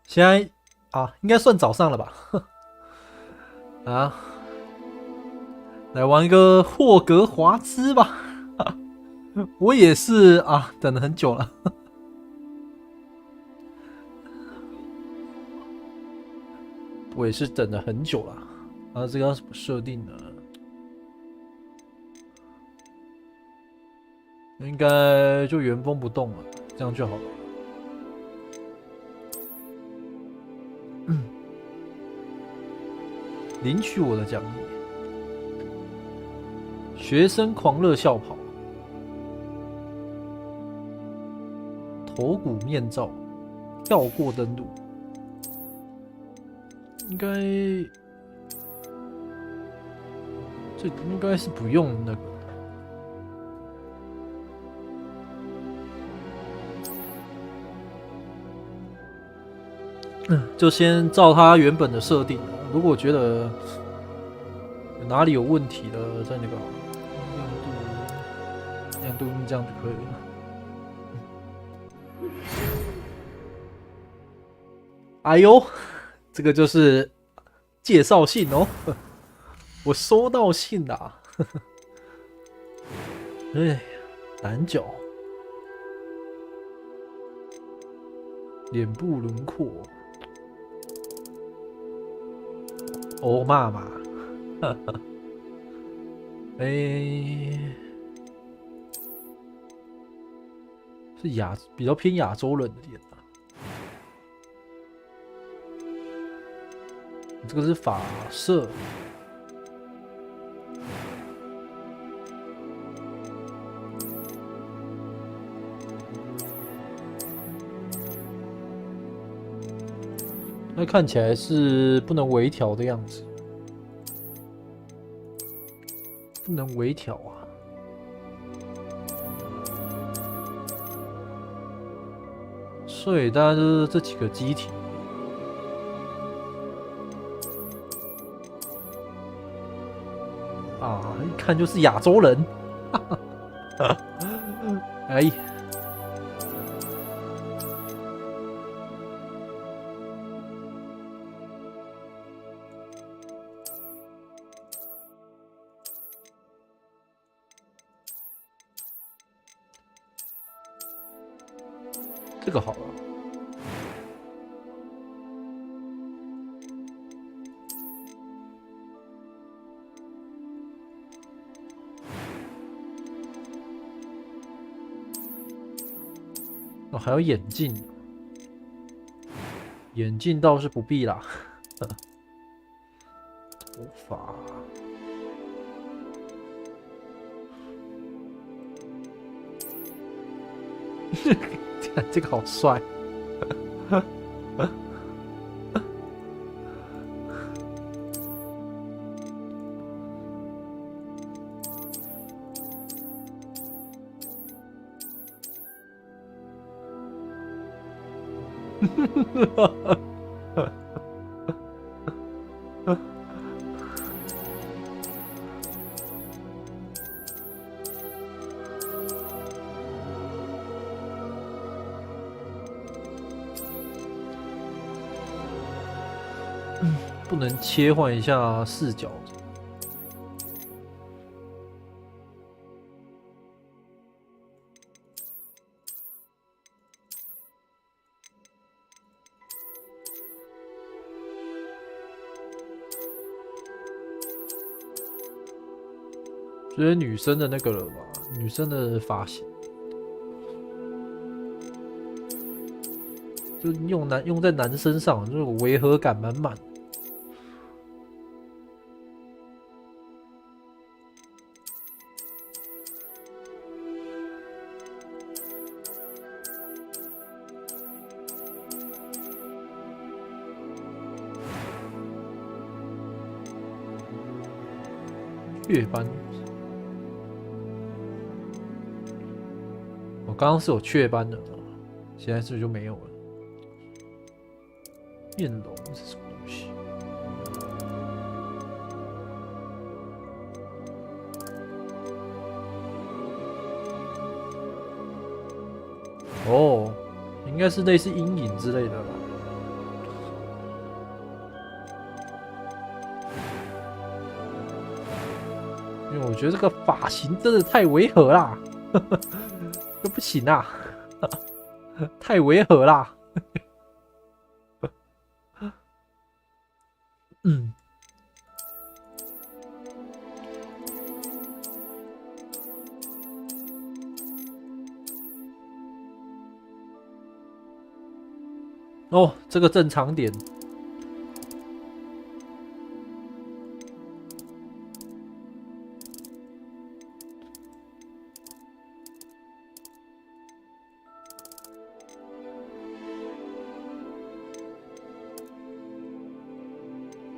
现在啊，应该算早上了吧？啊，来玩一个霍格华兹吧。我也是啊，等了很久了。我也是等了很久了。啊，这个要怎么设定呢？应该就原封不动了，这样就好了。领取我的奖励。学生狂热校跑，头骨面罩，跳过登录，应该这应该是不用那个。就先照它原本的设定。如果觉得哪里有问题的，在那个亮度这样就可以了。哎呦，这个就是介绍信哦，我收到信啦。哎，男角，脸部轮廓，哦妈妈，哎，是比较偏亚洲人的脸啊。这个是发色，那看起来是不能微调的样子，不能微调啊。所以大概就是这几个机体。啊，一看就是亚洲人。哎，这个好了。哦，还有眼镜，眼镜倒是不必啦。头发，这个好帅。不能切换一下视角。觉得女生的那个了吧，女生的发型，就用在男生上，这种违和感满满。雀斑，我刚刚是有雀斑的，现在是不是就没有了？面容是什么东西？哦，应该是类似阴影之类的吧。因为我觉得这个发型真的太违和啦，这不行啊，太违和啦。嗯。哦，这个正常点。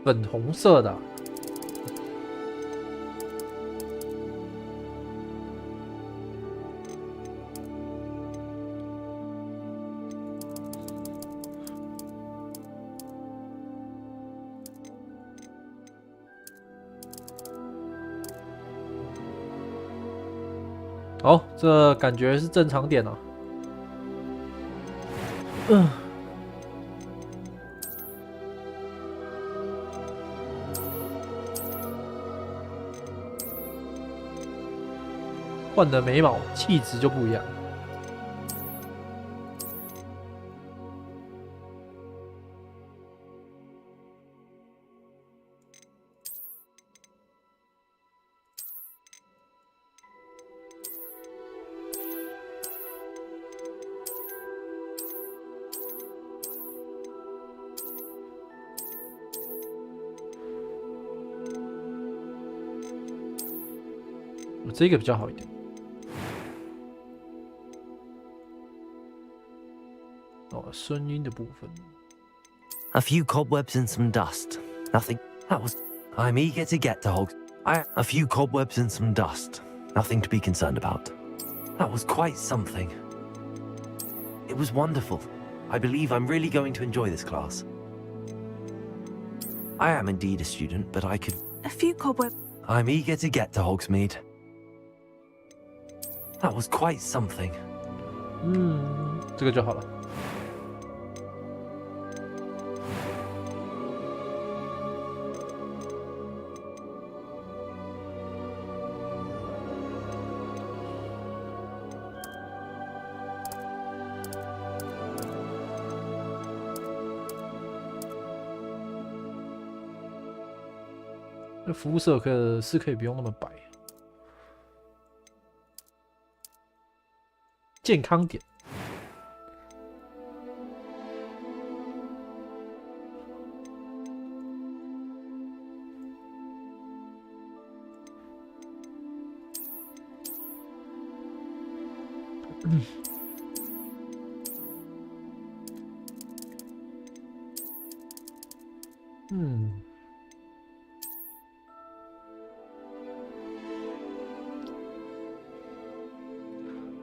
粉红色的。好，这感觉是正常点了。换了眉毛，气质就不一样。这个比较好一点。哦，声音的部分。A few cobwebs and some dust. Nothing. That was. I'm eager to get to Hogs. A few cobwebs and some dust. Nothing to be concerned about. That was quite something. It was wonderful. I believe I'm really going to enjoy this class. I am indeed a student, but I could. A few cobwebs. I'm eager to get to Hogsmeade. That was quite something. 这个就好了。那肤色可以不用那么白。健康点。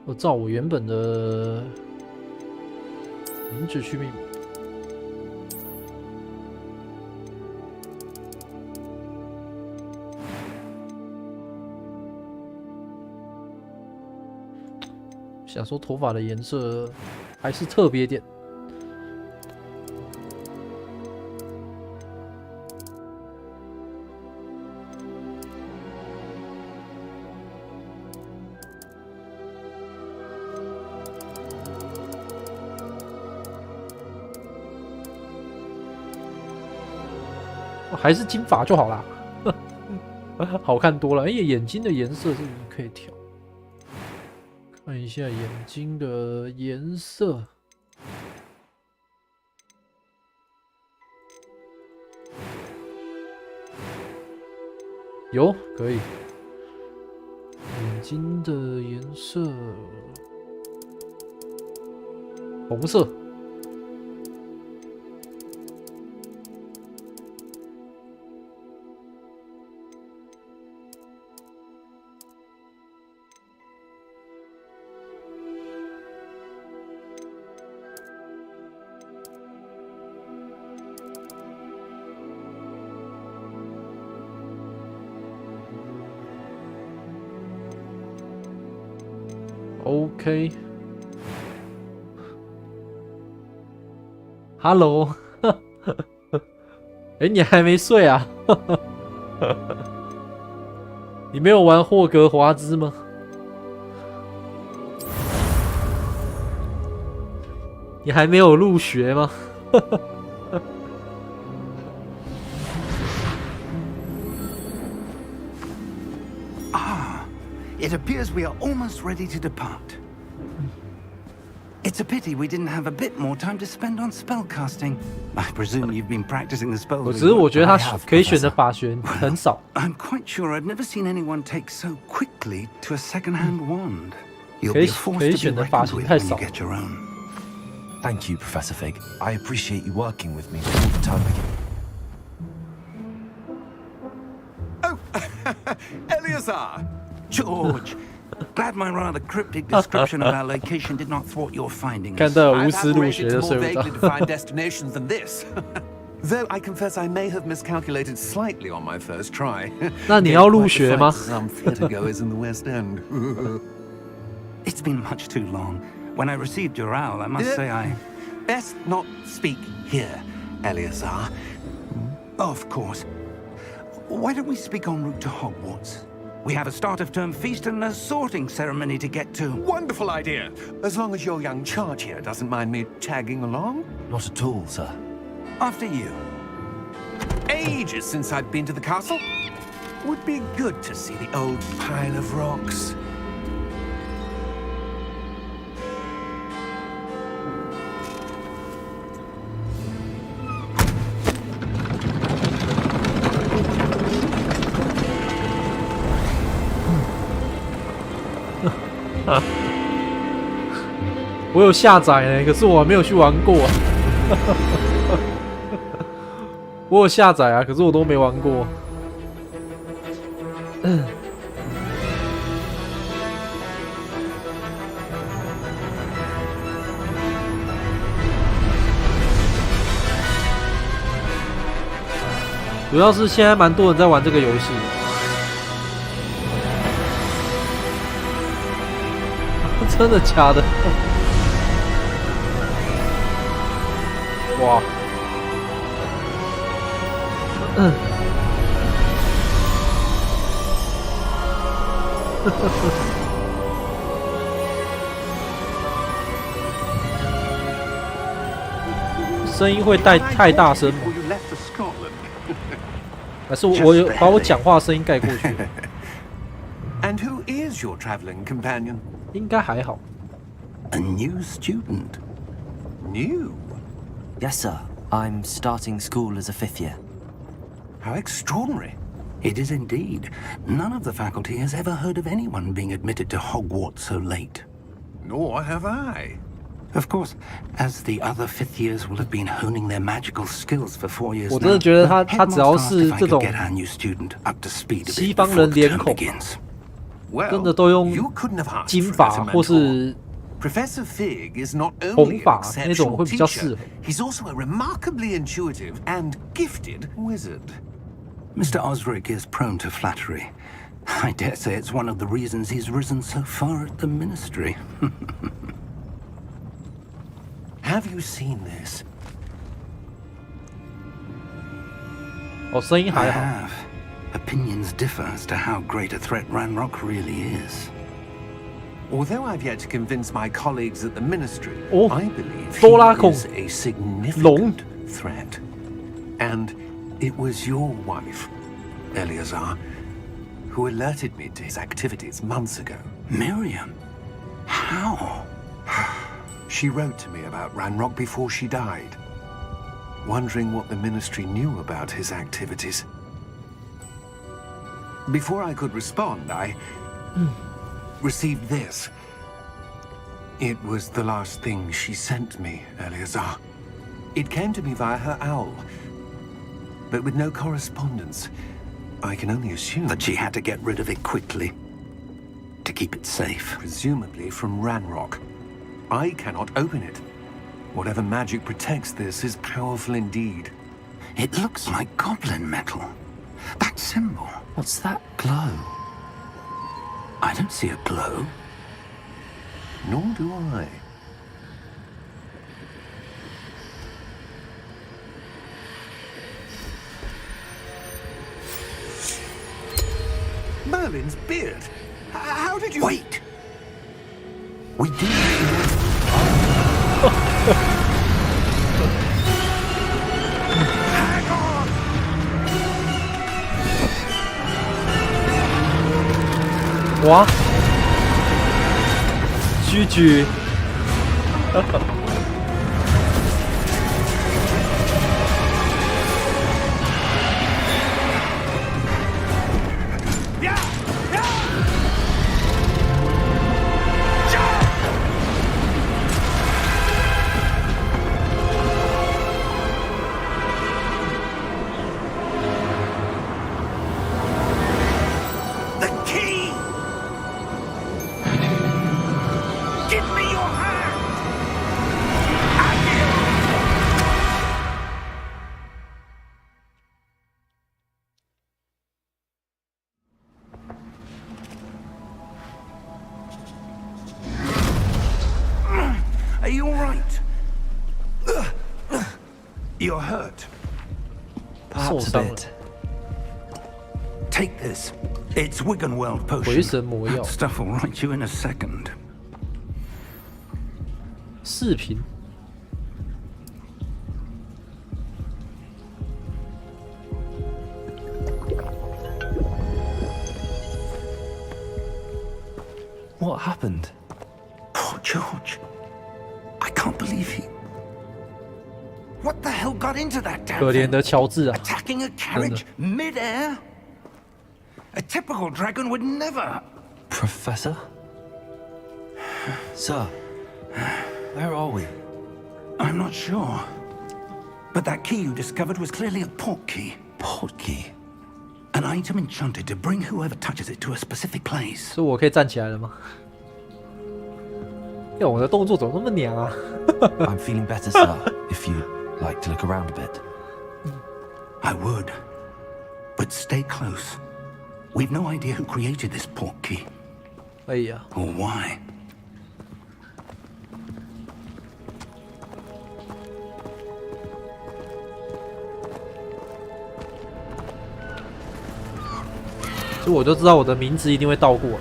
我照我原本的名字去命名。想说头发的颜色还是特别点。还是金发就好啦，好看多了。哎，眼睛的颜色是不是可以调？看一下眼睛的颜色，有可以。眼睛的颜色，红色。OK，Hello， 哎，你还没睡啊？你没有玩霍格华兹吗？你还没有入学吗？It appears we are almost ready to depart. It's a pity we didn't have a bit more time to spend on spellcasting. I presume you've been practicing the spells. 我只是我觉得他可以选的法学很少。I'm quite sure I've never seen anyone take so quickly to a second-hand wand. You'll 可以 be forced to be 选的法 reckoned 型 with 太 when 少 you。get your own. Thank you, Professor Fig. I appreciate you working with me all the time again. Oh, Eleazar! George! Glad my rather cryptic description of our location did not thwart your findings. 看到有无 I've 私入学 operated 就 to 睡 more 不着。 vaguely defined destinations than this. Though I confess I may have miscalculated slightly on my first try. 那你要入学吗？ Some theatergoers in the West End. It's been much too long. When I received your owl, I must say I... Best not speak here, Eleazar. Of course. Why don't we speak en route to Hogwarts? We have a start-of-term feast and a sorting ceremony to get to. Wonderful idea. As long as your young charge here doesn't mind me tagging along. Not at all, sir. After you. Ages since I've been to the castle. Would be good to see the old pile of rocks. 我有下载呢，可是我还没有去玩过。我有下载啊，可是我都没玩过。主要是现在蛮多人在玩这个游戏。真的假的？哇！声音会太大声吗？ Before you left for Scotland. 还是我有把我讲话声音盖过去？ And who is your traveling companion? 应该还好。 A new student. New? Yes, sir. I'm starting school as a 5th year. How extraordinary. It is indeed. None of the faculty has ever heard of anyone being admitted to Hogwarts so late. Nor have I. Of course, as the other fifth years will have been honing their magical skills for 4 years 我真的 now, 觉得 the 他只要 headmaster 是 asked if I 这 could 种 get our new student up to speed a 西 bit 方 before 人 the 脸 term 孔 begins. Well, 真的都用 you couldn't have asked 金 for a 发 better 或 mentor. 是 Professor Fig is not 红 only an 发那种 exceptional 会比较适 teacher, 合。 he's also a remarkably intuitive and gifted wizard. Mr. Osric is prone to flattery. I dare say it's one of the reasons he's risen so far at the ministry. Have you seen this? 哦，声音 I 还好。 have. Opinions differ as to how great a threat Ranrock really is. Although I've yet to convince my colleagues at the ministry, Oh, I believe 多拉孔 he is a significant 龙 threat. And it was your wife, Eleazar, who alerted me to his activities months ago. Miriam? How? She wrote to me about Ranrock before she died, wondering what the ministry knew about his activities. Before I could respond, I received this. It was the last thing she sent me, Eleazar. It came to me via her owl, but with no correspondence. I can only assume That she had to get rid of it quickly. To keep it safe. presumably from Ranrock. I cannot open it. Whatever magic protects this is powerful indeed. It looks like goblin metal. That symbol. What's that glow? I don't see a glow. Nor do I. Merlin's beard. How did you... Wait! We do... Hang on! 哇，GG。Are you all right? You're hurt. Perhaps a bit. Take this. It's Wiggenweld 回 potion. 神魔药 That stuff will right you in a second. 视频。What happened? Poor George. I can't believe he... What the hell got into that damn 可怜 thing? 的乔治啊， Attacking a carriage mid-air? A typical dragon would never... Professor? Sir, where are we? I'm not sure. But that key you discovered was clearly a port key. Port key? An item enchanted to bring whoever touches it to a specific place. 所以我可以站起来了吗？呀，我的动作怎么那么娘啊？ I'm feeling better, sir, if you'd like to look around a bit. I would. But stay close. We've no idea who created this port key. 哎呀， Or why.所以我就知道我的名字一定会倒过了。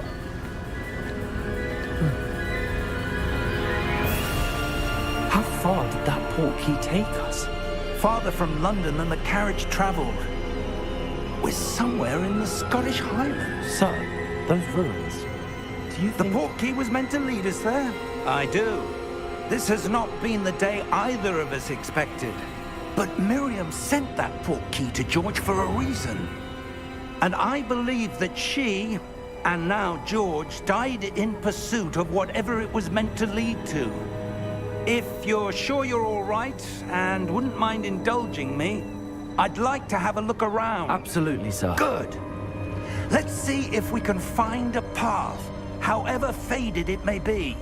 How far did that port key take us? Farther from London than the carriage travelled. We're somewhere in the Scottish Highlands. Sir, those ruins. Do you The think... port key was meant to lead us there? I do. This has not been the day either of us expected. But Miriam sent that port key to George for a reason. And I believe that she, and now George, died in pursuit of whatever it was meant to lead to. If you're sure you're all right and wouldn't mind indulging me, I'd like to have a look around. Absolutely, sir. Good. Let's see if we can find a path, however faded it may be.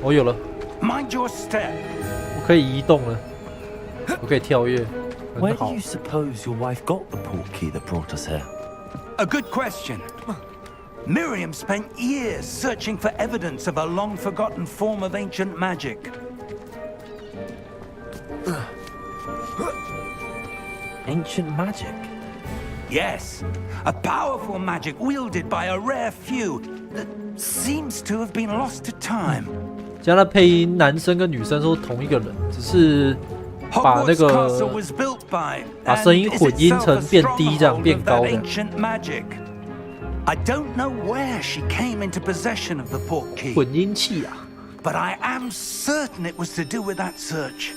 我有了， Mind your step. 我可以移动了，我可以跳跃， Where 很 do 好 you。suppose your wife got the port key that brought us here? A good question. Miriam spent years searching for evidence of a long-forgotten form of ancient magic. Ancient magic? Yes, a powerful magic wielded by a rare few that seems to have been lost to time. 加上配音，男生跟女生都是同一个人，只是把那 Hogwarts Castle 个 was built by 把声音 and is 混音 itself 成 a 变低这样 stronghold 变 of 高 that 的。 ancient magic. I don't know where she came into possession of the port key, 混音器啊， but I am certain it was to do with that search.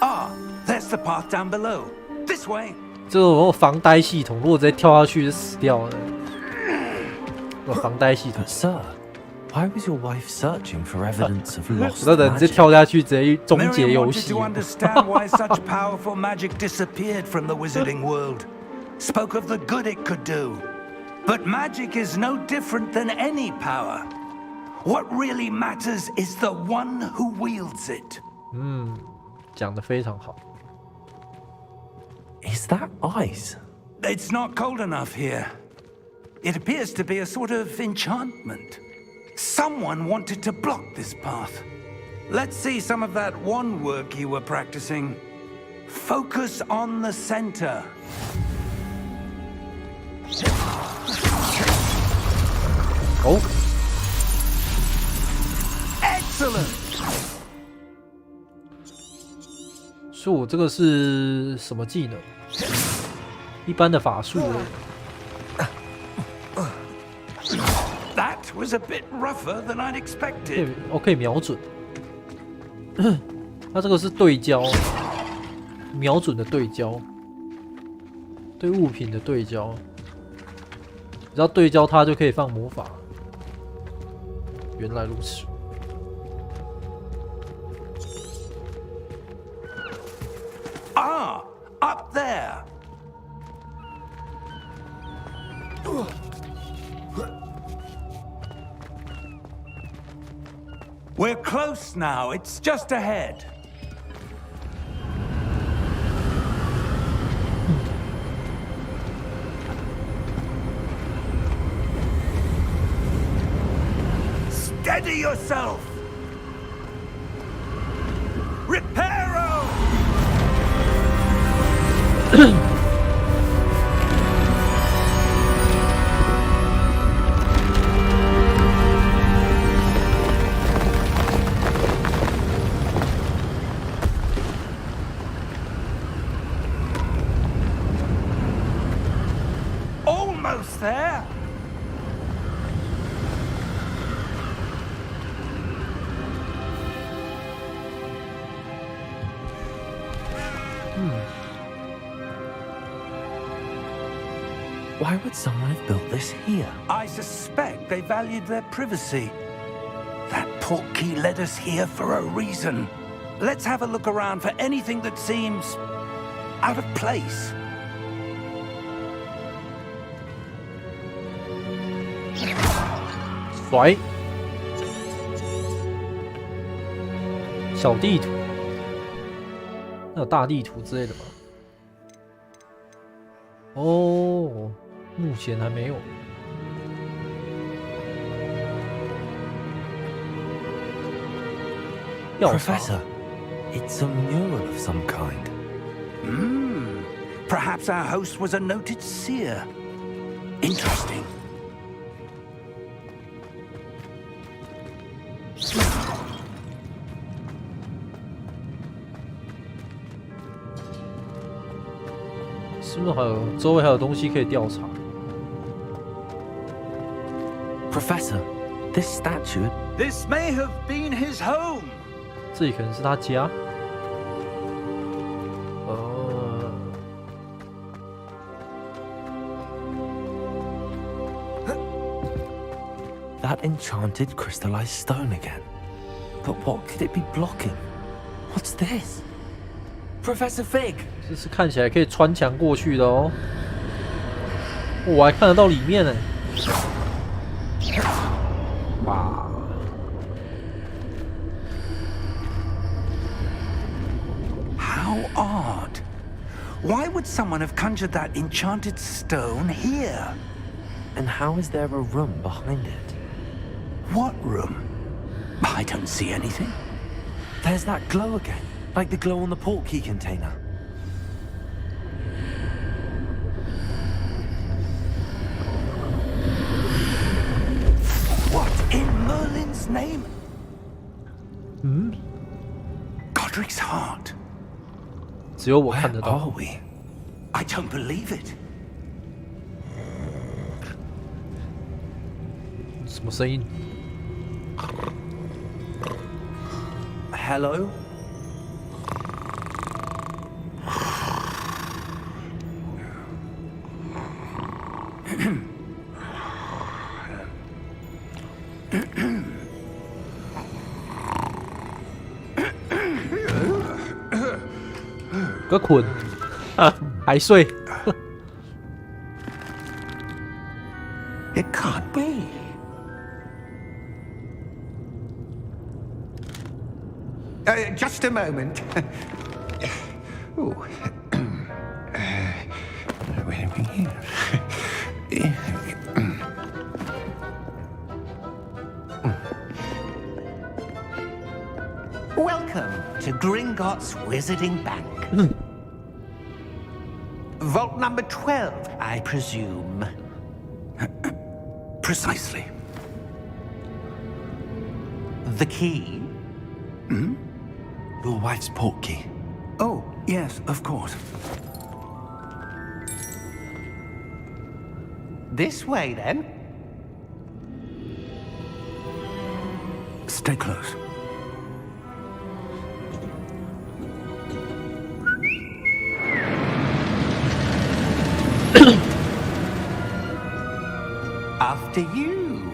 Ah, there's the path down below. This way. 这种防呆系统，如果直接跳下去就死掉了。有防呆系统 But，sir, why was your wife searching for evidence of lost 那等直接 magic? 跳下去，直接终结 Miriam 游 wanted 戏 to。understand why such powerful magic disappeared from the wizarding world. Spoke of the good it could do. But magic is no different than any power. What really matters is the one who wields it. 讲得非常好。 Is that ice? It's not cold enough here. It appears to be a sort of enchantment. Someone wanted to block this path. Let's see some of that wand work you were practicing. Focus on the center. Oh. Excellent. 所以我这个是什么技能？一般的法术而已。That was a bit rougher than I'd expected. 可以瞄准。它这个是对焦，瞄准的对焦，对物品的对焦。只要对焦它就可以放魔法。原来如此。Ah, up there. We're close now. It's just ahead. Steady yourself. Reparo. Almost there. Why would someone have built this here? I suspect they valued their privacy. That portkey led us here for a reason. Let's have a look around for anything that seems out of place. 甩小地图，那有大地图之类的吗？哦，目前还没有。Professor, it's a mural of some kind. Perhaps our host was a noted seer. Interesting. Professor, this statue. This may have been his home. 这里可能是他家。That enchanted crystallized stone again. But what could it be blocking? What's this? Professor Fig! 这是看起来可以穿墙过去的哦。我还看得到里面呢。哇！ How odd. Why would someone have conjured that enchanted stone here? And how is there a room behind it? What room? I don't see anything. There's that glow again, like the glow on the portkey container. What in Merlin's name? Godric's heart. 只有我看得 Where 到。 are we? I don't believe it. 什么声音？ Hello? Có quần Hải xuôi. It can't be. Just a moment. Ooh. Wait a minute. Welcome to Gringotts Wizarding Bank. Vault number 12, I presume. Precisely. The key? Your wife's port key. Oh, yes, of course. This way, then. Stay close. After you.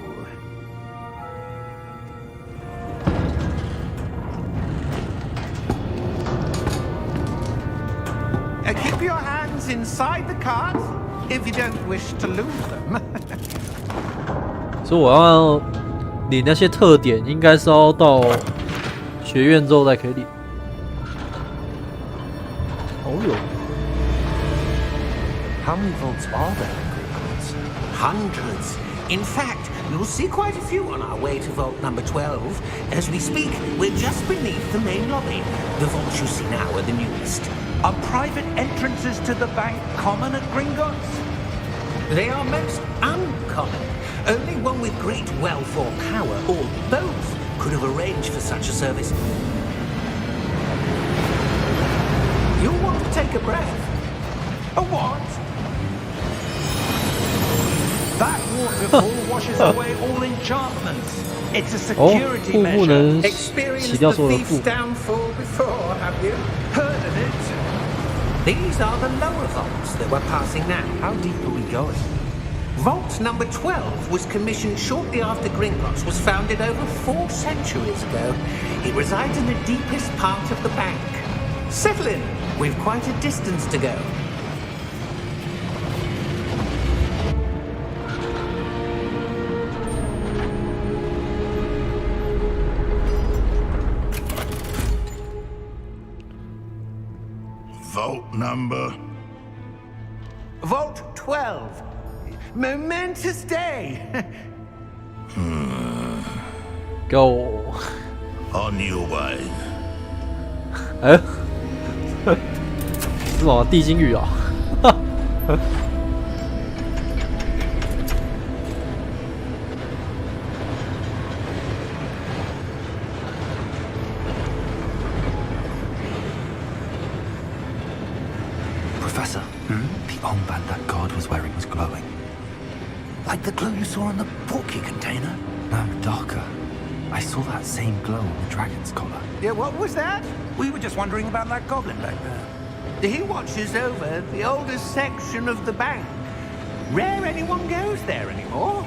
Keep your hands inside the cart if you don't wish to lose them. 所以我要领那些特点，应该是要到学院之后再可以领。哦哟， How many vaults are there? Hundreds. In fact, you'll see quite a few on our way to vault number 12. As we speak, we're just beneath the main lobby. The vaults you see now are the newest. Are private entrances to the bank common at Gringotts? They are most uncommon. Only one with great wealth or power, or both, could have arranged for such a service. You'll want to take a breath. A what? That waterfall washes away all enchantments. It's a 哦， security 瀑布 measure. 能 Experienced 洗掉 the 所有的 thief's 负。 downfall before, have you? Heard of it? These are the lower vaults that we're passing now. How deep are we going? Vault number 12 was commissioned shortly after Gringotts was founded over 4 centuries ago. It resides in the deepest part of the bank. Settle in. We've quite a distance to go. Vault number. Vault 12. Momentous day. Go. On your way. 哎，是什么地精语啊？ Professor, the armband that guard was wearing was glowing. Like the glow you saw in the porky container? No, darker. I saw that same glow on the dragon's collar. Yeah, what was that? We were just wondering about that goblin back there. He watches over the oldest section of the bank. Rare anyone goes there anymore.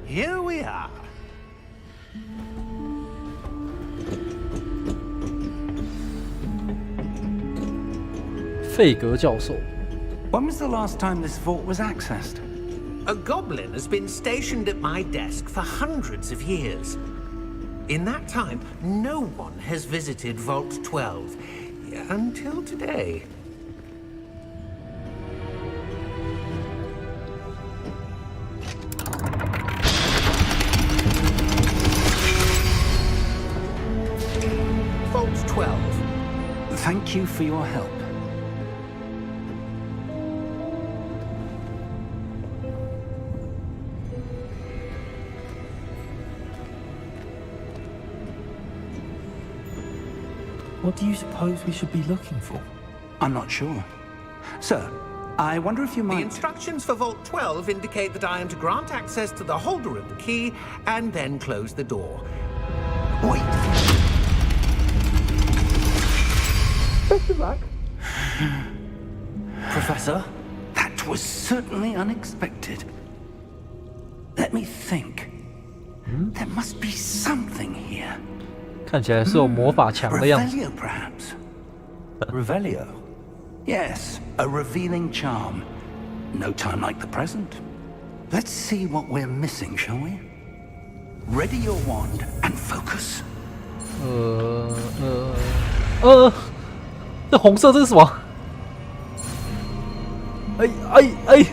Here we are. When was the last time this vault was accessed? A goblin has been stationed at my desk for hundreds of years. In that time, no one has visited Vault 12 until today. Vault 12. Thank you for your help. What do you suppose we should be looking for? I'm not sure. Sir, I wonder if you The might... instructions for Vault 12 indicate that I am to grant access to the holder of the key and then close the door. Wait. Best of luck. Professor? That was certainly unexpected. Let me think. There must be something here. 看起来是有魔法墙的样子。 Revelio, perhaps? Revelio? Yes, a revealing charm. No time like the present. Let's see what we're missing, shall we? Ready your wand and focus. 这红色这是什么？哎哎哎！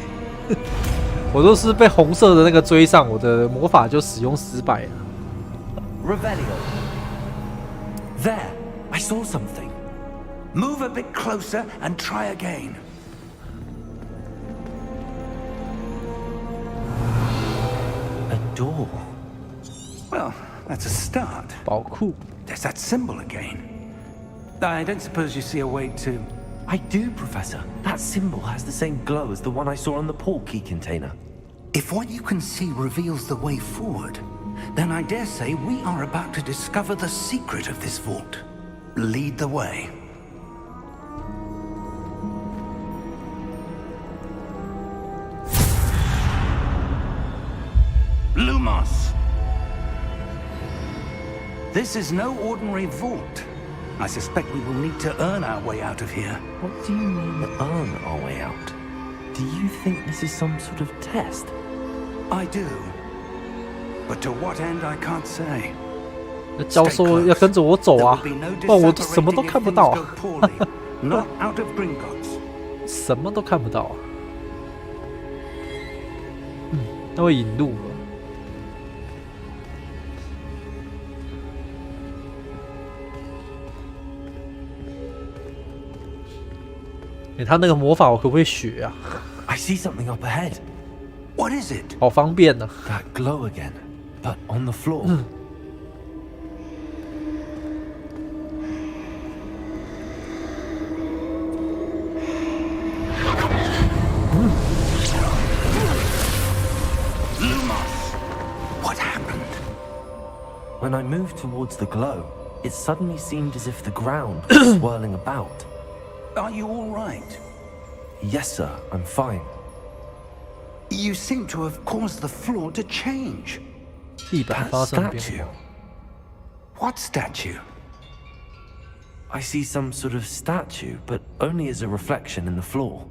我都是被红色的那个追上，我的魔法就使用失败了。Revelio. There, I saw something. Move a bit closer and try again. A door. Well, that's a start. 宝库 There's that symbol again. I don't suppose you see a way to... I do, Professor. That symbol has the same glow as the one I saw on the portkey container. If what you can see reveals the way forward, then I dare say we are about to discover the secret of this vault. Lead the way. Lumos! This is no ordinary vault. I suspect we will need to earn our way out of here. What do you mean, earn our way out? Do you think this is some sort of test? I do. But to what end, I can't say. 那教授要跟着我走啊，不然我什么都看不到啊， Not out of Gringotts. 什么都看不到啊。那会引路了。他那个魔法我可不可以学啊？ I see something up ahead. What is it? 好方便呢、啊。 That glow again, but on the floor. Lumos! What happened? When I moved towards the glow, it suddenly seemed as if the ground was swirling about. Are you all right? Yes, sir, I'm fine. You seem to have caused the floor to change. 地板 That 发生变 statue. 化。 What statue? I see some sort of statue, but only as a reflection in the floor.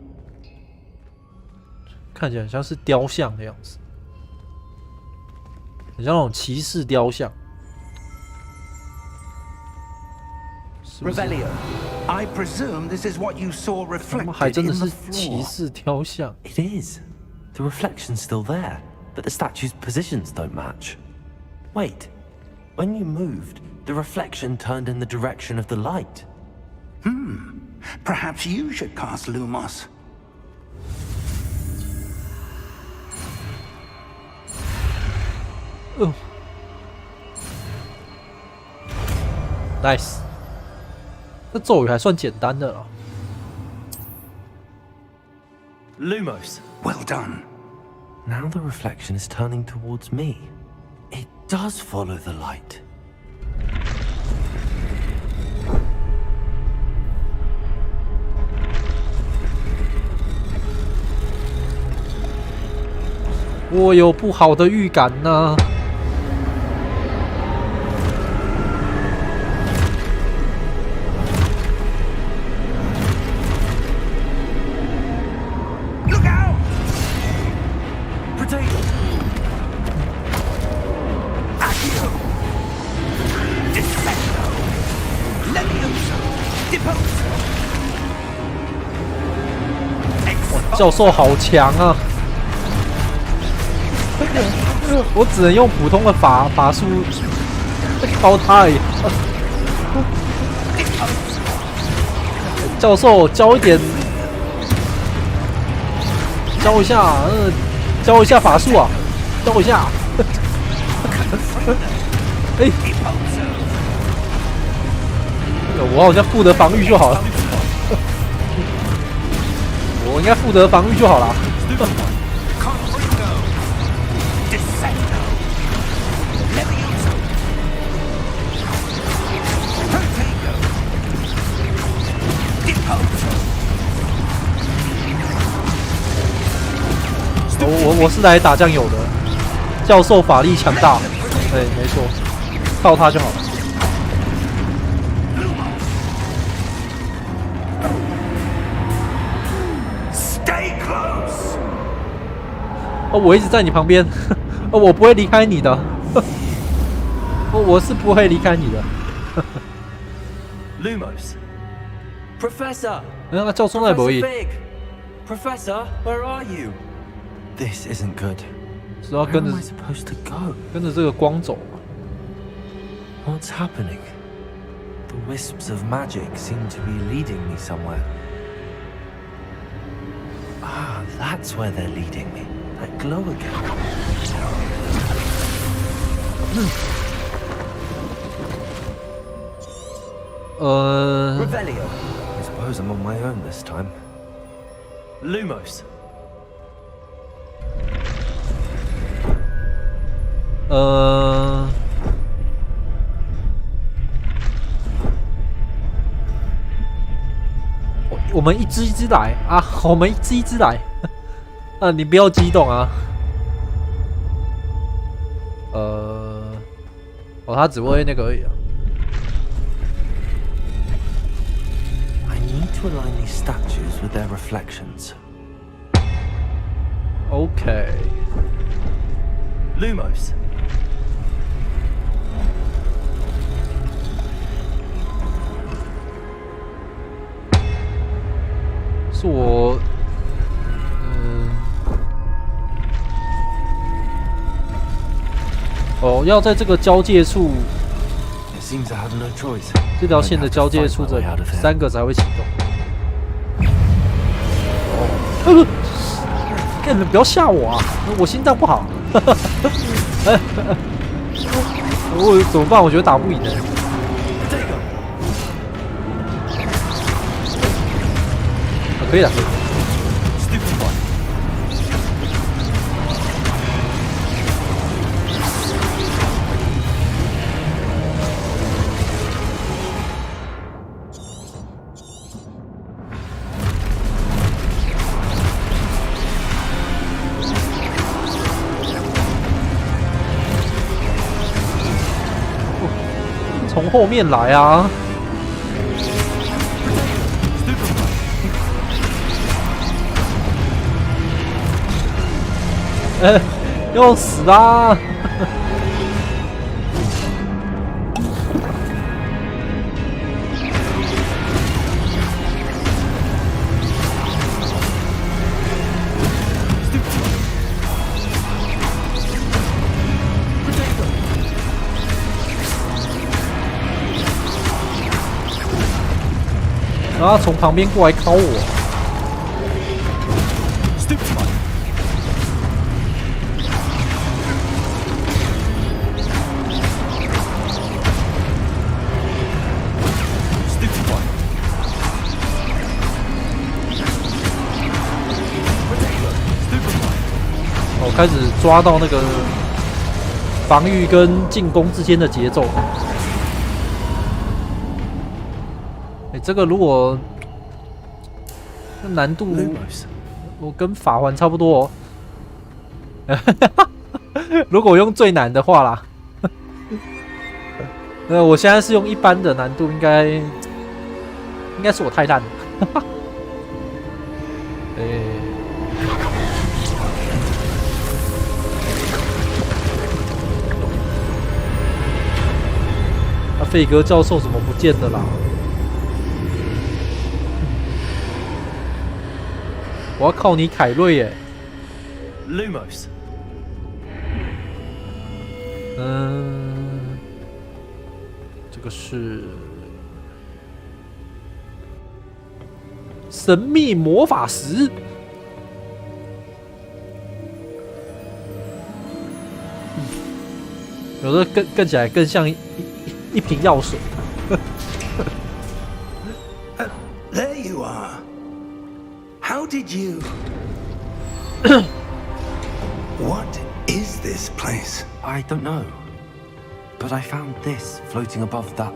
看起来很像是雕像的样子，很像那种骑士雕像。是不是 Revelio. I presume this is what you saw 他们还 reflected 真的 in the 是骑 floor. 士雕像。 It is. The reflection's still there, but the statue's positions don't match. Wait. When you moved, the reflection turned in the direction of the light. Perhaps you should cast Lumos. Nice， 这咒语还算简单的了。 Lumos. Well done. Now the reflection is turning towards me. It does follow the light. 我有不好的预感呢、Look out! Potato! Accio! Defendo! Levioso! Deposo! 教授好强啊！我只能用普通的法术敲他而已。教授教一点，教一下，教一下法术啊，教一下。哎，我好像负责防御就好了。我应该负责防御就好了。我是来打酱油的，教授法力强大，对，没错，靠他就好了。Stay close! 哦，我一直在你旁边，哦，我不会离开你的，我是不会离开你的。Lumos. Professor! 那教授那不会。 Professor Fig! Professor, where are you? This isn't good. 是要 Where 跟 am 着 I supposed to go? 跟着这个光走。 What's happening? The wisps of magic seem to be leading me somewhere. Ah, that's where they're leading me. That glow again. Revelio. I suppose I'm on my own this time. Lumos. 我们一只一只来啊！我们一只一只来。你不要激动啊。他只会那个而已啊。I need to align these statues with their reflections. OK。Lumos. 是我，要在这个交界处， It seems I have no choice. 这条线的交界处这里3个才会启动。干你不要吓我啊！我心脏不好。我怎么办？我觉得打不赢的。可以了，可以。从后面来啊！要死啦！然后他从旁边过来敲我。我开始抓到那个防御跟进攻之间的节奏。这个如果难度，我跟法环差不多哦。如果我用最难的话啦，我现在是用一般的难度，应该是我太烂了。费格教授怎么不见了啦？我要靠你凯瑞耶。Lumos。这个是神秘魔法石。有的更起来更像一瓶药水。There you are. How did you? What is this place? I don't know. But I found this floating above that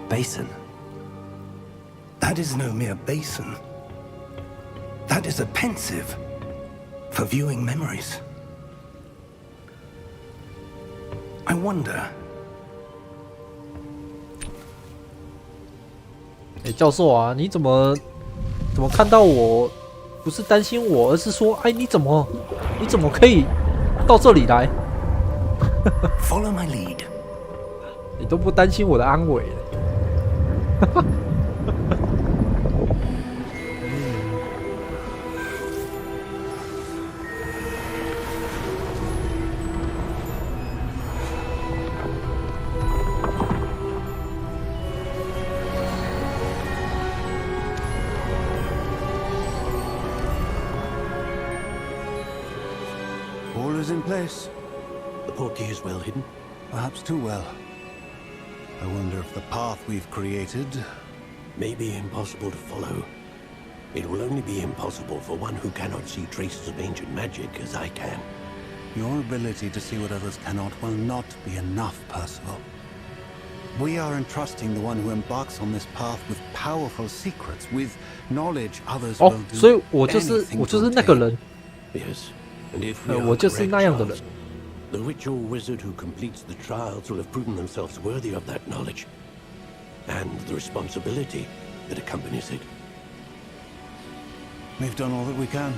basin. That is no mere basin. That is a pensive for viewing memories. I wonder. 教授啊，你怎么看到我？不是担心我，而是说，你怎么可以到这里来？Follow my lead. 你都不担心我的安危。is in place. The portkey is well hidden. Perhaps too well. I wonder if the path we've created May be impossible to follow. It will only be impossible for one who cannot see traces of ancient magic as I can. Your ability to see what others cannot will not be enough, Percival. We are entrusting the one who embarks on this path with powerful secrets, with knowledge others 哦 will，do 所以我就是 anything 我 to 就是那个 obtain. 人， Yes, and if we are 我就是 correct, 那样的人。 Charles, the witch or wizard who completes the trials will have proven themselves worthy of that knowledge, and the responsibility that accompanies it. We've done all that we can.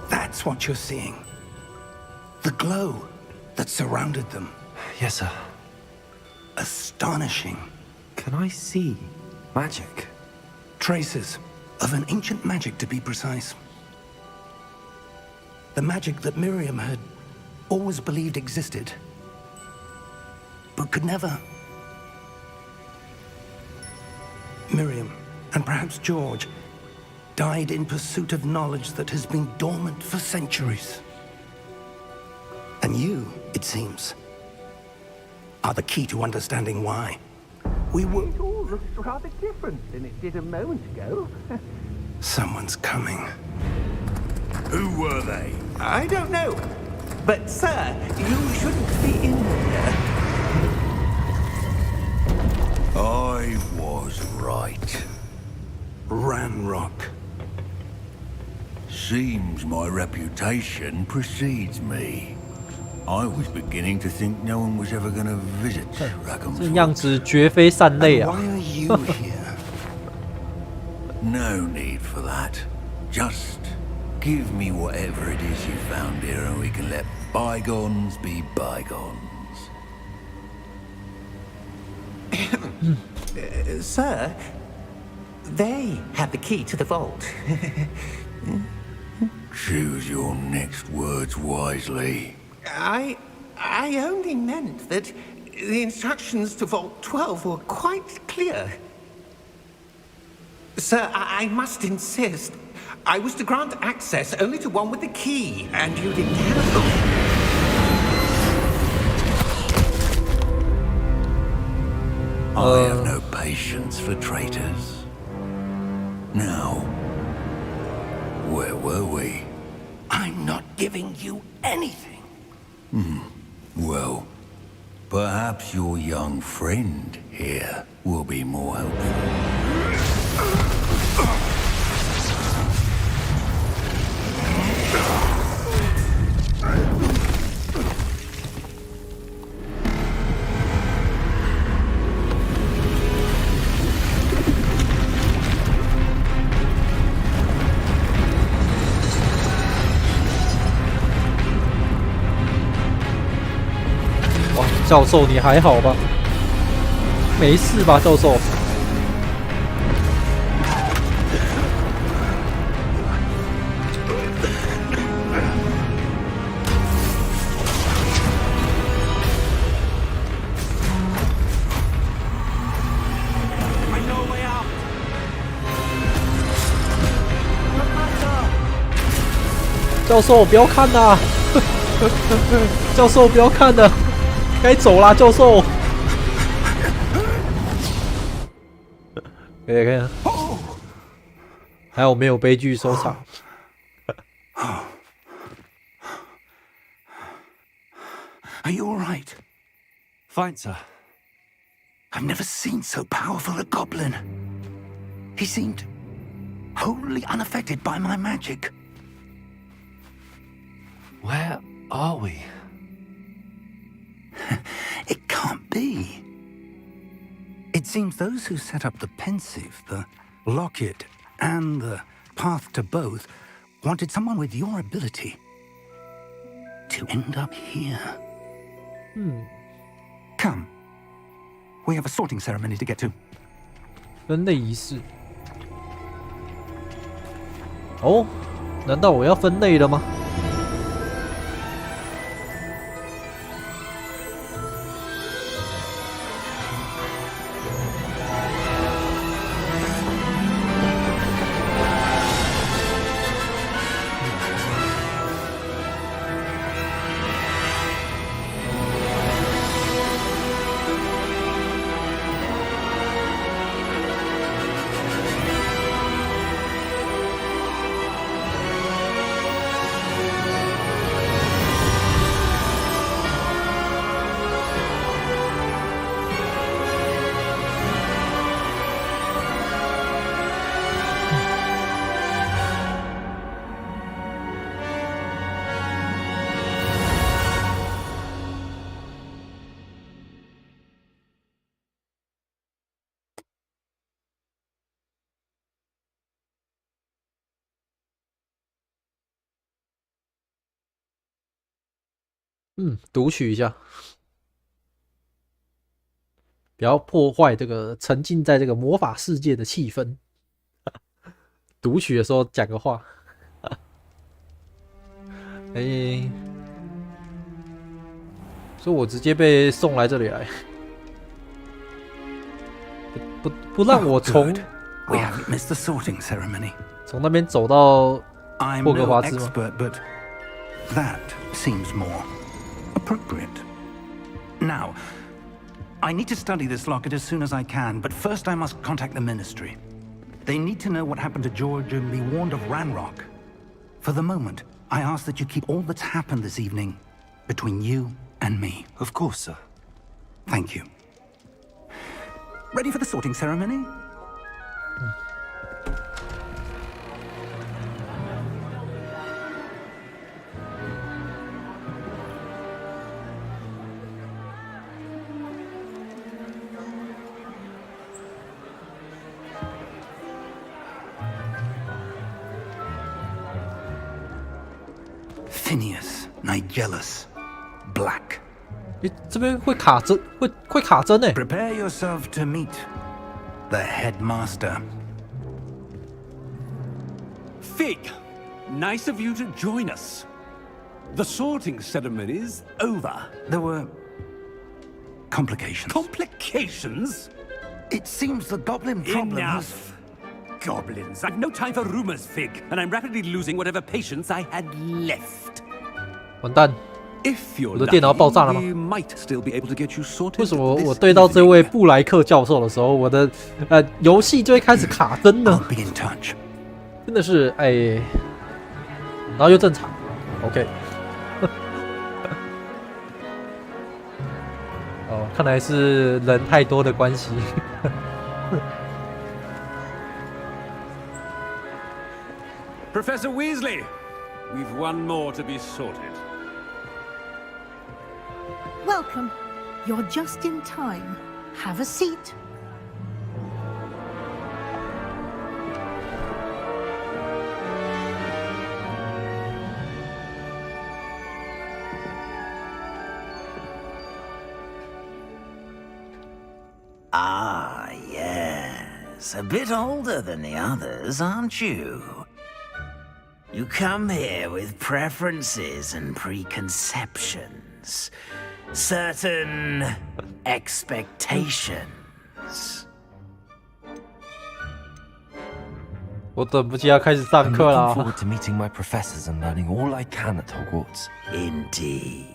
That's what you're seeing. The glow that surrounded them. Yes, sir. Astonishing. Can I see magic? Traces of an ancient magic, to be precise. The magic that Miriam had always believed existed, but could never. Miriam, and perhaps George, died in pursuit of knowledge that has been dormant for centuries. And you, it seems, are the key to understanding why. We were... It all looks rather different than it did a moment ago. Someone's coming. Who were they? I don't know. But, sir, you shouldn't be in here. I was right. Ranrock. Seems my reputation precedes me. I was beginning to think no one was ever going to visit 这 Rackham's 样子绝非善类 And 啊！ why are you here? No need for that. Just give me whatever it is you found here and we can let bygones be bygones. Sir, they have the key to the vault. Choose your next words wisely. I only meant that the instructions to Vault 12 were quite clear. Sir, I must insist. I was to grant access only to one with the key, and you didn't have them. I have no patience for traitors. Now, where were we? I'm not giving you anything. Well, perhaps your young friend here will be more helpful. Wow, 教授你还好吧？没事吧，教授？教授不要看呐、教授不要看呐、该走啦，教授。可以看，还好没有悲剧收场。Are you all right? Fine, sir. I've never seen so powerful a goblin. He seemed wholly unaffected by my magic. Where are we? It can't be. It seems those who set up the pensive, the locket, and the path to both wanted someone with your ability to end up here. Come. We have a sorting ceremony to get to. 分类仪式。哦，难道我要分类了吗？读取一下，不要破坏这个沉浸在这个魔法世界的气氛。读取的时候讲个话。所以我直接被送来这里来，不让我从 We haven't missed the sorting ceremony. 从那边走到 I'm 霍格 no 华兹吗？ expert, but that seems more appropriate. Now, I need to study this locket as soon as I can, but first I must contact the Ministry. They need to know what happened to George and be warned of Ranrock. For the moment, I ask that you keep all that's happened this evening between you and me. Of course, sir. Thank you. Ready for the sorting ceremony? Phineas, Nigellus, Black. 这边会卡针，会卡针欸。 Prepare yourself to meet the headmaster. Fig, nice of you to join us. The sorting ceremony's over. There were complications. Complications? It seems the goblin problem has... Enough. Goblins. I've no time for rumors, Fig, and I'm rapidly losing whatever patience I had left. 完蛋！ If you're 我的电脑爆炸了 lucky, 吗？ we might still be able to get you sorted. 为什么 this 我对到这位 evening. 布莱克教授的时候，我的游戏就会开始卡针呢？ I'll be in touch. 真的是然后又正常 ，OK。哦，看来是人太多的关系。Professor Weasley, we've one more to be sorted. Welcome. You're just in time. Have a seat. Ah, yes. A bit older than the others, aren't you? You come here with preferences and preconceptions. Certain expectations. 我等不及要开始上 I'm 课 looking 啦。 forward to meeting my professors and learning all I can at Hogwarts. Indeed.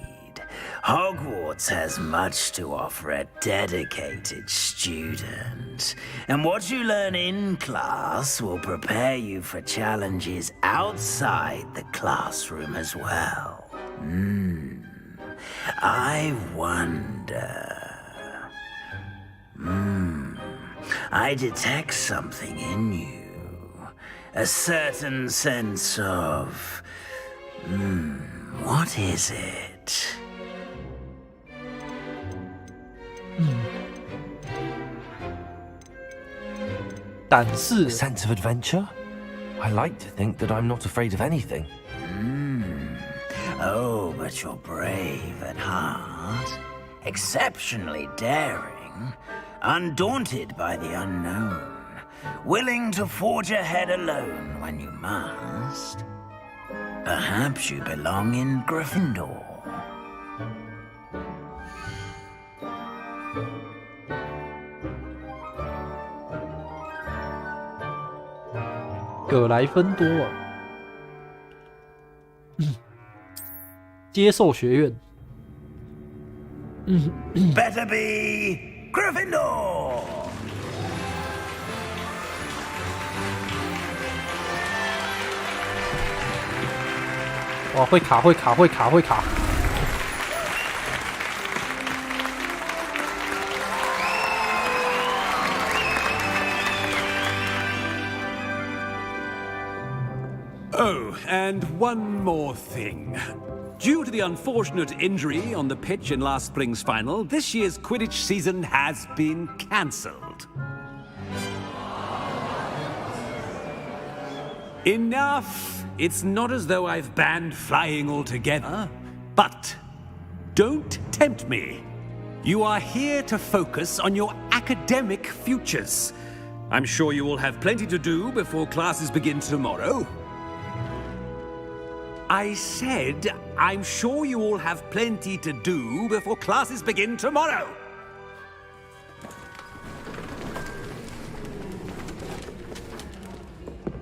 Hogwarts has much to offer a dedicated student. And what you learn in class will prepare you for challenges outside the classroom as well. I wonder... I detect something in you. A certain sense of... what is it? 胆识 A sense of adventure? I like to think that I'm not afraid of anything. Oh, but you're brave at heart. Exceptionally daring. Undaunted by the unknown. Willing to forge ahead alone when you must. Perhaps you belong in Gryffindor. 葛莱芬多啊，接受学院。Better be Gryffindor! 哇，会卡，会卡，会卡，会卡。Oh, and one more thing. Due to the unfortunate injury on the pitch in last spring's final, this year's Quidditch season has been cancelled. Enough! It's not as though I've banned flying altogether, but Don't tempt me. You are here to focus on your academic futures. I'm sure you will have plenty to do before classes begin tomorrow. I said, I'm sure you all have plenty to do before classes begin tomorrow.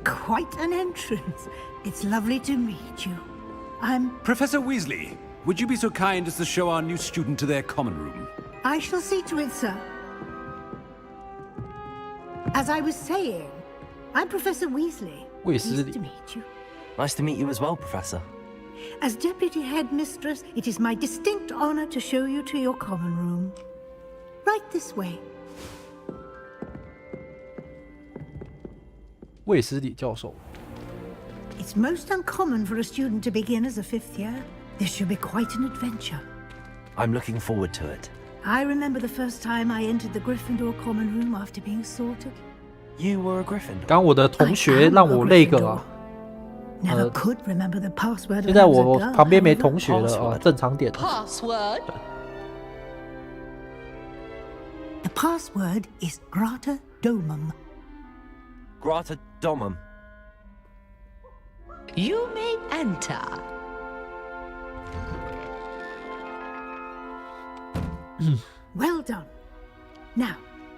Quite an entrance. It's lovely to meet you. I'm... Professor Weasley, would you be so kind as to show our new student to their common room? I shall see to it, sir. As I was saying, I'm Professor Weasley. Pleased to meet you. Nice to meet you as well, Professor. As Deputy Headmistress, it is my distinct honor to show you to your common room. Right this way. 卫斯理教授。 It's most uncommon for a student to begin as a fifth year. This should be quite an adventure. I'm looking forward to it. I remember the first time I entered the Gryffindor common room after being sorted. You were a Gryffindor. 刚我的同学让我那个啊， Never could remember the password. 现在我旁边没同学了啊，正常点。 Password. The password is Grata Domum. Grata Domum. You may enter. Well done. Now,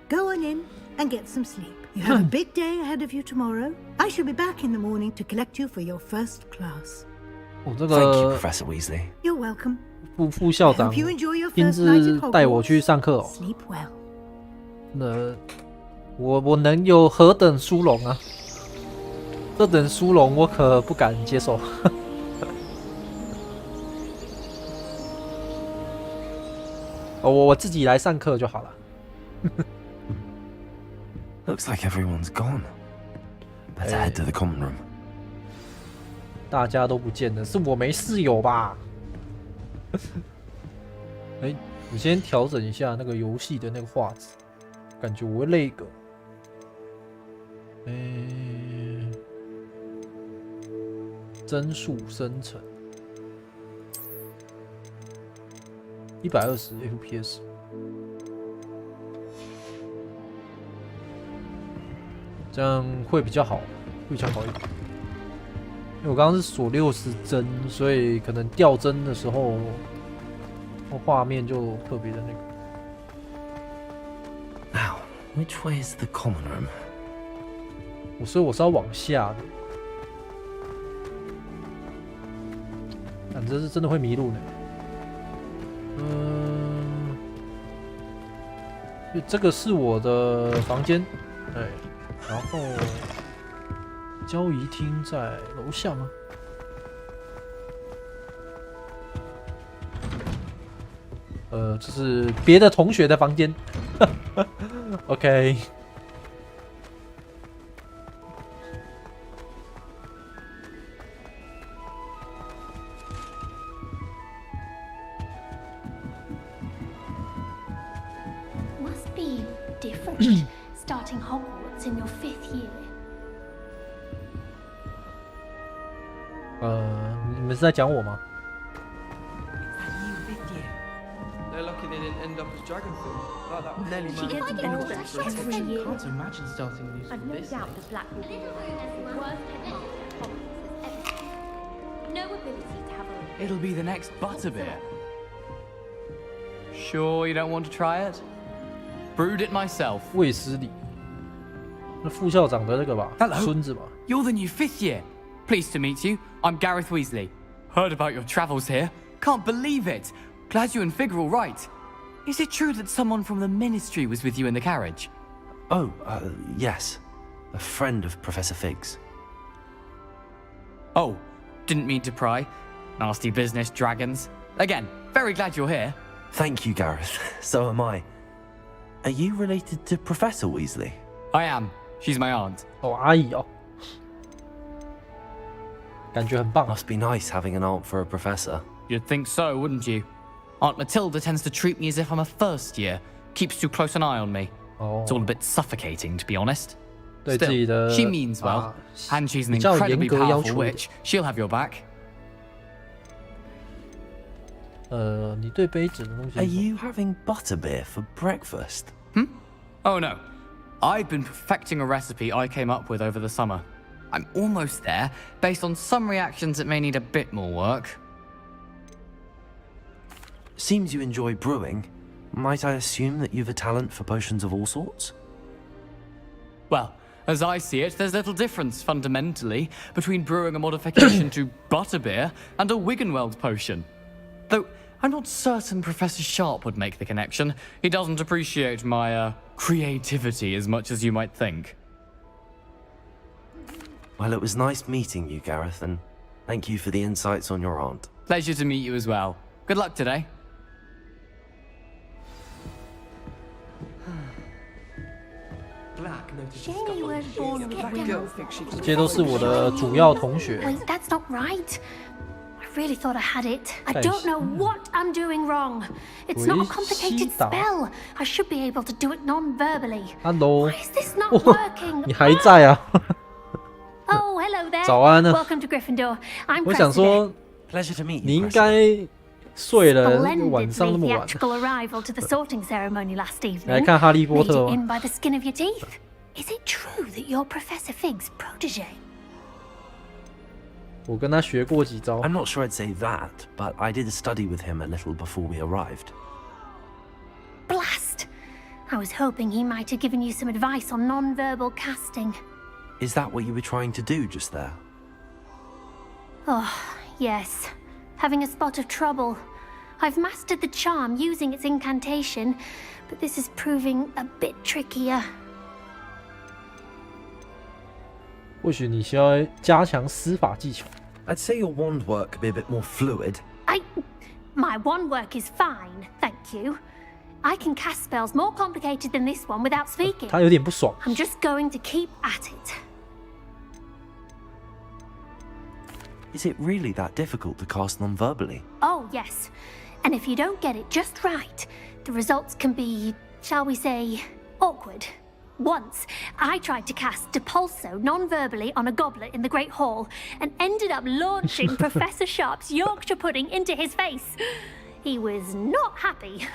go on in and get some sleep. You have a big day ahead of you tomorrow. I shall be back in the morning to collect you for your first class. 我这 Thank you, 个 Professor Weasley. You're welcome. 副校长 Hope you enjoy your 亲 first night 自 at 带我 Hogwarts. 去上课哦。 Sleep well. 那我能有何等殊荣啊？这等殊荣我可不敢接受。哦，我自己来上课就好了。 Looks like everyone's gone. Better head to the common room. 大家都不见了，是我没室友吧？哎，你先调整一下那个游戏的那个画质，感觉我会累个。帧数生成120 FPS， 这样会比较好，会比较好一点。因为我刚刚是锁60帧，所以可能掉帧的时候，画面就特别的那个。 Now, which way is the common room? 所以我是要往下的。这是真的会迷路呢。这个是我的房间，对，然后交易厅在楼下吗？这是别的同学的房间。OK。 Starting Hogwarts in your 5th year. 你们是在讲我吗？ They're lucky they didn't end up as Dragonfield. Like that. Nelly, she gets better every year. Can't imagine starting these I've from no this doubt age. the Black Widow is the worst headmaster Hogwarts has ever seen. No ability to have a... It'll be the next Butterbeer. Sure you don't want to try it? Brewed it myself. 卫斯理，那副校长的那个吧， Hello. 孙子吧。 You're the new 5th year. Pleased to meet you. I'm Gareth Weasley. Heard about your travels here. Can't believe it. Glad you and Fig are all right. Is it true that someone from the Ministry was with you in the carriage? Oh, yes. A friend of Professor Fig's. Oh, didn't mean to pry. Nasty business, dragons. Again, very glad you're here. Thank you, Gareth. So am I. Are you related to Professor Weasley? I am. She's my aunt. 哦，阿姨哦，感觉很棒。 Must be nice having an aunt for a professor. You'd think so, wouldn't you? Aunt Matilda tends to treat me as if I'm a first year. Keeps too close an eye on me. It's all a bit suffocating, to be honest. 对自己的 Still, she means well. And she's an 比较 incredibly 严格要 powerful 求一点。 witch. She'll have your back. 你对杯子的东西 Are you having butterbeer for breakfast? Oh no. I've been perfecting a recipe I came up with over the summer. I'm almost there, based on some reactions that may need a bit more work. Seems you enjoy brewing. Might I assume that you've a talent for potions of all sorts? Well, as I see it, there's little difference, fundamentally, between brewing a modification to butterbeer and a Wiggenweld potion. Though, I'm not certain Professor Sharp would make the connection. He doesn't appreciate my, creativity as much as you might think. Well, it was nice meeting you, Gareth, and thank you for the insights on your aunt. Pleasure to meet you as well. Good luck today. 这些都是我的主要同学。 Wait, that's not right. I really thought I had it. I don't know what I'm doing wrong. It's not a complicated spell. I should be able to do it non-verbally. Hello. Why is this not working? 你还在啊？ Oh, hello there. 早安啊。 Welcome to Gryffindor. I'm 我想说 Pleasure to meet you. 你应该睡了， Splendidly 晚上那么晚。 theatrical arrival to the sorting ceremony last evening. 来看哈利波 Made 特 it 哦。 in by the skin of your teeth. Is it true that you're Professor Fig's protege? 我跟他学过几招。 I'm not sure I'd say that, but I did study with him a little before we arrived. Blast! I was hoping he might have given you some advice on non-verbal casting. Is that what you were trying to do just there? Oh, yes. Having a spot of trouble. I've mastered the charm using its incantation, but this is proving a bit trickier. 或许你需要加强施法技巧。 I'd say your wand work could be a bit more fluid. My wand work is fine, thank you. I can cast spells more complicated than this one without speaking. 他有点不爽。 I'm just going to keep at it. Is it really that difficult to cast non-verbally? Oh, yes. And if you don't get it just right, the results can be, shall we say, awkward. Once, I tried to cast Depulso non-verbally on a goblet in the Great Hall and ended up launching Professor Sharp's Yorkshire pudding into his face. He was not happy.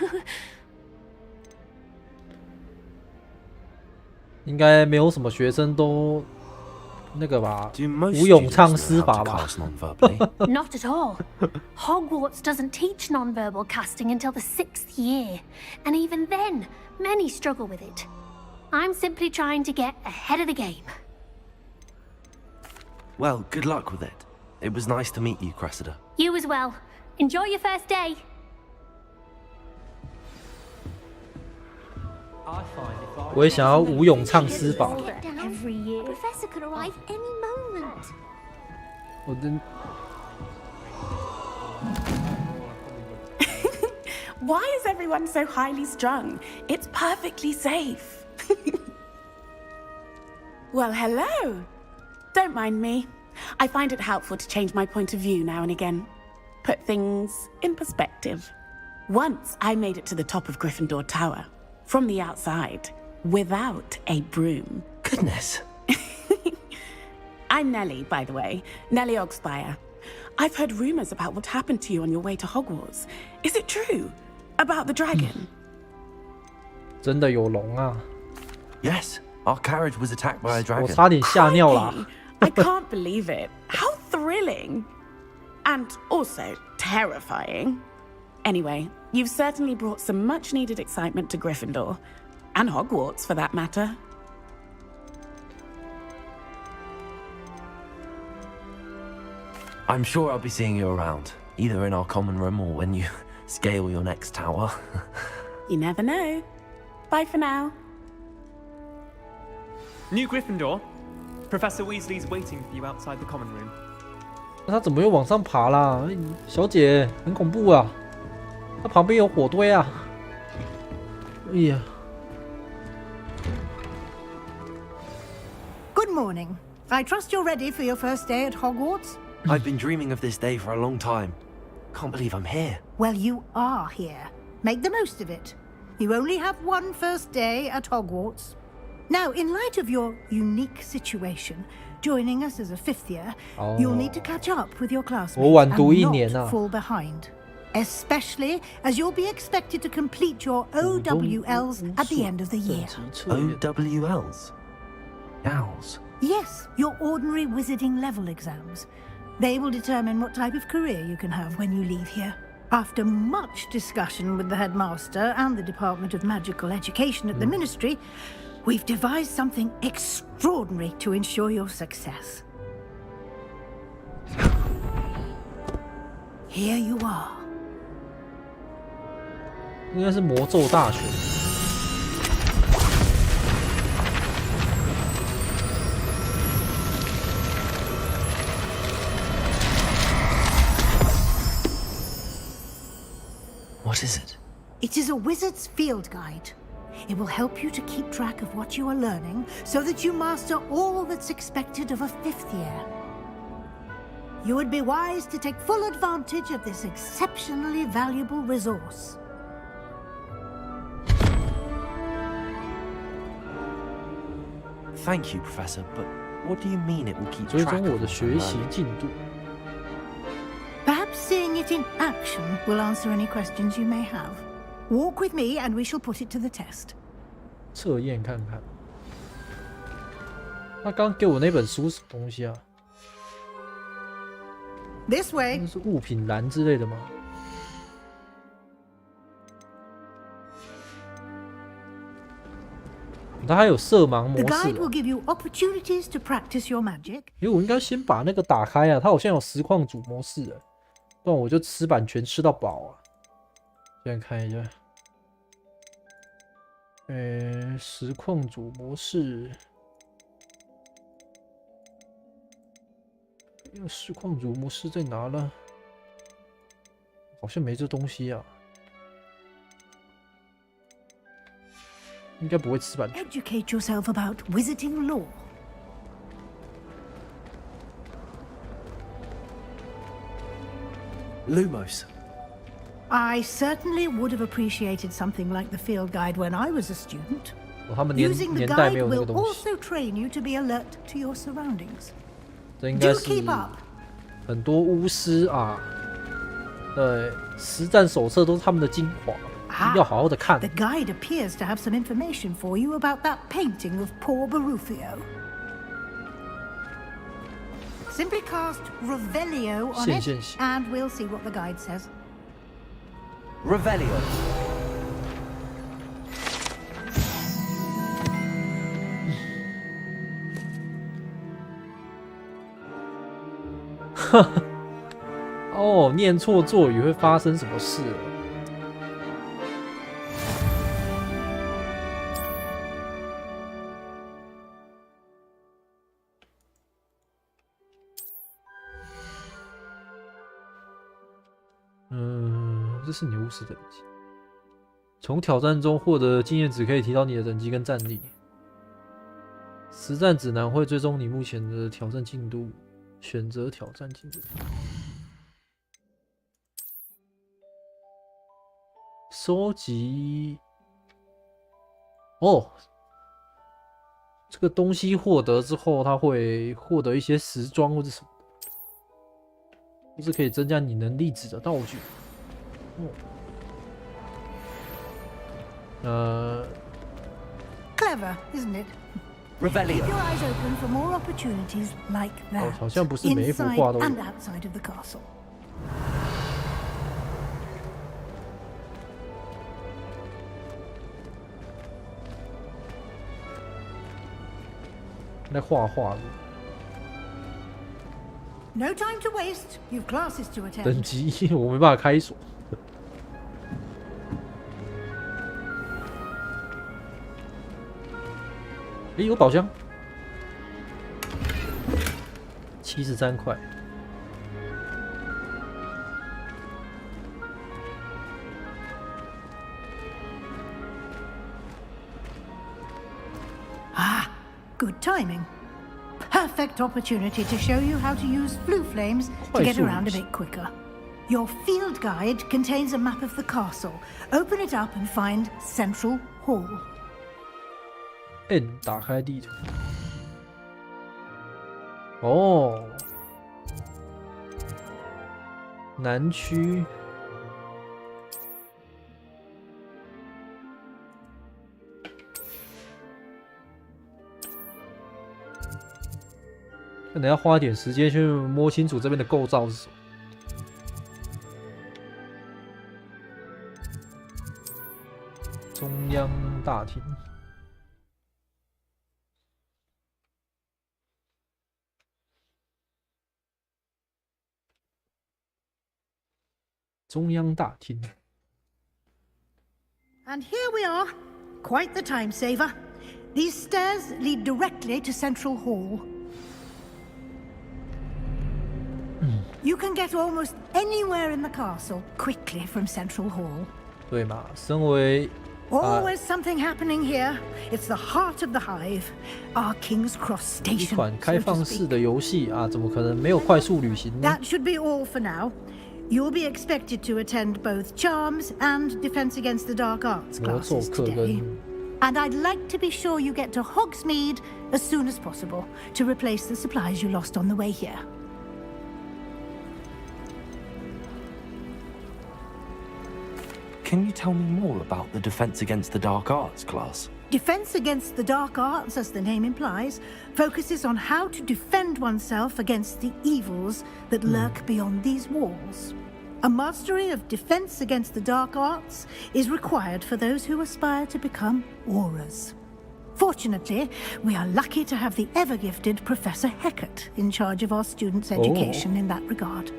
应该没有什么学生都那个吧，无咏唱诗法吧？ Not at all. Hogwarts doesn't teach non-verbal casting until the 6th year, and even then, many struggle with it. I'm simply trying to get ahead of the game. Well, good luck with it. It was nice to meet you, Cressida. You as well. Enjoy your first day. 我也想要无咏唱诗法。 Every year. Professor could arrive any moment. 我的 Why is everyone so highly strung? It's perfectly safe. Well, hello. Don't mind me. I find it helpful to change my point of view now and again. Put things in perspective. Once I made it to the top of Gryffindor Tower, from the outside, without a broom. Goodness. I'm Nellie, by the way. Nellie Ogspire. I've heard rumors about what happened to you on your way to Hogwarts. Is it true? About the dragon? 真的有龙啊！ Yes, our carriage was attacked by a dragon. 我差点吓尿啦！ I can't believe it. How thrilling. And also terrifying. Anyway, you've certainly brought some much-needed excitement to Gryffindor. And Hogwarts, for that matter. I'm sure I'll be seeing you around, either in our common room or when you scale your next tower. You never know. Bye for now. New Gryffindor. Professor Weasley's waiting for you outside the common room. 那他怎么又往上爬啦？小姐，很恐怖啊！他旁边有火堆啊！哎呀 Good morning. I trust you're ready for your first day at Hogwarts? I've been dreaming of this day for a long time. Can't believe I'm here. Well, you are here. Make the most of it. You only have one first day at Hogwarts. Now, in light of your unique situation, joining us as a 5th year, you'll need to catch up with your classmates 我晚读1 and 年 not 啊 fall behind. especially as you'll be expected to complete your OWLs at the end of the year. OWLs? Owls? Yes, your ordinary wizarding level exams. They will determine what type of career you can have when you leave here. After much discussion with the headmaster and the Department of Magical Education at the Ministry, we've devised something extraordinary to ensure your success. Here you are. 应该是魔咒大全。What is it? It is a wizard's field guide. It will help you to keep track of what you are learning so that you master all that's expected of a 5th year. You would be wise to take full advantage of this exceptionally valuable resource. Thank you, Professor, but what do you mean it will keep 追 track 踪 of 我的 what 学 I'm 习 learning? 进度。 Perhaps seeing it in action will answer any questions you may have. Walk with me and we shall put it to the test. 测验看看。他刚给我那本书是什么东西啊？ This way. 那是物品栏之类的吗？它还有色盲模 The 式 guide 哦。 will give you opportunities to practice your magic. 因为我应该先把那个打开啊，它好像有实况组模式的，不然我就吃版权吃到饱啊。现在看一下，实况组模式，实况组模式在哪呢？好像没这东西啊，应该不会吃版权。 Educate yourself about wizarding law. Lumos. I certainly would have appreciated something like the field guide when I was a student. 哦，他们 Using the 年代没 guide 有那个 will 东西， also train you to be alert to your surroundings. 这应该 Do 是 keep up. 很多巫师啊，对，实战手册都是他们的精华，要好好的看。 The guide appears to have some information for you about that painting of poor Barufio. Simply cast Revelio on 现 it, 现行 and we'll see what the guide says. Revelio. 哦，念错咒语会发生什么事了？这是你巫师等级。从挑战中获得经验值可以提高你的等级跟战力。实战指南会追踪你目前的挑战进度，选择挑战进度。收集哦，这个东西获得之后，它会获得一些时装或者什么的，或是可以增加你能力值的道具。Clever, isn't it? Revelio. Keep your eyes open for more opportunities like that. 好像不是每一幅画 inside 都有。 and outside of the castle. 在画画的 No time to waste. You've classes to 等 attend. 级，我没办法开锁。诶，有宝箱，73块。Ah, good timing. Perfect opportunity to show you how to use flue flames to get around a bit quicker. Your field guide contains a map of the castle. Open it up and find Central Hall. N 打开地图。哦，南区可能要花一点时间去摸清楚这边的构造是什么。中央大厅。中央大厅。 And here we are. Quite the time saver. These stairs lead directly to Central Hall. You can get almost anywhere in the castle quickly from Central Hall. 对嘛，身为 Always something happening here. It's the heart of the hive, our King's Cross 一 station. 款开放式的游戏啊，怎么可能没有快速旅行呢？ That should be all for now. You'll be expected to attend both Charms and Defense Against the Dark Arts 魔咒 classes 课 today. 跟 And I'd like to be sure you get to Hogsmeade as soon as possible to replace the supplies you lost on the way here. Can you tell me more about the Defense Against the Dark Arts class? Defense Against the Dark Arts, as the name implies, focuses on how to defend oneself against the evils that lurk beyond these walls. A mastery of Defense Against the Dark Arts is required for those who aspire to become auras. Fortunately, we are lucky to have the ever-gifted Professor Hecat in charge of our students' education in that regard.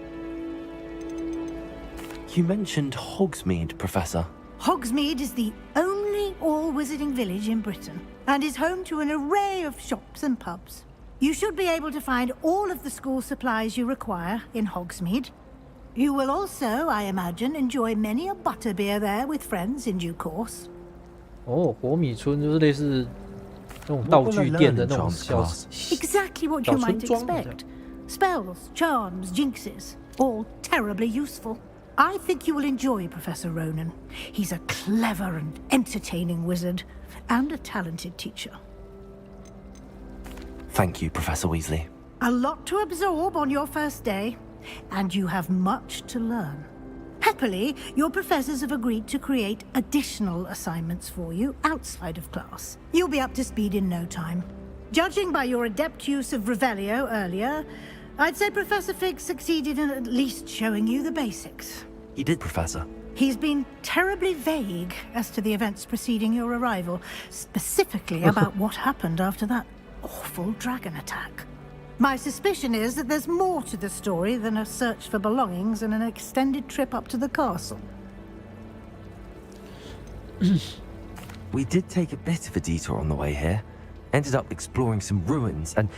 You mentioned Hogsmeade, Professor. Hogsmeade is the only all-wizarding village in Britain and is home to an array of shops and pubs. You should be able to find all of the school supplies you require in Hogsmeade. You will also, I imagine, enjoy many a butterbeer there with friends in due course. 哦，火米村就是类似那种道具店的那种小 Exactly what you might expect. Spells, charms, jinxes, all terribly useful. I think you will enjoy Professor Ronan. He's a clever and entertaining wizard, and a talented teacher. Thank you, Professor Weasley. A lot to absorb on your first day, and you have much to learn. Happily, your professors have agreed to create additional assignments for you outside of class. You'll be up to speed in no time. Judging by your adept use of Revelio earlier, I'd say Professor Fig succeeded in at least showing you the basics. He did, Professor. He's been terribly vague as to the events preceding your arrival, specifically about what happened after that awful dragon attack. My suspicion is that there's more to the story than a search for belongings and an extended trip up to the castle. We did take a bit of a detour on the way here. Ended up exploring some ruins and...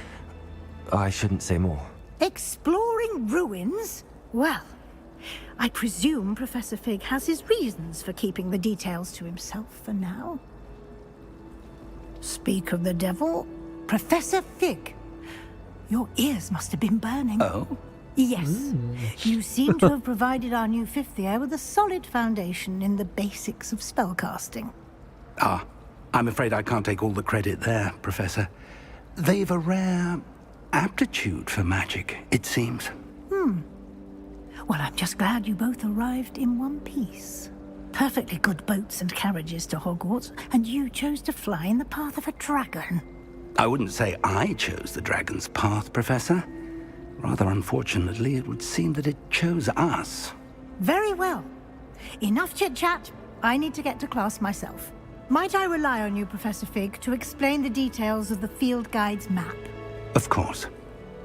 I shouldn't say more. Exploring ruins? Well, I presume Professor Fig has his reasons for keeping the details to himself for now. Speak of the devil, Professor Fig. Your ears must have been burning. Oh? Yes. You seem to have provided our new fifth year with a solid foundation in the basics of spellcasting. Ah, I'm afraid I can't take all the credit there, Professor. They've a rare aptitude for magic, it seems. Well, I'm just glad you both arrived in one piece. Perfectly good boats and carriages to Hogwarts, and you chose to fly in the path of a dragon. I wouldn't say I chose the dragon's path, Professor. Rather unfortunately, it would seem that it chose us. Very well. Enough chit-chat. I need to get to class myself. Might I rely on you, Professor Fig, to explain the details of the field guide's map? Of course.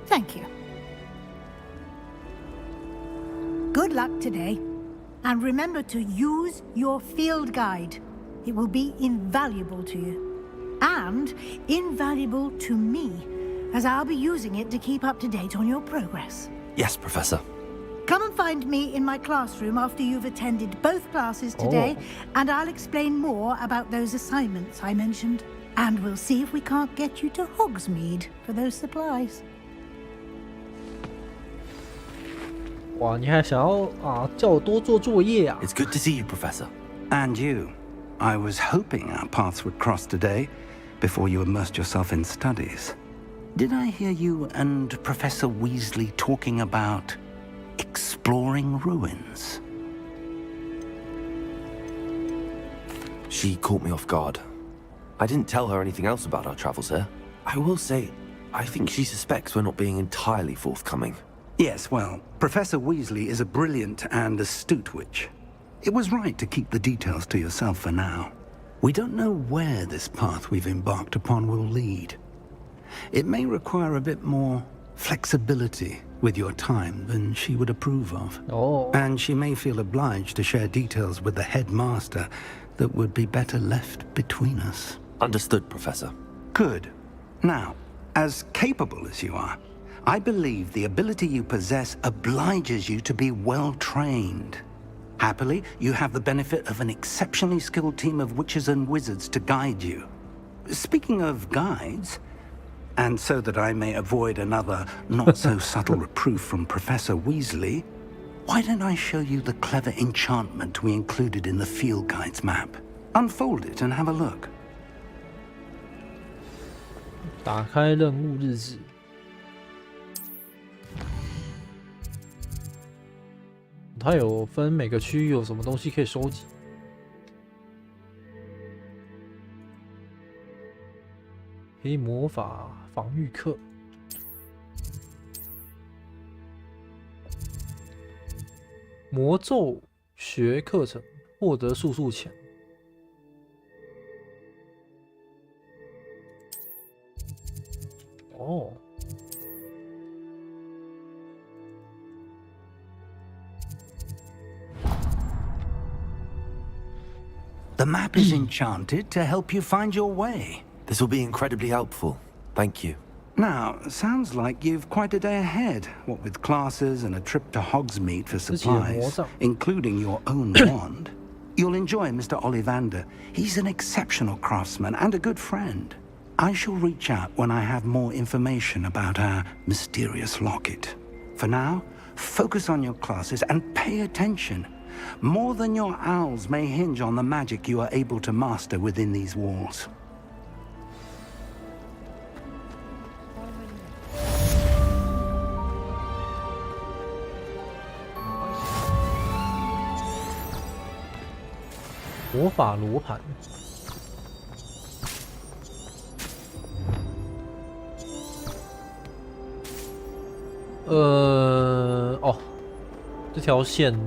Thank you. Good luck today. And remember to use your field guide. It will be invaluable to you. And invaluable to me, as I'll be using it to keep up to date on your progress. Yes, Professor. Come and find me in my classroom after you've attended both classes today, and I'll explain more about those assignments I mentioned. And we'll see if we can't get you to Hogsmeade for those supplies. 哇，你还想要啊叫我多做作业啊？ It's good to see you, Professor. And you. I was hoping our paths would cross today, before you immersed yourself in studies. Did I hear you and Professor Weasley talking about exploring ruins? She caught me off guard. I didn't tell her anything else about our travels here. I will say, I think she suspects we're not being entirely forthcoming. Yes, well, Professor Weasley is a brilliant and astute witch. It was right to keep the details to yourself for now. We don't know where this path we've embarked upon will lead. It may require a bit more flexibility with your time than she would approve of. Oh. And she may feel obliged to share details with the headmaster that would be better left between us. Understood, Professor. Good. Now, as capable as you are, I believe the ability you possess obliges you to be well trained. Happily, you have the benefit of an exceptionally skilled team of witches and wizards to guide you. Speaking of guides, and so that I may avoid another not-so-subtle reproof from Professor Weasley, why don't I show you the clever enchantment we included in the field guide's map? Unfold it and have a look. 打开任务日志。它有分每个区域有什么东西可以收集。黑魔法防御课，魔咒学课程，获得速速钱。哦。The map is enchanted to help you find your way. This will be incredibly helpful. Thank you. Now, sounds like you've quite a day ahead, what with classes and a trip to Hogsmeade for supplies, including your own wand. You'll enjoy Mr. Ollivander. He's an exceptional craftsman and a good friend. I shall reach out when I have more information about our mysterious locket. For now, focus on your classes and pay attention. More than your owls may hinge on the magic you are able to master within these walls. 魔法罗盘。哦，这条线。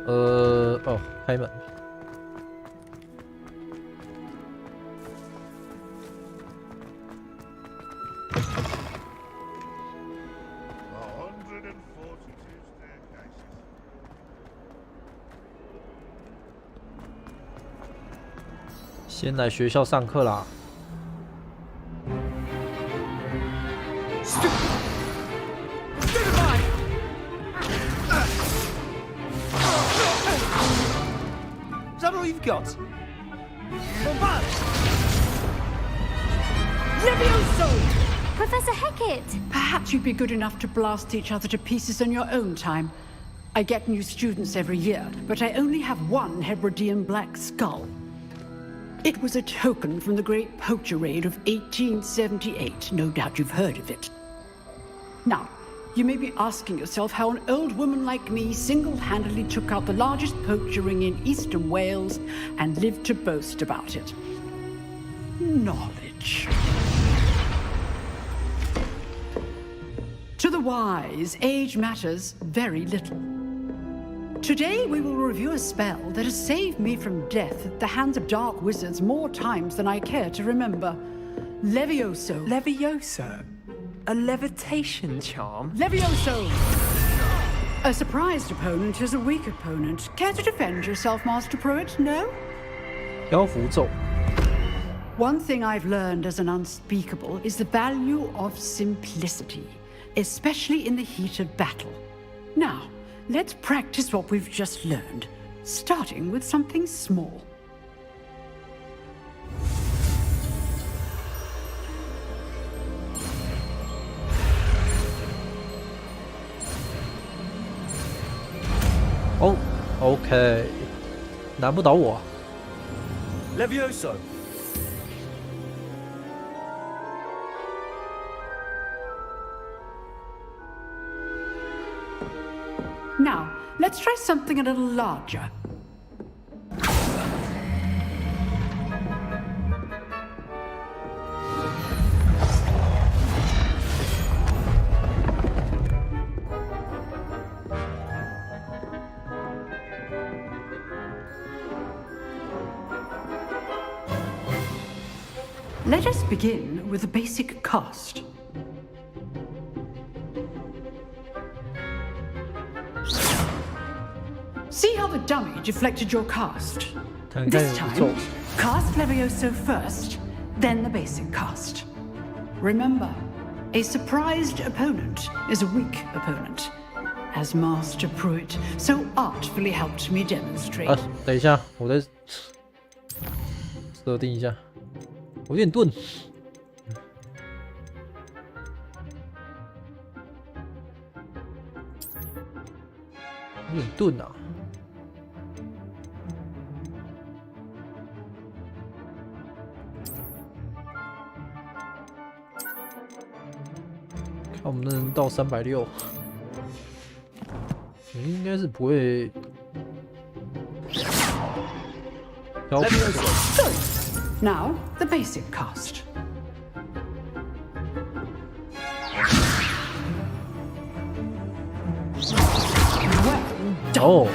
哦，开门。先来学校上课啦。Is that all you've got? Bombard! Levioso! Professor Hecat! Perhaps you'd be good enough to blast each other to pieces in your own time. I get new students every year, but I only have one Hebridean black skull. It was a token from the Great Poacher Raid of 1878. No doubt you've heard of it. Now, you may be asking yourself how an old woman like me single-handedly took out the largest poacher ring in eastern Wales and lived to boast about it. Knowledge. To the wise, age matters very little. Today we will review a spell that has saved me from death at the hands of dark wizards more times than I care to remember. Levioso. Levioso? A levitation charm? Levioso! A surprised opponent is a weak opponent. Care to defend yourself, Master Pruitt? No? 漂浮咒。 One thing I've learned as an unspeakable is the value of simplicity, especially in the heat of battle. Now, let's practice what we've just learned, starting with something small. Oh, OK， 难不倒我。Levioso! Now, let's try something a little larger. Let us begin with the basic cast. See how the dummy deflected your cast? This time, cast Levioso first, then the basic cast. Remember, a surprised opponent is a weak opponent, as Master Pruitt so artfully helped me demonstrate. 等一下，我再设定一下，我有点钝。有点钝啊。看我们能到360，应该是不会。Now the basic cast. Oh.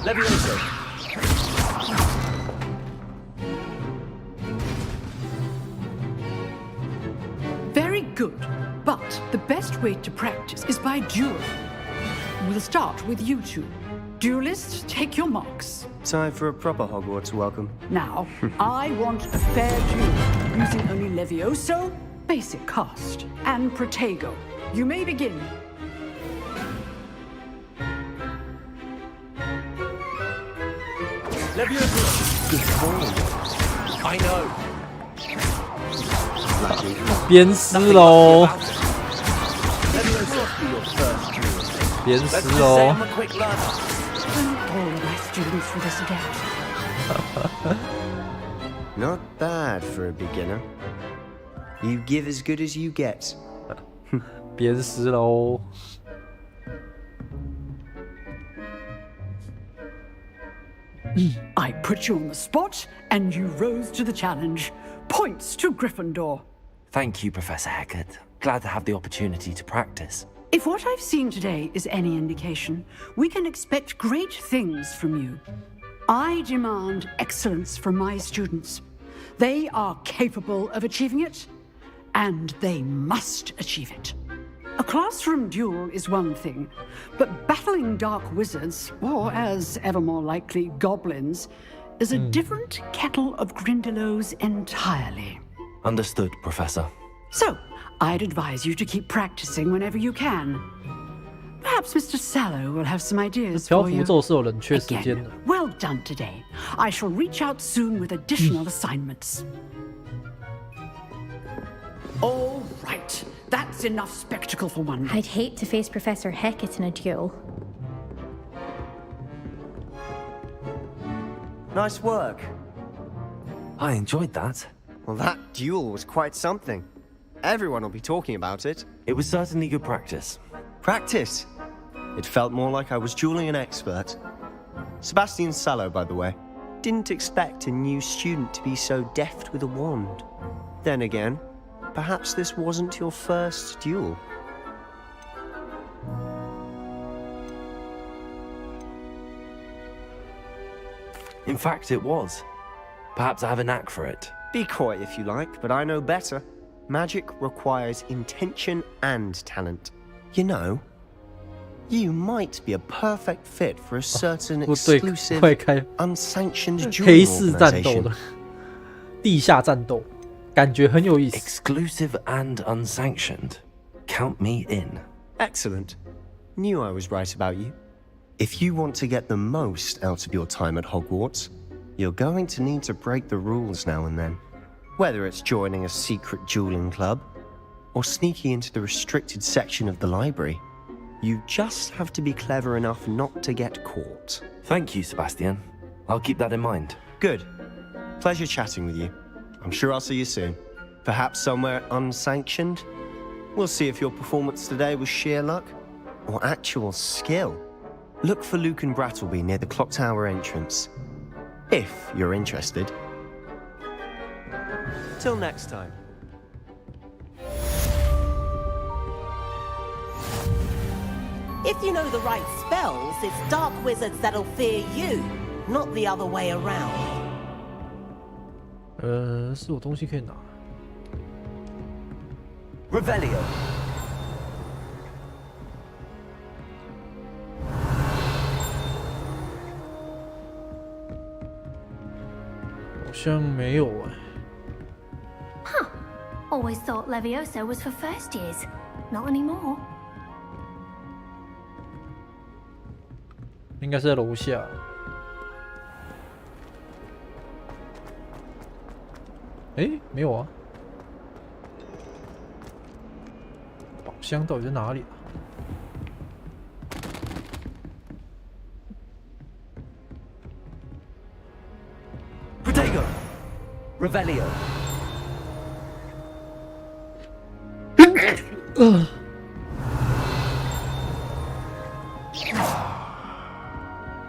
Levioso. Very good, but the best way to practice is by duel. We'll start with you two. Duelists, take your marks. Time for a proper Hogwarts welcome. Now, I want a fair duel, using only Levioso, basic cast, and Protego. You may begin. Levioso. Good ball. I know. 鞭尸喽！鞭尸喽！ All my students for this again. Not bad for a beginner. You give as good as you get. 鞭尸喽！ I put you on the spot, and you rose to the challenge. Points to Gryffindor. Thank you, Professor Hecat. Glad to have the opportunity to practice. If what I've seen today is any indication, we can expect great things from you. I demand excellence from my students. They are capable of achieving it, and they must achieve it. A classroom duel is one thing, but battling dark wizards, or as ever more likely, goblins, is a different kettle of Grindylows entirely. Understood, Professor. So, I'd advise you to keep practicing whenever you can. Perhaps Mr. Sallow will have some ideas for you. Again, well done today. I shall reach out soon with additional assignments. All right. That's enough spectacle for one day. I'd hate to face Professor Hecat in a duel. Nice work. I enjoyed that. Well, that duel was quite something. Everyone will be talking about it. It was certainly good practice. Practice? It felt more like I was dueling an expert. Sebastian Sallow, by the way. Didn't expect a new student to be so deft with a wand. Then again, perhaps this wasn't your first duel. In fact, it was. Perhaps I have a knack for it. Be coy if you like, but I know better. Magic requires intention and talent. You know, you might be a perfect fit for a certain exclusive, unsanctioned dueling organization. 地下战斗，感觉很有意思。 Exclusive and unsanctioned. Count me in. Excellent. Knew I was right about you. If you want to get the most out of your time at Hogwarts, you're going to need to break the rules now and then. Whether it's joining a secret dueling club, or sneaking into the restricted section of the library, you just have to be clever enough not to get caught. Thank you, Sebastian. I'll keep that in mind. Good. Pleasure chatting with you. I'm sure I'll see you soon. Perhaps somewhere unsanctioned? We'll see if your performance today was sheer luck or actual skill. Look for Luke and Brattleby near the clock tower entrance, if you're interested. Till next time. If you know the right spells, it's dark wizards that'll fear you, not the other way around. 是有东西可以拿。Revelio. 好像没有哎。Huh. Always thought Levioso was for first years. Not anymore. 应该是在楼下。哎，没有啊。宝箱到底在哪里啊？ Protego. Revelio.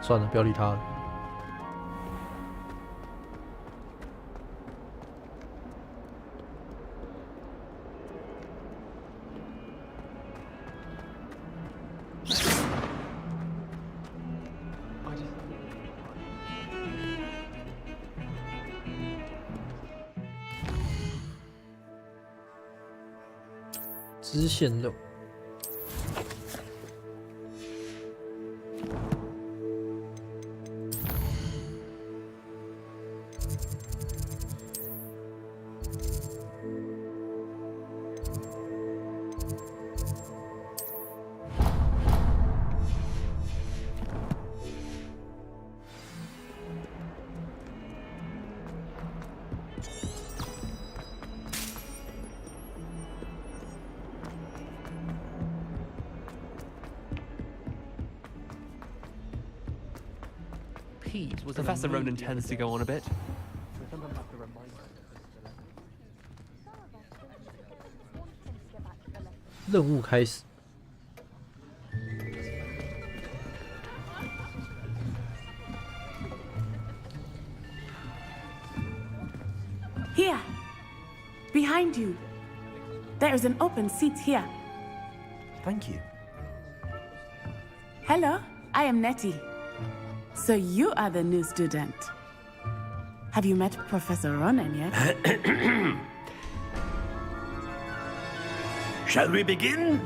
算了，不要理他了。支线任务。 Professor Ronan tends to go on a bit. 任务开始。 Here, behind you. There is an open seat here. Thank you. Hello, I am Nettie. So you are the new student. Have you met Professor Ronan yet? Shall we begin?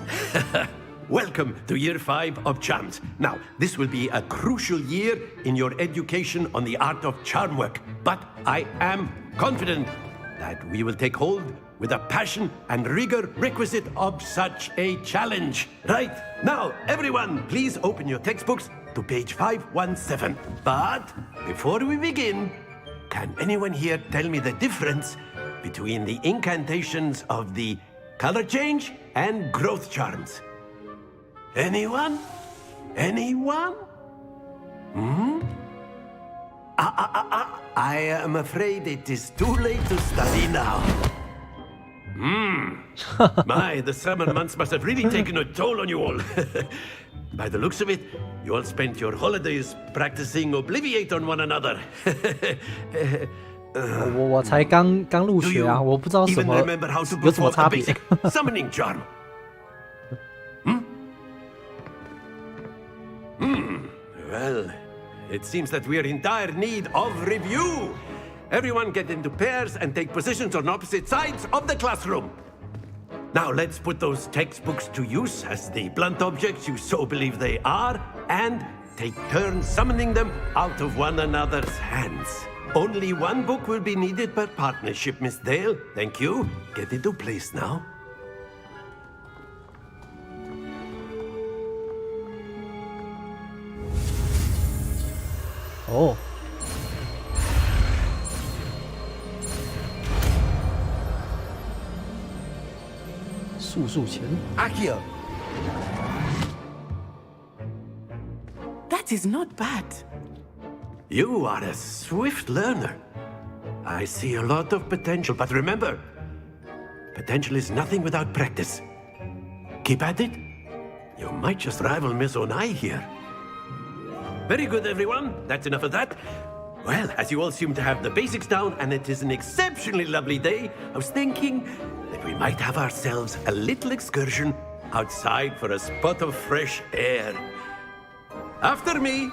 Welcome to Year 5 of Charms. Now, this will be a crucial year in your education on the art of charm work. But I am confident that we will take hold with the passion and rigor requisite of such a challenge. Right, now, everyone, please open your textbooks to page 517. But before we begin, can anyone here tell me the difference between the incantations of the color change and growth charms? Anyone? Anyone? Hmm? I am afraid it is too late to study now. My, the summer months must have really taken a toll on you all. By the looks of it, you all spent your holidays practicing Obliviate on one another. 我才刚入学啊，我不知道什么有什么差别。Summoning charm. Well, it seems that we are in dire need of review. Everyone get into pairs and take positions on opposite sides of the classroom. Now let's put those textbooks to use as the blunt objects you so believe they are, and take turns summoning them out of one another's hands. Only one book will be needed per partnership, Miss Dale. Thank you. Get into place now. Oh. 速前 Accio. That is not bad. You are a swift learner. I see a lot of potential, but remember, potential is nothing without practice. keep at it. You might just rival Miss Onai here. Very good, everyone. That's enough of that. Well, as you all seem to have the basics down, and it is an exceptionally lovely day, I was thinking that we might have ourselves a little excursion outside for a spot of fresh air. After me.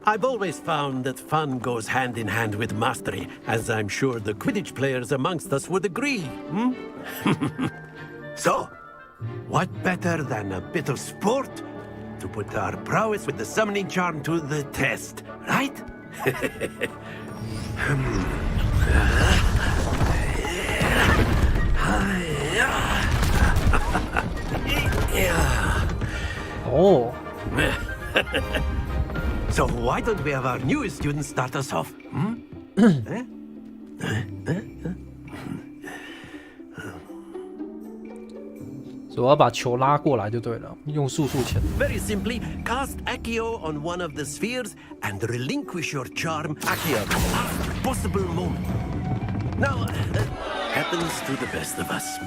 I've always found that fun goes hand in hand with mastery, as I'm sure the Quidditch players amongst us would agree. So, what better than a bit of sport to put our prowess with the summoning charm to the test, right? Oh. So why don't we have our newest student start us off? 所以我要把球拉过来就对了，用速度前。 Very simply, cast Accio on one of the spheres and relinquish your charm Accio at the last possible moment. Now, happens to the best of us.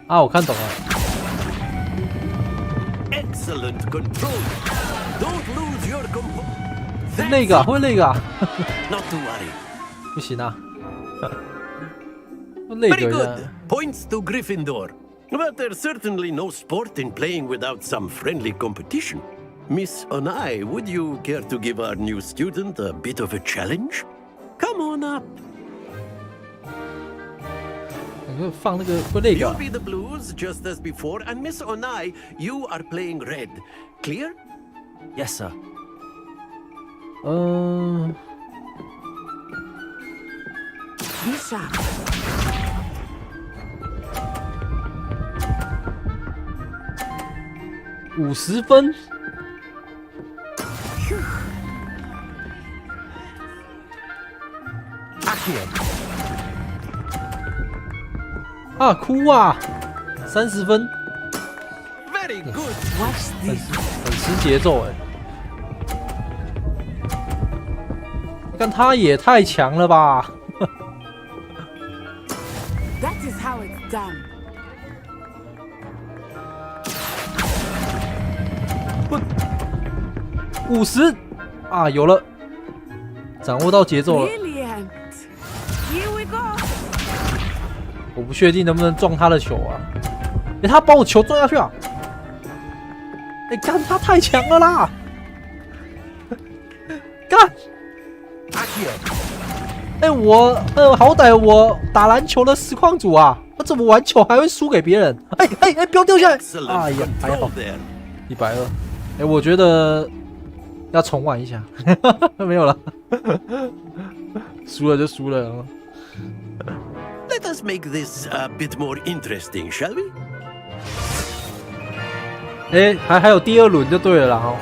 啊，我看懂了。 Excellent control. Don't lose your composure. 那个会那个啊 Not to worry. 不行啊，那 Very 个 good. Points to Gryffindor. But there's certainly no sport in playing without some friendly competition. Miss Onai, would you care to give our new student a bit of a challenge? Come on up. 放那个会那个 You'll be the blues just as before, and Miss Onai, you are playing red. Clear? Yes, sir. 50分。啊，哭啊！30分。 Very good. 很吃节奏哎。看他也太强了吧！ That is how it's done. 50啊，有了，掌握到节奏了。 Brilliant. Here we go. 我不确定能不能撞他的球啊！哎，他把我球撞下去啊！哎，干他太强了啦！干！哎，我好歹我打篮球的实况组啊，我怎么玩球还会输给别人？哎，不要掉下来！哎呀，还好，120。哎，我觉得要重玩一下，没有了，输了就输了。 Let us make this a bit more interesting, shall we? 哎，还有第2轮就对了啦哈。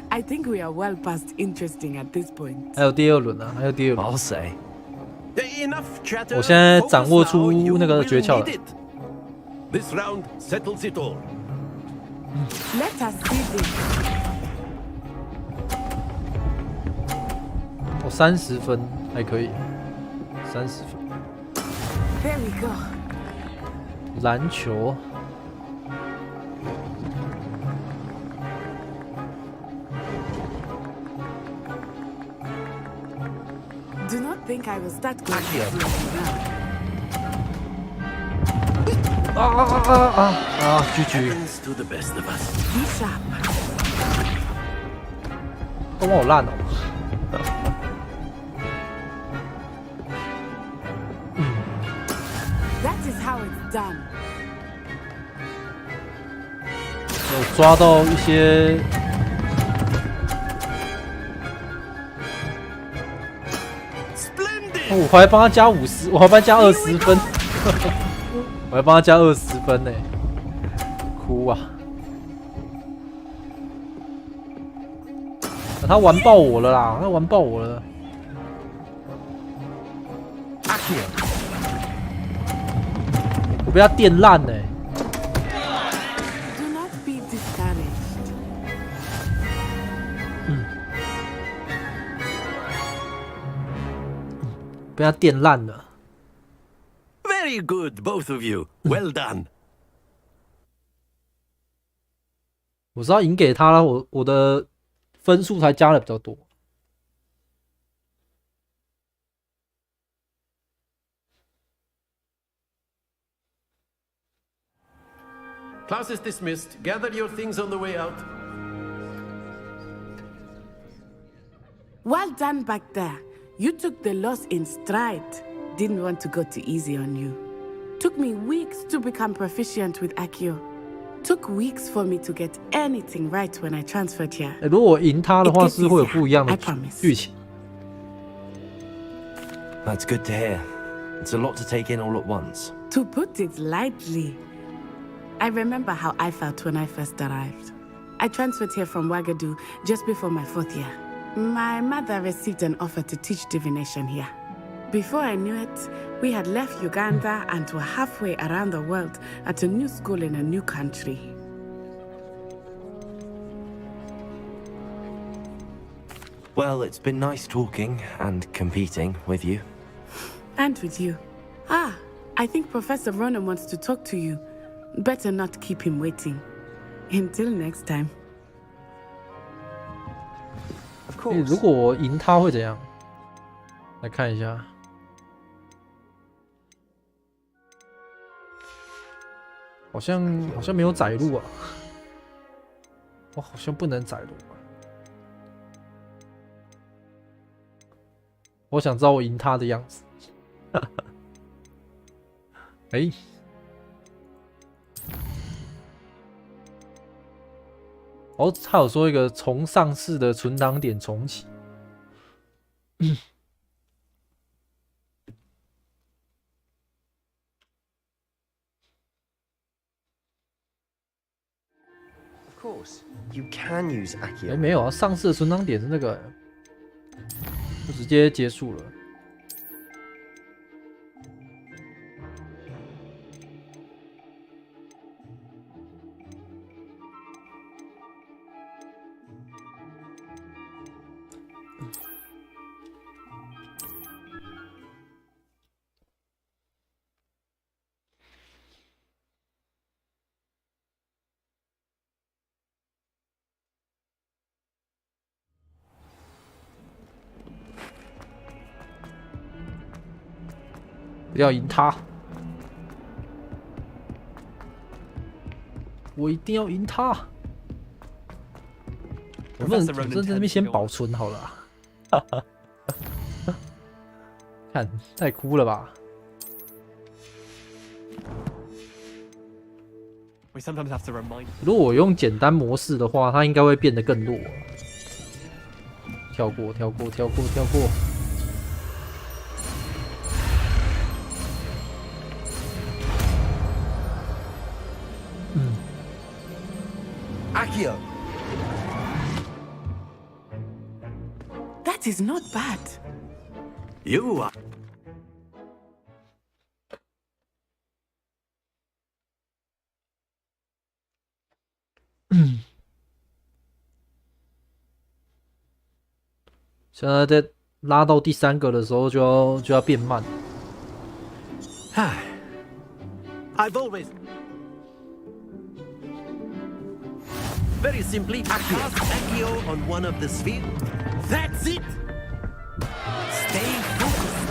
I think we are well past interesting at this point. 还有第2轮啊，还有第2轮。 I'll say. 我现在掌握出那个诀窍了。 This round settles it all. Let us see this. 我30分还可以，30分。 There we go. 篮球。 Do not think I will start going now. GG。 To the best of us. Be sharp. 都好烂哦。That is how it's done. 有抓到一些。 我还帮他加50，我还帮他加20分，我还帮他加20分呢，哭啊！他玩爆我了啦！他玩爆我了。我被他电烂了、欸。Do not be discouraged. 被他电烂了。Very good, both of you. Well done. 我是要赢给他了，我的分数才加的比较多。Class is dismissed. Gather your things on the way out. Well done back there. You took the loss in stride. Didn't want to go too easy on you. Took me weeks to become proficient with Accio. Took weeks for me to get anything right when I transferred here. 如果我赢他的话，是会有不一样的剧情。That's good to hear. It's a lot to take in all at once. To put it lightly, I remember how I felt when I first arrived. I transferred here from Wagadu just before my 4th year. My mother received an offer to teach divination here. Before I knew it, we had left Uganda and were halfway around the world at a new school in a new country. Well, it's been nice talking and competing with you. And with you. Ah, I think Professor Ronan wants to talk to you. Better not keep him waiting. Until next time. Of course. 如果我赢他会怎样？来看一下。好像没有载入啊，我好像不能载入啊。我想知道我赢他的样子。哎，哦，他有说一个从上市的存档点重启。You can use Accio. 哎，没有啊，上市的存档点是那个，就直接结束了。要赢他，我一定要赢他。我们在那边先保存好了、啊。看，太哭了吧！ We sometimes have to remind. 如果我用简单模式的话，它应该会变得更弱。跳过，跳过，跳过，跳过。 Accio. That is not bad. You are. 现在在拉到第3个的时候就要变慢。I've always. Very simply, cast Accio on one of the spheres. That's it! Stay focused.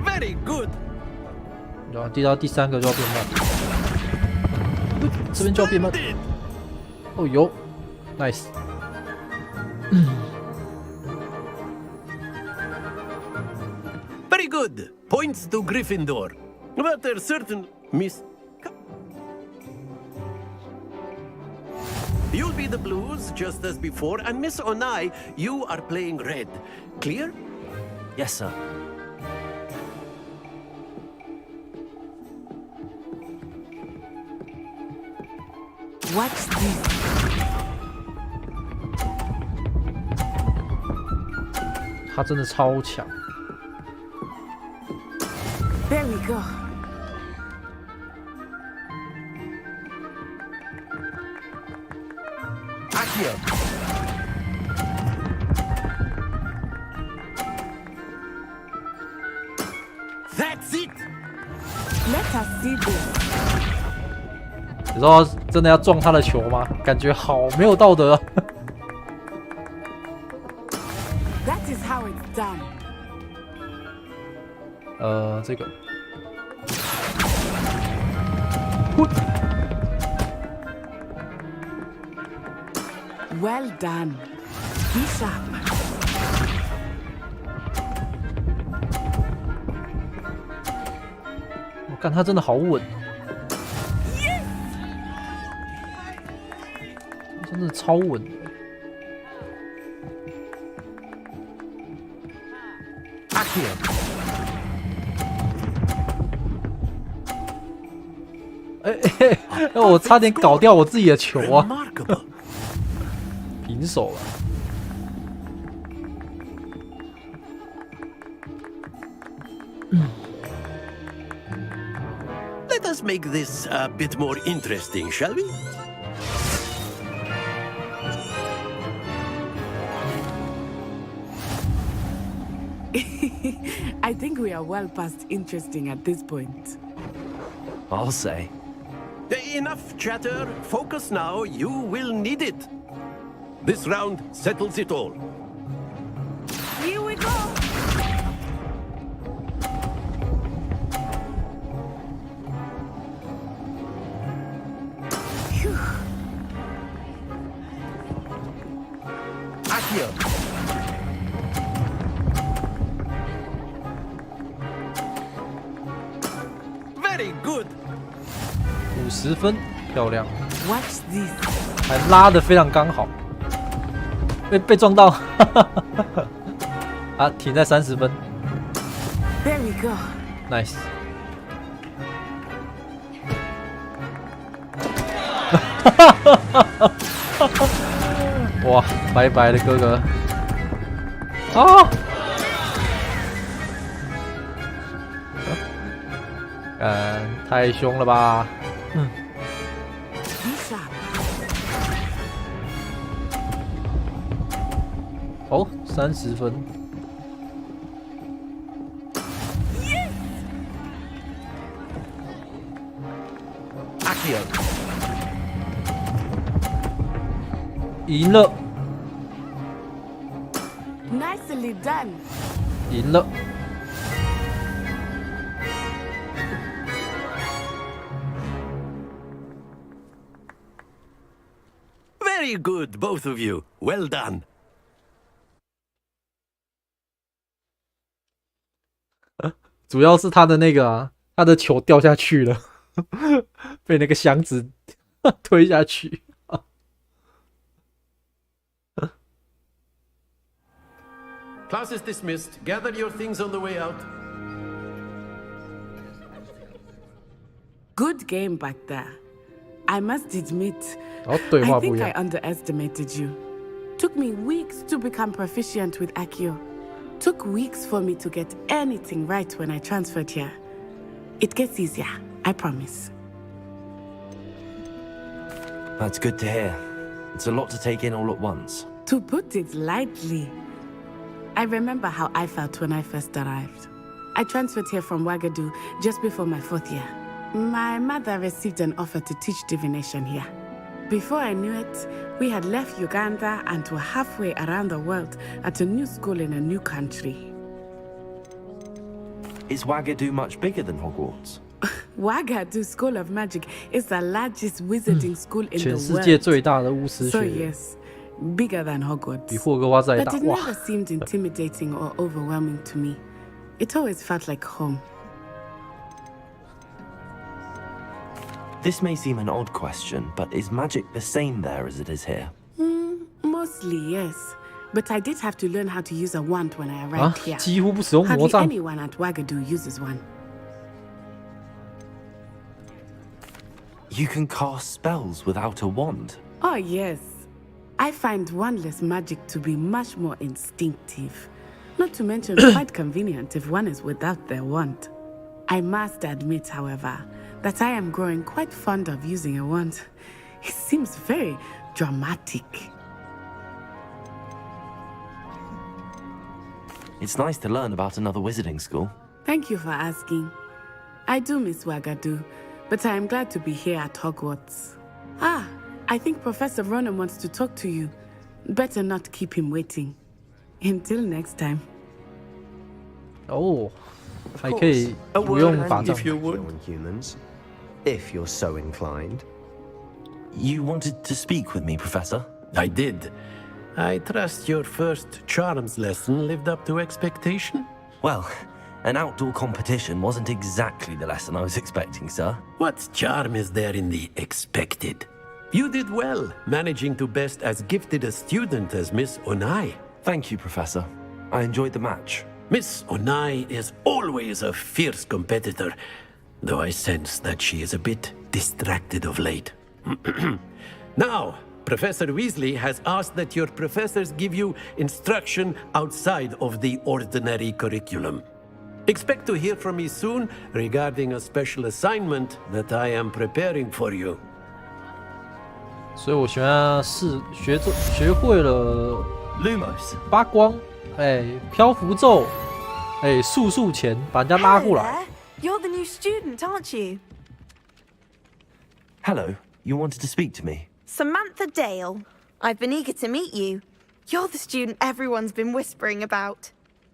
Very good! 然后递到第3个就要变慢，这边就要变慢。哦有 ，nice。Very good. Points to Gryffindor. But there's certain miss. You'll be the blues, just as before, and Miss Onai, you are playing red. Clear? Yes, sir. Watch this. 他真的超强。There we go. Accio. That's it. Let us see this. 你说真的要撞他的球吗？感觉好没有道德。That is how it's done. 这个。Well done. Be sharp. 我看他真的好稳，真的超稳的。我差点搞掉我自己的球啊！平手了。Let us make this a bit more interesting, shall we? I think we are well past interesting at this point. I'll say. Enough chatter. Focus now. You will need it. This round settles it all. Here we go. Accio. Very good. 50分，漂亮。 Watch this. 还拉得非常刚好，被撞到，啊，停在30分。There we go. Nice. 哇，拜拜了哥哥。啊！太凶了吧！哦，30分。Accio. 赢了， Nicely done. 赢了。 Very good, both of you. Well done. 主要是他的那个啊，他的球掉下去了，被那个箱子推下去。Class is dismissed. Gather your things on the way out. Good game back there. I must admit, 哦，对话 I 不一 think 样 I。underestimated you. Took me weeks to become proficient with Accio. Took weeks for me to get anything right when I transferred here. It gets easier, I promise. That's good to hear. It's a lot to take in all at once. To put it lightly, I remember how I felt when I first arrived. I transferred here from Ouagadougou just before my 4th year. My mother received an offer to teach divination here. Before I knew it, we had left Uganda and were halfway around the world at a new school in a new country. Is Ouagadougou much bigger than Hogwarts? Ouagadougou School of Magic is the largest wizarding school in 全 the 世界 world. 最大的巫师 So 学院， yes, bigger than Hogwarts. 比霍格华兹还 But 大。 it 哇 never seemed intimidating or overwhelming to me. It always felt like home. This may seem an odd question, but is magic the same there as it is here? Mostly, yes. But I did have to learn how to use a wand when I 啊 arrived here. 几乎不使用魔 Hardly 杖。 anyone at Ouagadougou uses one. You can cast spells without a wand. Oh, yes. I find wandless magic to be much more instinctive. Not to mention quite convenient if one is without their wand. I must admit, however, that I am growing quite fond of using a wand. It seems very dramatic. It's nice to learn about another wizarding school. Thank you for asking. I do miss Wagadu, but I am glad to be here at Hogwarts. Ah, I think Professor Ronan wants to talk to you. Better not keep him waiting. Until next time. 哦，还可以不用法杖。 If you would. Humans, if you're so inclined. You wanted to speak with me, Professor? I did. I trust your first charms lesson lived up to expectation? Well, an outdoor competition wasn't exactly the lesson I was expecting, sir. What charm is there in the expected? You did well, managing to best as gifted a student as Miss Onai. Thank you, Professor. I enjoyed the match. Miss Onai is always a fierce competitor, though I sense that she is a bit distracted of late. Now, Professor Weasley has asked that your professors give you instruction outside of the ordinary curriculum. Expect to hear from me soon regarding a special assignment that I am preparing for you. 所以我学会了 Lumos 发光，漂浮咒，速速前把人家拉过来。 You're the new student, aren't you? Hello, you wanted to speak to me? Samantha Dale. I've been eager to meet you. You're the student everyone's been whispering about.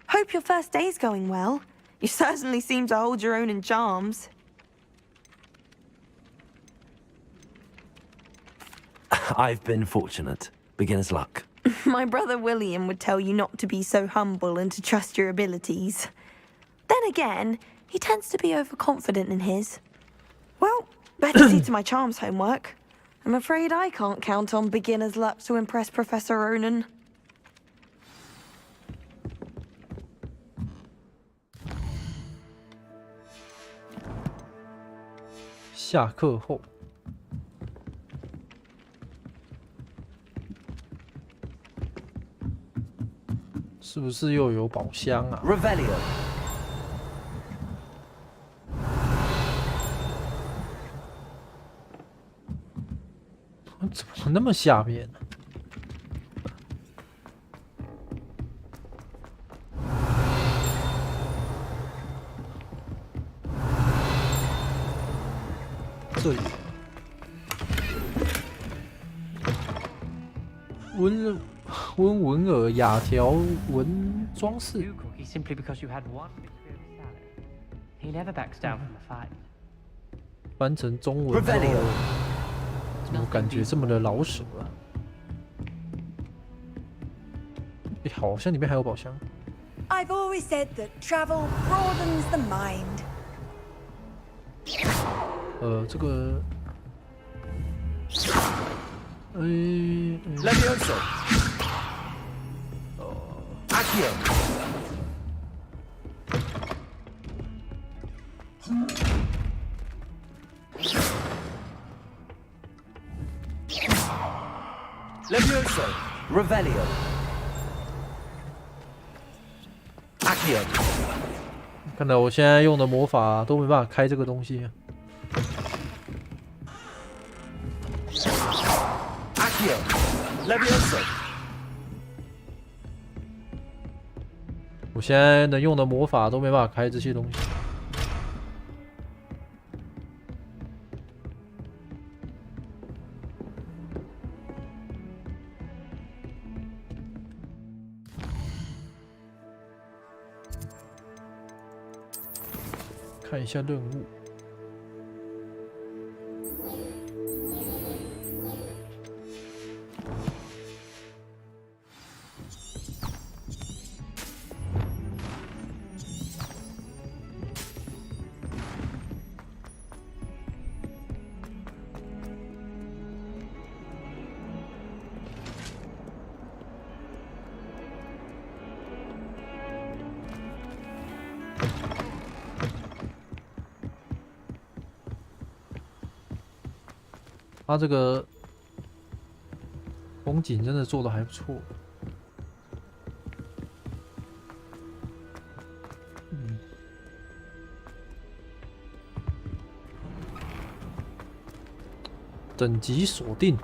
Hope your first day's going well. You certainly seem to hold your own in charms. I've been fortunate. Beginner's luck. My brother William would tell you not to be so humble and to trust your abilities. Then again, he tends to be overconfident in his. Well, better see to my charms homework. I'm afraid I can't count on beginner's luck to impress Professor Ronan. 下课后，是不是又有宝箱啊 Revelio 怎么那么下面呢、这里温文尔雅条纹装饰。 Simply because you had one big bit of salad. He never backs down from the fight. 翻成中文后，怎么感觉这么的老舍啊？好像里面还有宝箱。 I've always said that travel broadens the mind. 这个，Levioso. Accio. Levioso. Revelio. Accio. 看来我现在用的魔法都没办法开这个东西。 Accio. Levioso. 我现在能用的魔法都没办法开这些东西。看一下任务。 它这个风景真的做的还不错。等级锁定。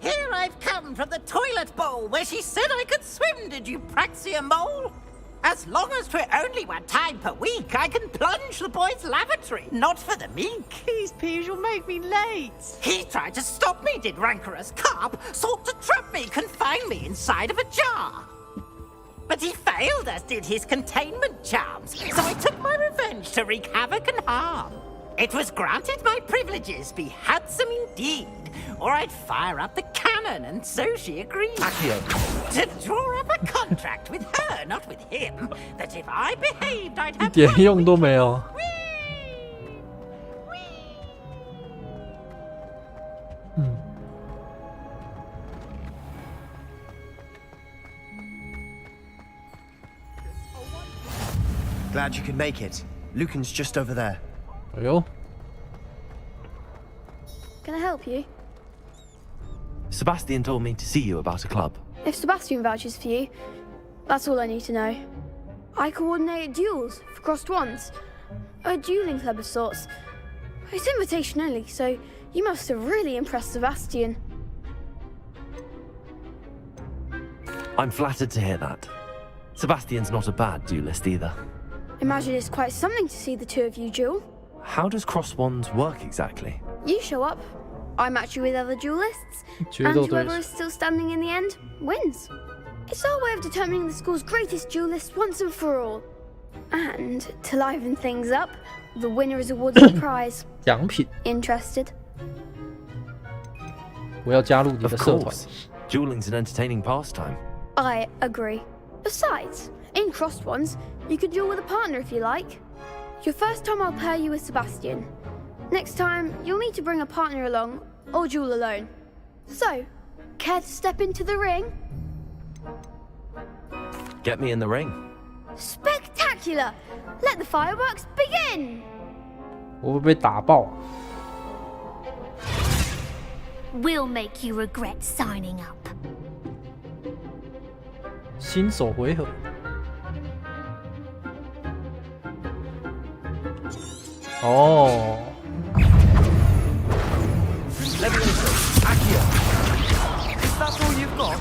Here I've come from the toilet bowl where she said I could swim, did you praxia mole? As long as 'twere only 1 time per week, I can plunge the boy's lavatory, not for the meek. These peas will make me late. He tried to stop me, did rancorous carp, sought to trap me, confine me inside of a jar. But he failed, as did his containment charms, so I took my revenge to wreak havoc and harm. It was granted my privileges be handsome indeed, or I'd fire up the cannon, and so she agreed. To draw up a contract with her, not with him, that if I behaved, I'd 一 have 点用都没有。嗯。 Glad you could make it. Lucan's just over there. 哎呦。 Can I help you? Sebastian told me to see you about a club. If Sebastian vouches for you, that's all I need to know. I coordinate duels for crossed ones. A dueling club of sorts. It's invitation only, so you must have really impressed Sebastian. I'm flattered to hear that. Sebastian's not a bad duelist either. Imagine it's quite something to see the two of you duel. How does cross wands work exactly? You show up, I match you with other duelists, and whoever is still standing in the end wins. It's our way of determining the school's greatest duelist once and for all. And to liven things up, the winner is awarded a prize. 奖品。 Interested? 我要加入你的社团。 Dueling's an entertaining pastime. I agree. Besides, in crossed ones, you could duel with a partner if you like. Your first time I'll pair you with Sebastian. Next time, you'll need to bring a partner along, or duel alone. So, care to step into the ring? Get me in the ring. Spectacular! Let the fireworks begin! 我会被打爆。 We'll make you regret signing up. 新手回合。哦。 Levioso, Accio. Is that all you've got?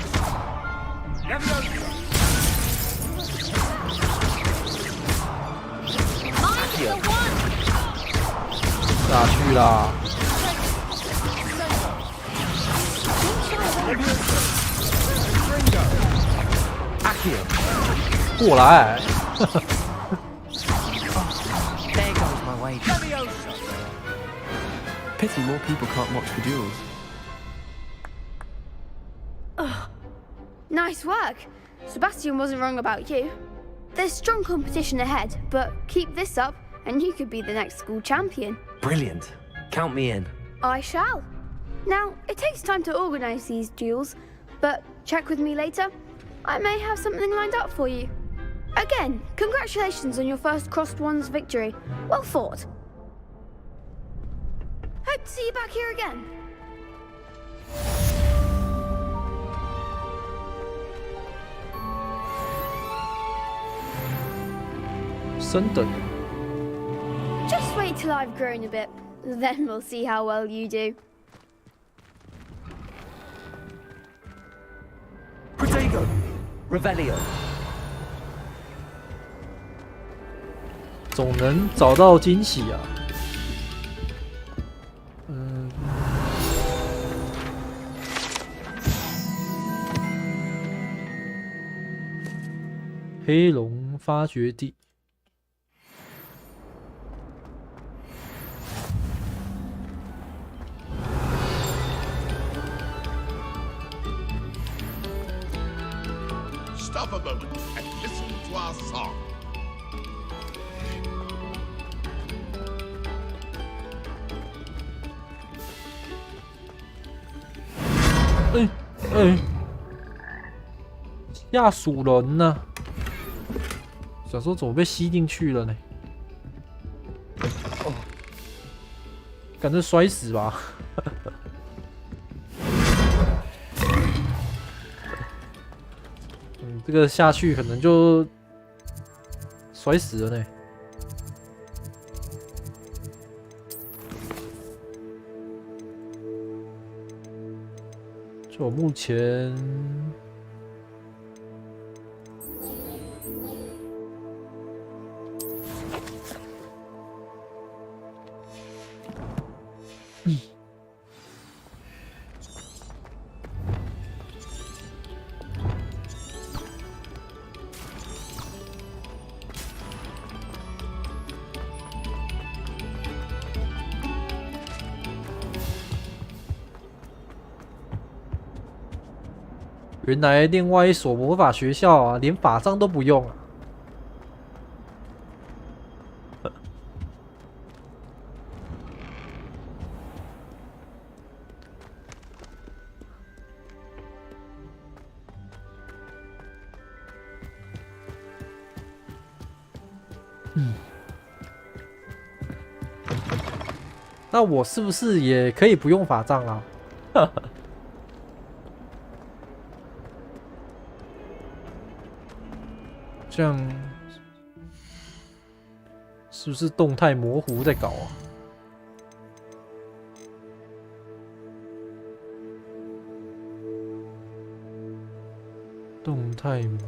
Levioso. Accio. 下去啦。 Accio. 过来。 There goes my way. Levioso. Pity more people can't watch the duels. Nice work. Sebastian wasn't wrong about you. There's strong competition ahead, but keep this up and you could be the next school champion. Brilliant. Count me in. I shall. Now, it takes time to organise these duels, but check with me later. I may have something lined up for you. Again, congratulations on your first crossed ones victory. Well fought. Hope to see you back here again. Just wait till I've grown a bit, then we'll see how well you do. Protego. Revelio. 总能找到惊喜啊！黑龙发掘地。 Stop a moment and listen to our song. Hey, 吓死人呐！想说怎么被吸进去了呢？干脆摔死吧！这个下去可能就摔死了呢。就我目前。原来另外一所魔法学校啊，连法杖都不用啊！那我是不是也可以不用法杖啊？这样是不是动态模糊在搞啊？动态模糊。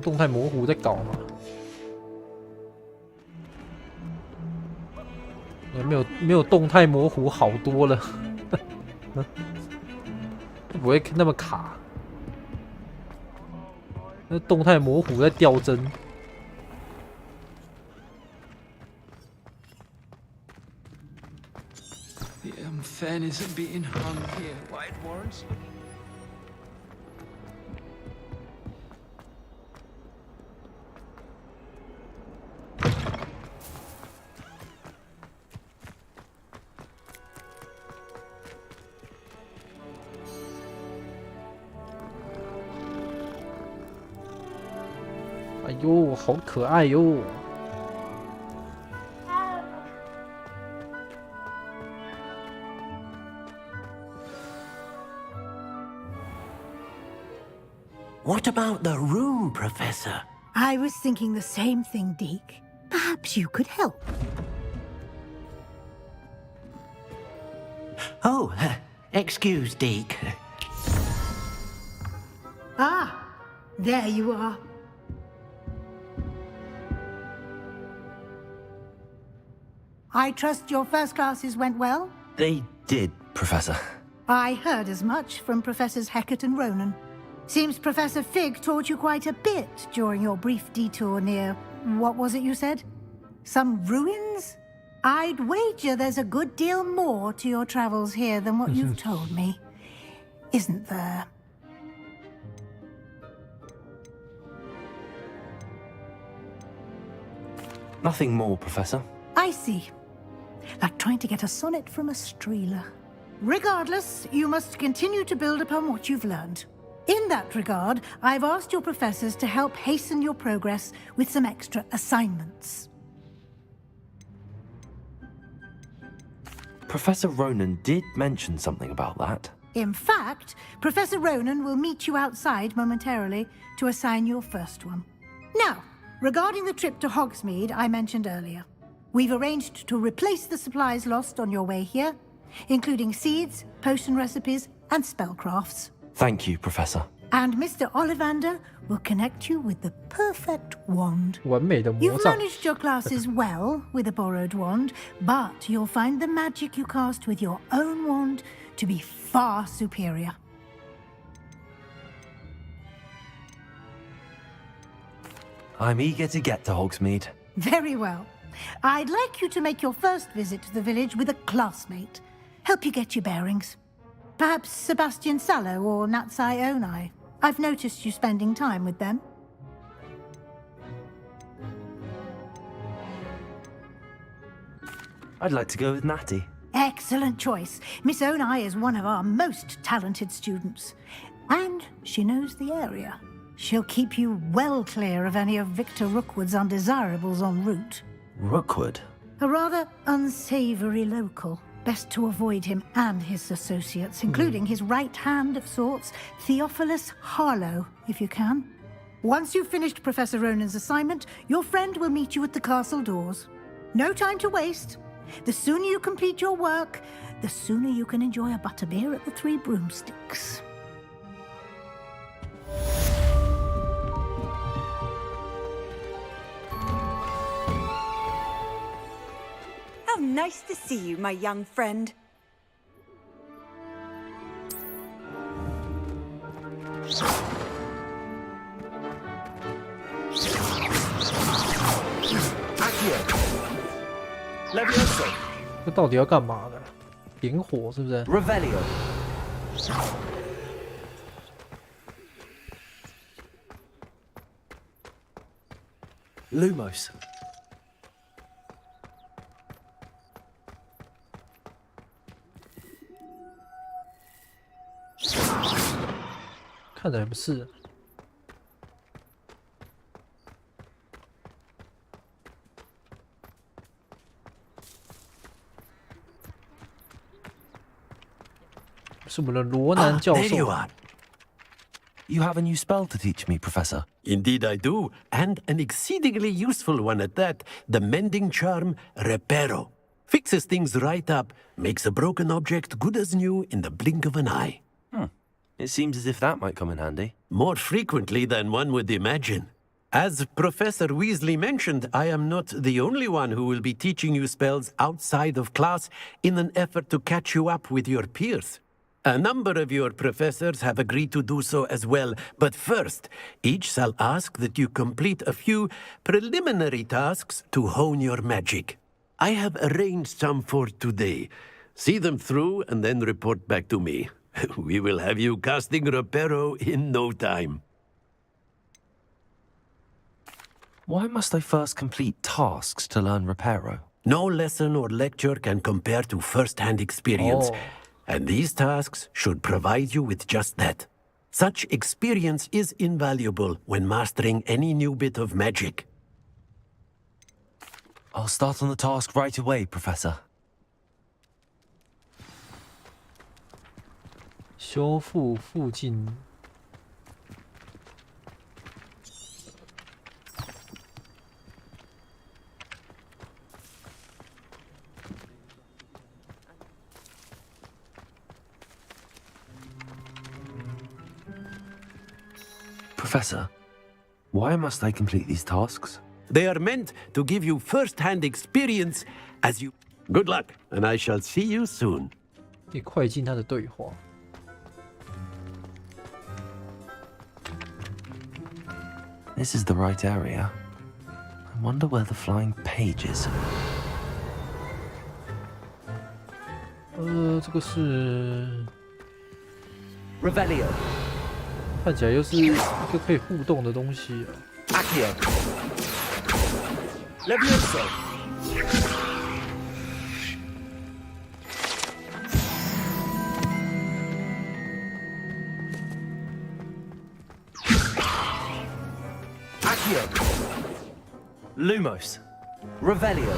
动态模糊在搞嘛？没有动态模糊好多了，就不会那么卡。那动态模糊在掉帧。The fan isn't being hung here, White Warrants. 哎呦，好可爱哟！ What about the room, Professor? I was thinking the same thing, Deke. Perhaps you could help. Oh, excuse, Deke. Ah, there you are. I trust your first classes went well? They did, Professor. I heard as much from Professors Hecat and Ronan. Seems Professor Fig taught you quite a bit during your brief detour near... what was it you said? Some ruins? I'd wager there's a good deal more to your travels here than what you've told me. Isn't there? Nothing more, Professor. I see. Like trying to get a sonnet from a streeler. Regardless, you must continue to build upon what you've learned. In that regard, I've asked your professors to help hasten your progress with some extra assignments. Professor Ronan did mention something about that. In fact, Professor Ronan will meet you outside momentarily to assign your first one. Now, regarding the trip to Hogsmeade I mentioned earlier, we've arranged to replace the supplies lost on your way here, including seeds, potion recipes, and spellcrafts. Thank you, Professor. And Mr. Ollivander will connect you with the perfect wand. 完美的魔 You've 杖。 managed your classes well with a borrowed wand, but you'll find the magic you cast with your own wand to be far superior. I'm eager to get to Hogsmeade. Very well. I'd like you to make your first visit to the village with a classmate. Help you get your bearings. Perhaps Sebastian Sallow or Natsai Onai. I've noticed you spending time with them. I'd like to go with Natty. Excellent choice. Miss Onai is one of our most talented students. And she knows the area. She'll keep you well clear of any of Victor Rookwood's undesirables en route. Rookwood? A rather unsavory local. Best to avoid him and his associates, including his right hand of sorts, Theophilus Harlow, if you can. Once you've finished Professor Ronan's assignment, your friend will meet you at the castle doors. No time to waste. The sooner you complete your work, the sooner you can enjoy a butterbeer at the Three Broomsticks. How nice to see you, my young friend. Levioso. 这到底要干嘛的？点火是不是 Revelio. Lumos. 看起来不是。是我们的罗南教 There you 授。 are. You have a new spell to teach me, Professor. Indeed I do, and an exceedingly useful one at that. The mending charm, Reparo. Fixes things right up, makes a broken object good as new in the blink of an eye. It seems as if that might come in handy. More frequently than one would imagine. As Professor Weasley mentioned, I am not the only one who will be teaching you spells outside of class in an effort to catch you up with your peers. A number of your professors have agreed to do so as well, but first, each shall ask that you complete a few preliminary tasks to hone your magic. I have arranged some for today. See them through and then report back to me. We will have you casting Reparo in no time. Why must I first complete tasks to learn Reparo? No lesson or lecture can compare to first-hand experience. Oh. And these tasks should provide you with just that. Such experience is invaluable when mastering any new bit of magic. I'll start on the task right away, Professor. 修复附近。Professor, why must I complete these tasks? They are meant to give you first-hand experience as you... Good luck, and I shall see you soon. 可以快进他的对话。 This is the right area. I wonder where the flying page is. 这个是 Revelio. 看起来又是一个可以互动的东西啊。 Accio. Levioso. Accio. Lumos. Revelio.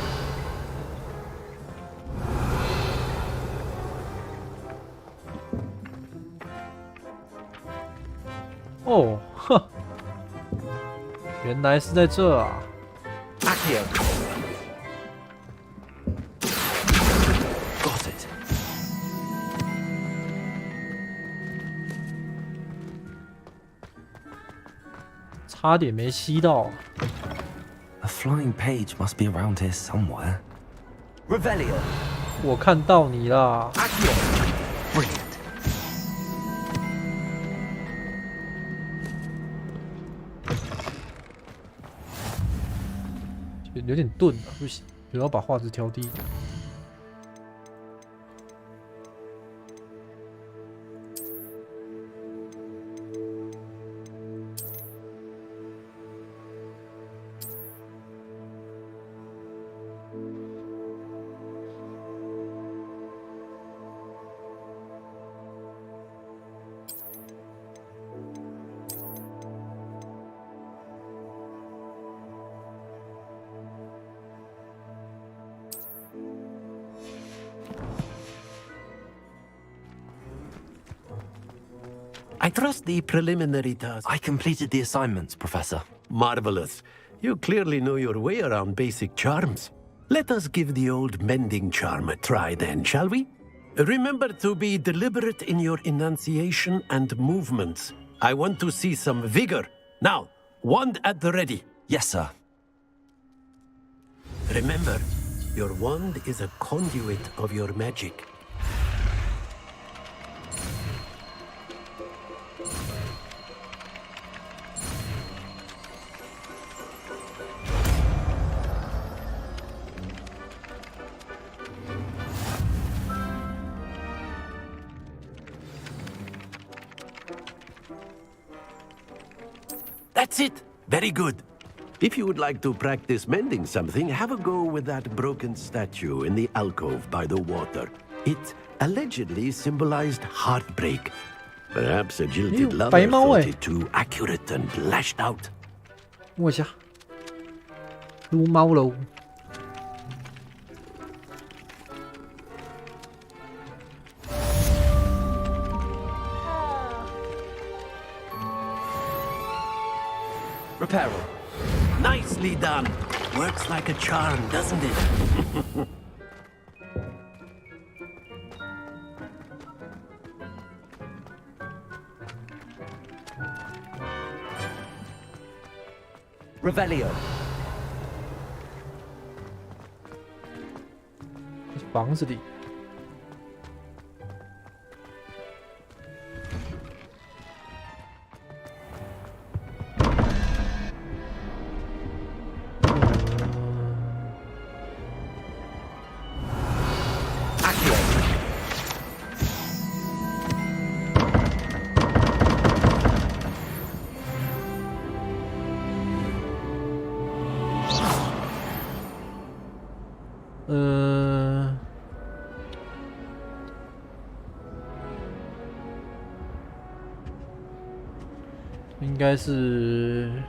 哦，呵，原来是在这啊！ Accio. Got it. 差点没吸到。 A flying page must be around here somewhere. Revelio. 我看到你啦！ Accio. Brilliant. 有点钝啊，不行，我要把画质调低一点。I trust the preliminary task. I completed the assignments, Professor. Marvelous. You clearly know your way around basic charms. Let us give the old mending charm a try then, shall we? Remember to be deliberate in your enunciation and movements. I want to see some vigor. Now, wand at the ready. Yes, sir. Remember, your wand is a conduit of your magic. That's it. Very good. If you would like to practice mending something, have a go with that broken statue in the alcove by the water. It allegedly symbolized heartbreak. Perhaps a jilted lover thought it too accurate and lashed out. 摸一下，撸猫喽。Reparo. Nicely done. Works like a charm, doesn't it? Revelio. 房子里。应该是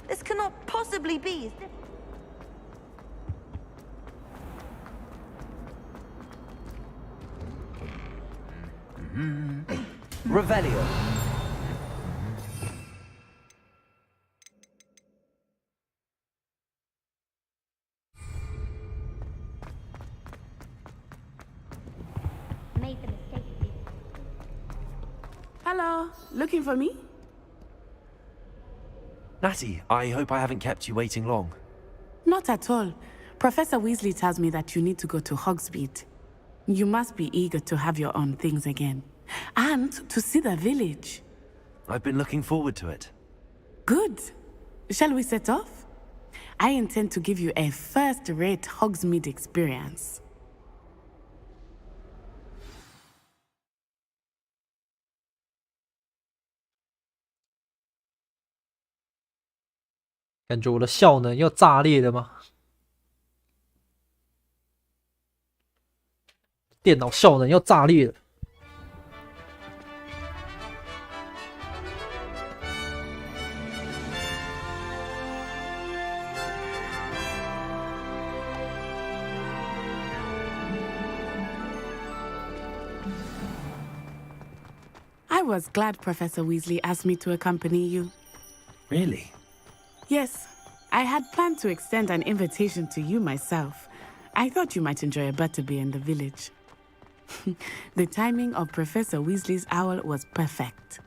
？This cannot possibly be. Revelio. Made the mistake. Hello, looking for me? Natty, I hope I haven't kept you waiting long. Not at all. Professor Weasley tells me that you need to go to Hogsmeade. You must be eager to have your own things again. And to see the village. I've been looking forward to it. Good. Shall we set off? I intend to give you a first-rate Hogsmeade experience. 感觉我的效能要炸裂了吗？电脑效能要炸裂了。I was glad Professor Weasley asked me to accompany you. Really? Yes, I had planned to extend an invitation to you myself. I thought you might enjoy a butterbeer in the village. The timing of Professor Weasley's owl was perfect.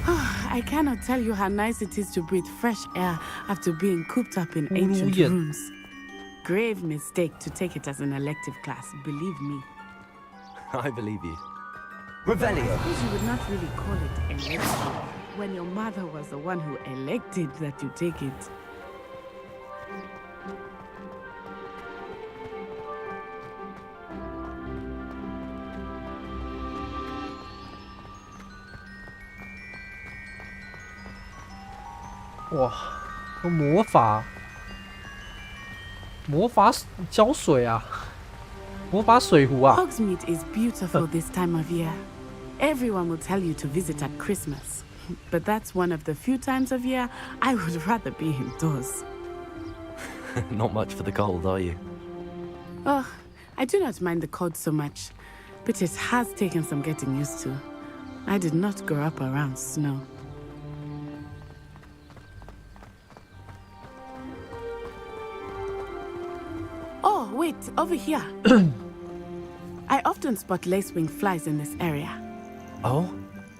I cannot tell you how nice it is to breathe fresh air after being cooped up in ancient rooms. Grave mistake to take it as an elective class, believe me. I believe you. Revelio. I suppose you would not really call it election when your mother was the one who elected that you take it. 哇，有魔法浇水啊，魔法水壶啊。 Hogsmeade is beautiful this time of year. Everyone will tell you to visit at Christmas, but that's one of the few times of year I would rather be indoors. Not much for the cold, are you? Oh, I do not mind the cold so much, but it has taken some getting used to. I did not grow up around snow. Oh, wait, over here. I often spot lacewing flies in this area. Oh?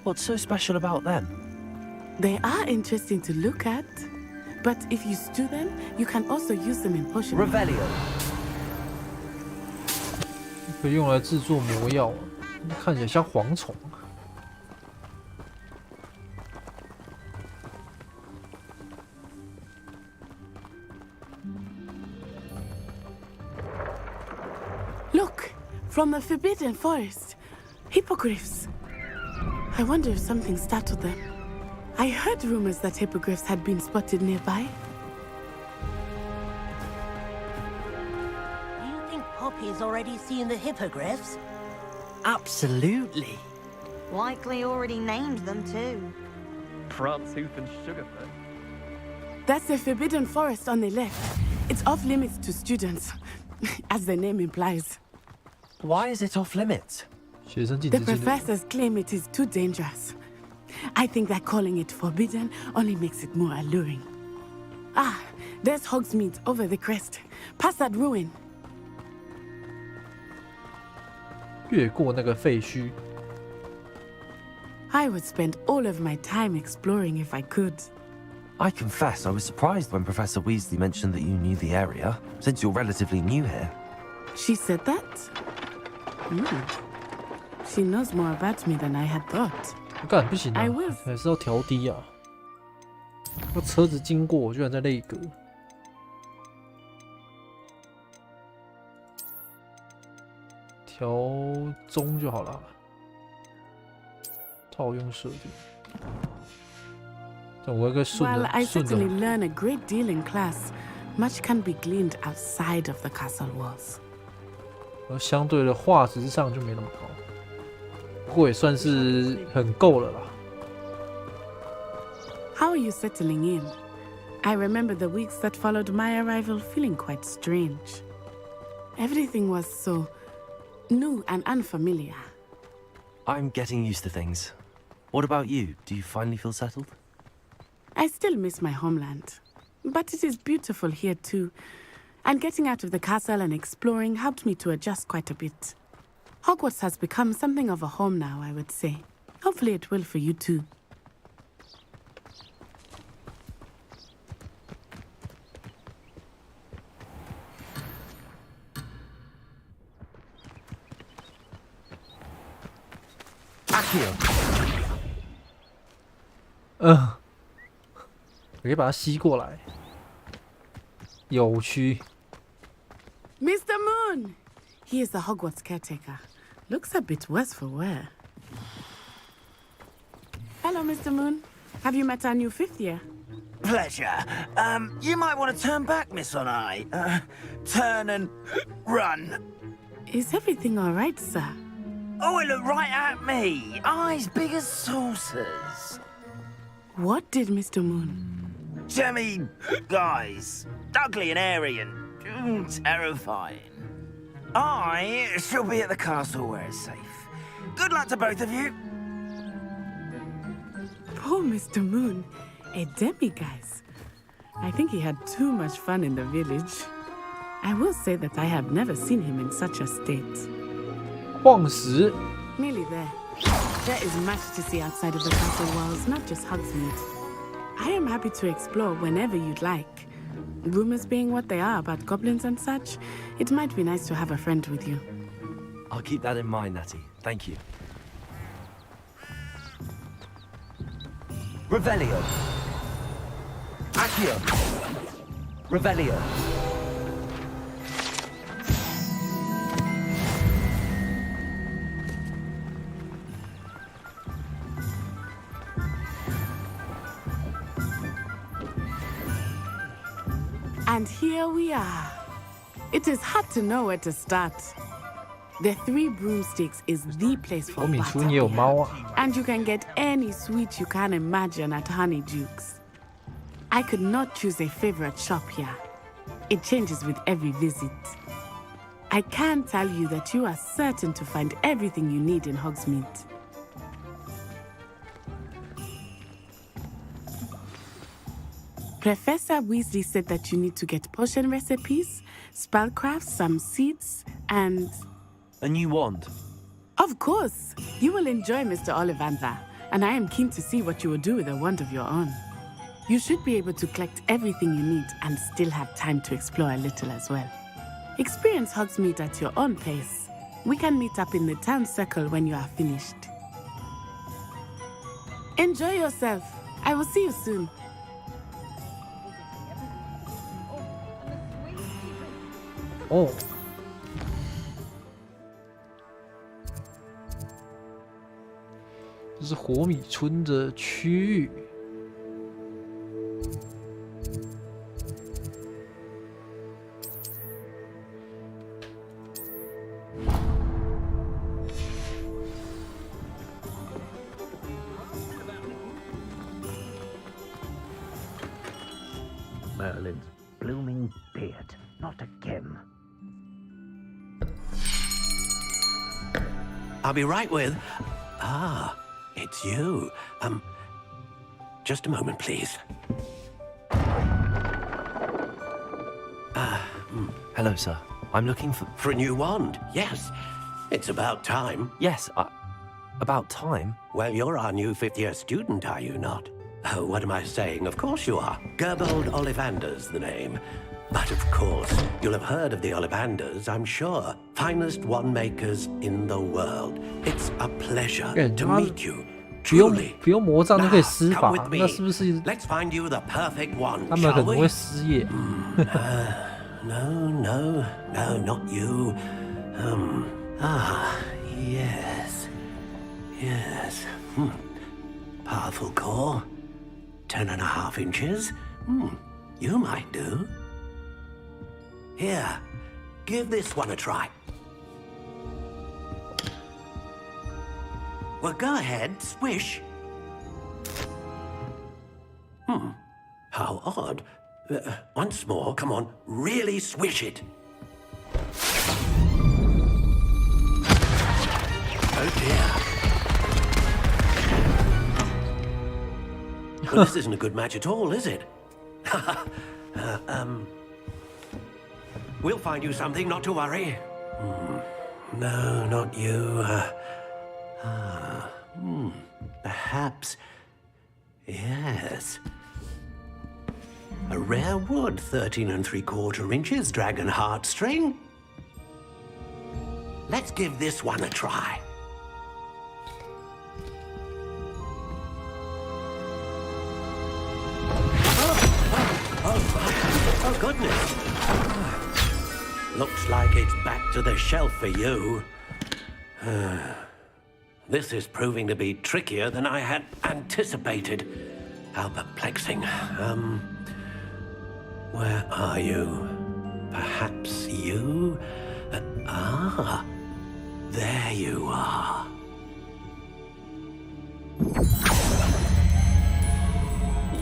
What's so special about them? They are interesting to look at, but if you stew them, you can also use them in potion. Revelio. 可以用来制作魔药，看起来像蝗虫。 Look, from the Forbidden Forest. Hippogriffs. I wonder if something startled them. I heard rumors that hippogriffs had been spotted nearby. You think Poppy's already seen the hippogriffs? Absolutely. Likely already named them too. Pranshoof and Sugarfoot. That's the Forbidden Forest on the left. It's off limits to students, as the name implies. Why is it off limits? The professors claim it is too dangerous. I think that calling it forbidden only makes it more alluring. Ah, there's Hogsmeade over the crest. Past that ruin. 越过那个废墟。 I would spend all of my time exploring if I could. I confess I was surprised when Professor Weasley mentioned that you knew the area, since you're relatively new here. She said that? She knows more about me than I had thought. 干不行啊，还是要调低啊。那车子经过，我居然在内格。调中就好了。套用设定。这我一个顺 While 的 I 顺 certainly 的。 learn a great deal in class, much can be gleaned outside of the castle walls. 而相对的画质上就没那么高，不过也算是很够了啦。 How are you settling in? I remember the weeks that followed my arrival feeling quite strange. Everything was so new and unfamiliar. I'm getting used to things. What about you? Do you finally feel settled? I still miss my homeland, but it is beautiful here too. And getting out of the castle and exploring helped me to adjust quite a bit. Hogwarts has become something of a home now, I would say. Hopefully it will for you too. Accio. 可以把它吸过来。有趣。 Mr. Moon! He is the Hogwarts caretaker. Looks a bit worse for wear. Hello, Mr. Moon. Have you met our new fifth year? Pleasure. You might want to turn back, Miss Onai. Turn and run. Is everything all right, sir? Oh, it looked right at me. Eyes big as saucers. What did Mr. Moon? Jemmy, guys. Ugly and airy and terrifying. I shall be at the castle where it's safe. Good luck to both of you. Poor Mr. Moon. A demiguise. I think he had too much fun in the village. I will say that I have never seen him in such a state. 晃石。 Nearly there. There is much to see outside of the castle walls, not just Hogsmeade. I am happy to explore whenever you'd like. Rumors being what they are about goblins and such, it might be nice to have a friend with you. I'll keep that in mind, Natty. Thank you. Revelio. Accio. Revelio. And here we are. It is hard to know where to start. The Three Broomsticks is the place for butter, and you can get any sweet you can imagine at Honeydukes. I could not choose a favorite shop here. It changes with every visit. I can tell you that you are certain to find everything you need in Hogsmeade. Professor Weasley said that you need to get potion recipes, spellcrafts, some seeds, and... A new wand? Of course! You will enjoy Mr. Ollivander, and I am keen to see what you will do with a wand of your own. You should be able to collect everything you need and still have time to explore a little as well. Experience Hogsmeade at your own pace. We can meet up in the town circle when you are finished. Enjoy yourself. I will see you soon. Oh， 这是火米村的区域。Merlin's blooming beard, not a gem. I'll be right with... Ah, it's you. Just a moment, please. Hello, sir. I'm looking for... For a new wand, yes. It's about time. Yes, about time? Well, you're our new fifth-year student, are you not? Oh, what am I saying? Of course you are. Gerbold Ollivander's the name. But of course, you'll have heard of the Ollivanders, I'm sure. Finest wand makers in the world. It's a pleasure to meet you. Truly. 不用魔杖就可以施法， Come with me. 那是不是 Let's find you the perfect one, 他们可 shall 能 we? 会失业？ No, not you. Yes. Powerful core. 10.5 inches. You might do. Here, give this one a try. Well, go ahead, swish. How odd. Once more, come on, really swish it. Oh dear. Well, this isn't a good match at all, is it? We'll find you something, not to worry. No, not you. Perhaps. Yes. A rare wood, 13 3/4 inches, dragon heartstring. Let's give this one a try. Oh, goodness. Looks like it's back to the shelf for you. This is proving to be trickier than I had anticipated. How perplexing. Where are you? Perhaps you? There you are.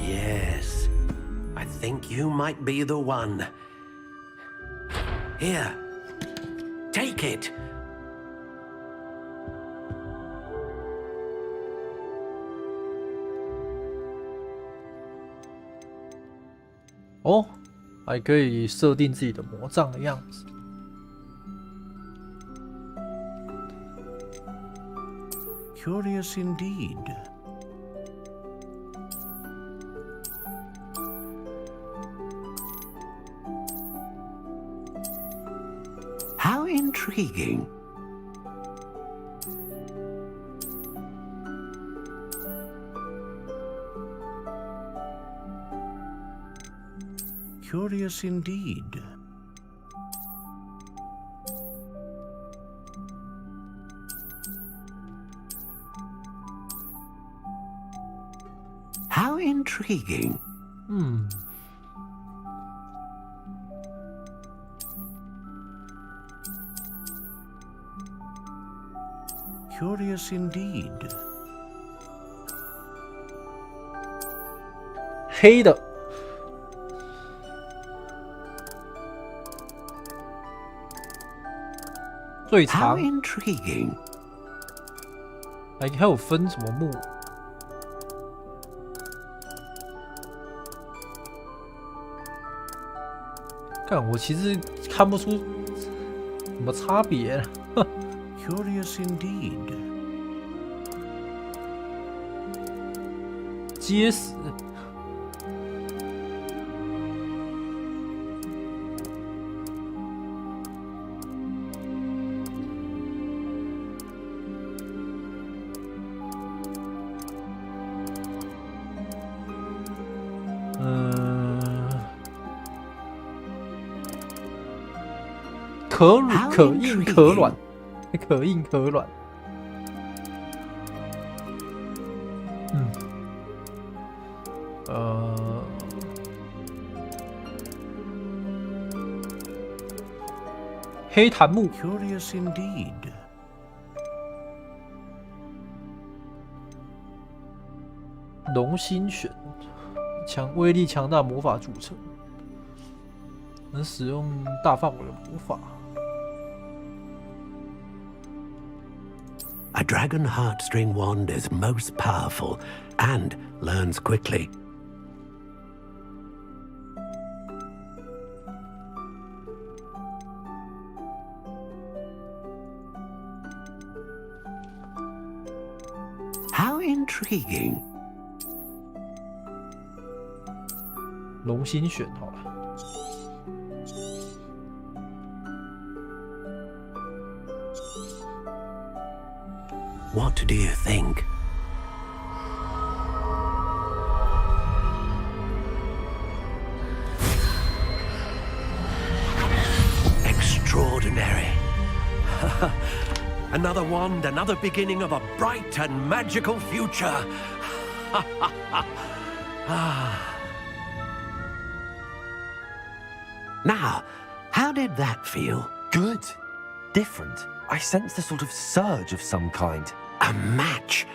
Yes, I think you might be the one. Here, take it.哦，还可以设定自己的魔杖的样子。Curious indeed. How intriguing. Curious indeed. How intriguing. Curious indeed. 黑的。最长。How intriguing. 还有分什么木？看我其实看不出什么差别。Curious indeed. 结实。可硬可软，可硬可软。黑檀木。Curious indeed. 龙心璇，威力强大魔法组成，能使用大范围的魔法。A dragon heartstring wand is most powerful and learns quickly. How intriguing. 龙心璇好了。What do you think? Extraordinary. Another wand, another beginning of a bright and magical future. Now, how did that feel? Good. Different. I sensed a sort of surge of some kind. A match.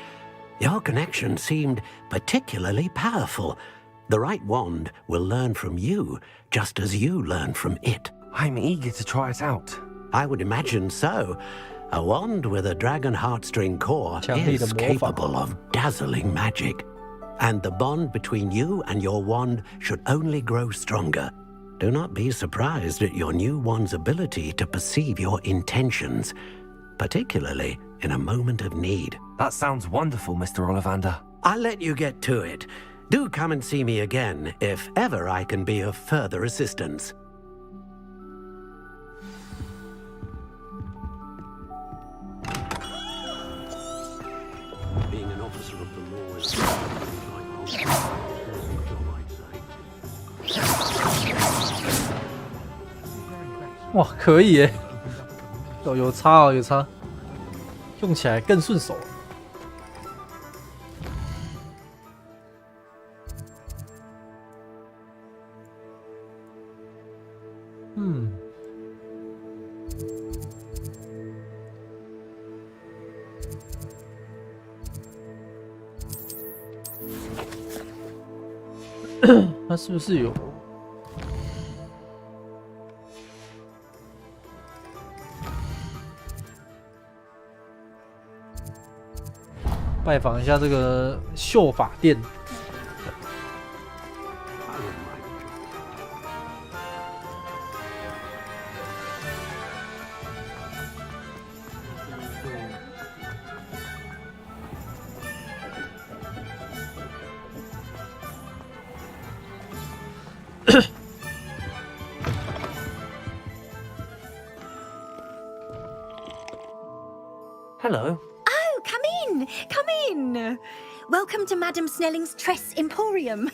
Your connection seemed particularly powerful. The right wand will learn from you, just as you learn from it. I'm eager to try it out. I would imagine so. A wand with a dragon heartstring core is capable of dazzling magic. And the bond between you and your wand should only grow stronger. Do not be surprised at your new wand's ability to perceive your intentions, particularly in a moment of need. That sounds wonderful, Mr. Ollivander. I'll let you get to it. Do come and see me again if ever I can be of further assistance. Being an officer of the law is like 哇，可以耶！有差哦，有差，用起来更顺手。他是不是有？拜访一下这个秀发店。Hello. Oh, come in. Come in. Welcome to Madame Snelling's Tress Emporium.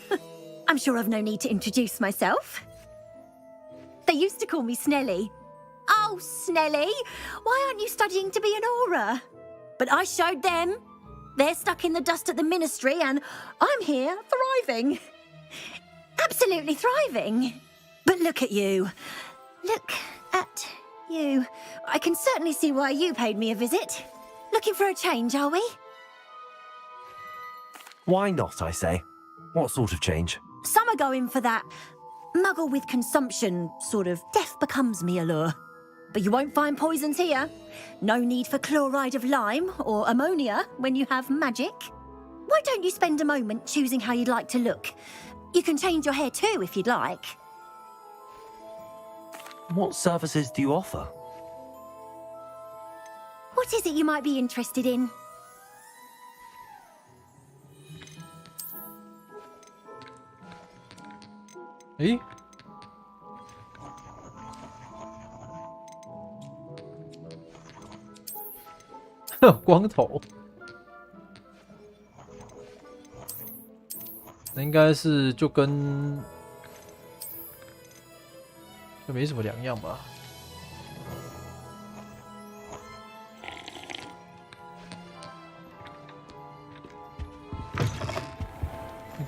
I'm sure I've no need to introduce myself. They used to call me Snelly. Oh, Snelly, why aren't you studying to be an aura? But I showed them. They're stuck in the dust at the ministry, and I'm here thriving. Absolutely thriving. But look at you. Look at you. I can certainly see why you paid me a visit. Looking for a change, are we? Why not, I say? What sort of change? Some are going for that muggle with consumption, sort of death becomes me allure. But you won't find poisons here. No need for chloride of lime or ammonia when you have magic. Why don't you spend a moment choosing how you'd like to look? You can change your hair too if you'd like. What services do you offer? What is it you might be interested in? Hey. 光头，那应该是就没什么两样吧。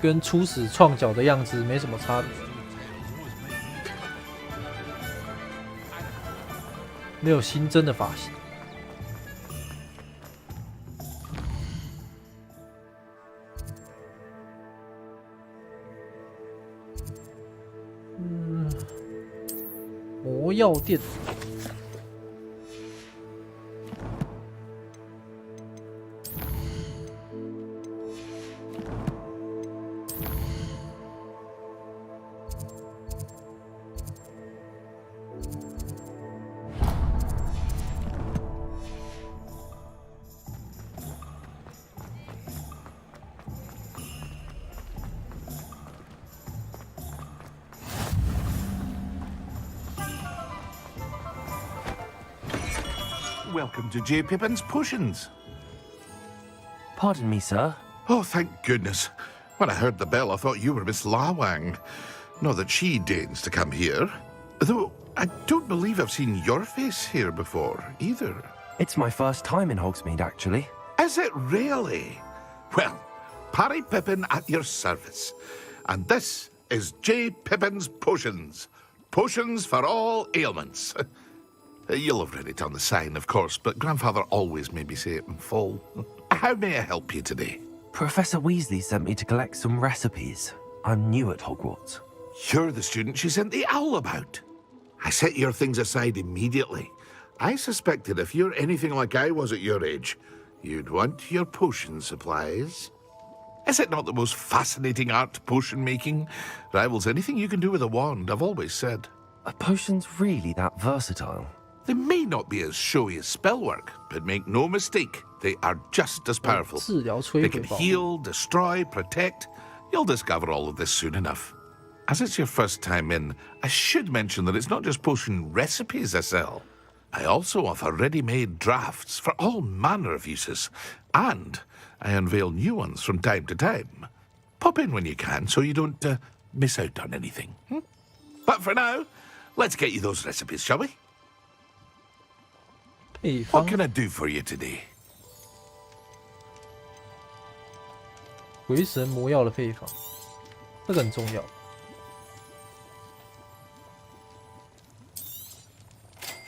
跟初始创角的样子没什么差别，没有新增的发型。 魔药店。Welcome to J. Pippin's Potions. Pardon me, sir. Oh, thank goodness. When I heard the bell, I thought you were Miss Lawang. Not that she deigns to come here. Though, I don't believe I've seen your face here before, either. It's my first time in Hogsmeade, actually. Is it really? Well, Parry Pippin at your service. And this is J. Pippin's Potions. Potions for all ailments. You'll have read it on the sign, of course, but Grandfather always made me say it in full. How may I help you today? Professor Weasley sent me to collect some recipes. I'm new at Hogwarts. You're the student she sent the owl about. I set your things aside immediately. I suspected if you're anything like I was at your age, you'd want your potion supplies. Is it not the most fascinating art, potion making? Rivals anything you can do with a wand, I've always said. Are potions really that versatile? They may not be as showy as spellwork, but make no mistake, they are just as powerful. They can heal, destroy, protect. You'll discover all of this soon enough. As it's your first time in, I should mention that it's not just potion recipes I sell. I also offer ready-made drafts for all manner of uses, and I unveil new ones from time to time. Pop in when you can so you don't miss out on anything. But for now, let's get you those recipes, shall we? What can I do for you today? 回神魔药的配方，这个很重要。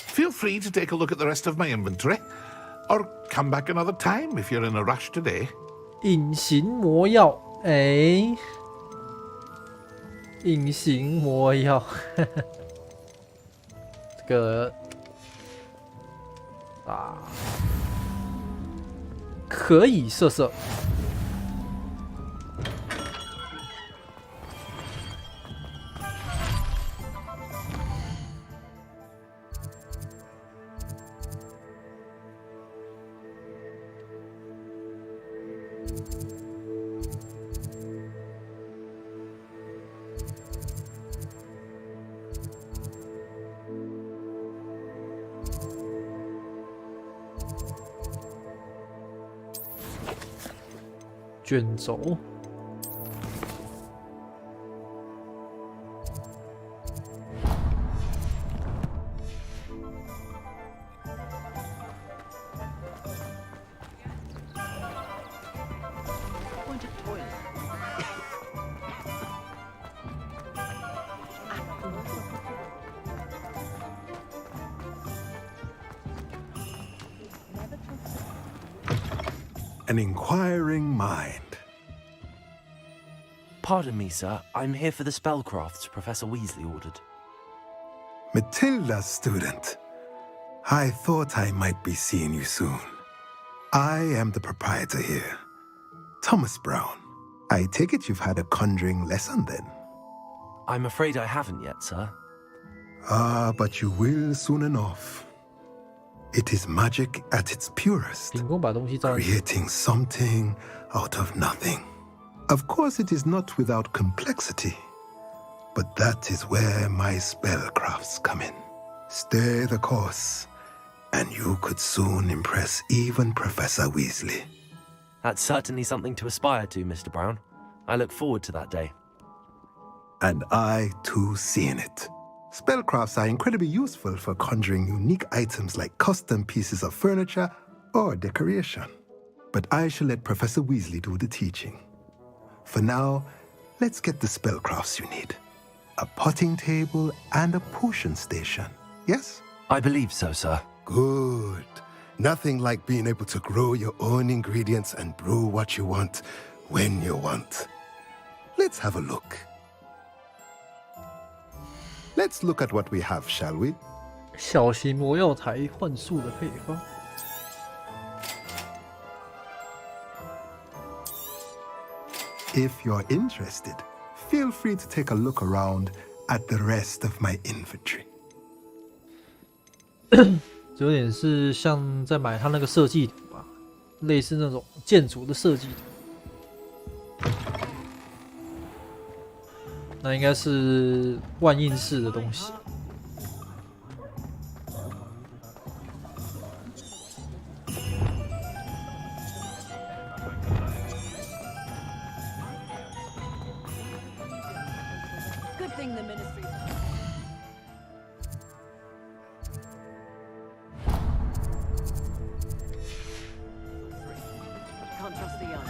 Feel free to take a look at the rest of my inventory, or come back another time if you're in a rush today. 隐形魔药，哎，隐形魔药，这个啊，可以色色。卷轴， an inquiring mind. Pardon me, sir. I'm here for the spellcrafts Professor Weasley ordered. Matilda, student. I thought I might be seeing you soon. I am the proprietor here, Thomas Brown. I take it you've had a conjuring lesson then? I'm afraid I haven't yet, sir. Ah, but you will soon enough. It is magic at its purest, creating something out of nothing. Of course, it is not without complexity, but that is where my spellcrafts come in. Stay the course, and you could soon impress even Professor Weasley. That's certainly something to aspire to, Mr. Brown. I look forward to that day. And I, too, seeing it. Spellcrafts are incredibly useful for conjuring unique items like custom pieces of furniture or decoration. But I shall let Professor Weasley do the teaching. For now, let's get the spellcrafts you need. A potting table and a potion station, yes? I believe so, sir. Good. Nothing like being able to grow your own ingredients and brew what you want when you want. Let's have a look. Let's look at what we have, shall we? 小型魔药台幻术的配方。If you're interested, feel free to take a look around at the rest of my inventory. 有点是像在买他那个设计图吧，类似那种建筑的设计图。那应该是万应式的东西。Good thing the ministry. Can't trust the young.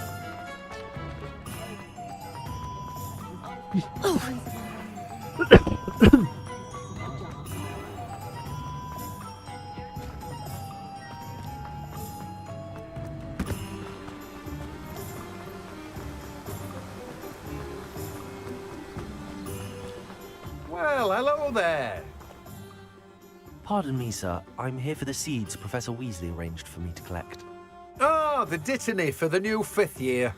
Well, hello there. Pardon me, sir. I'm here for the seeds Professor Weasley arranged for me to collect. Oh, the dittany for the new 5th year.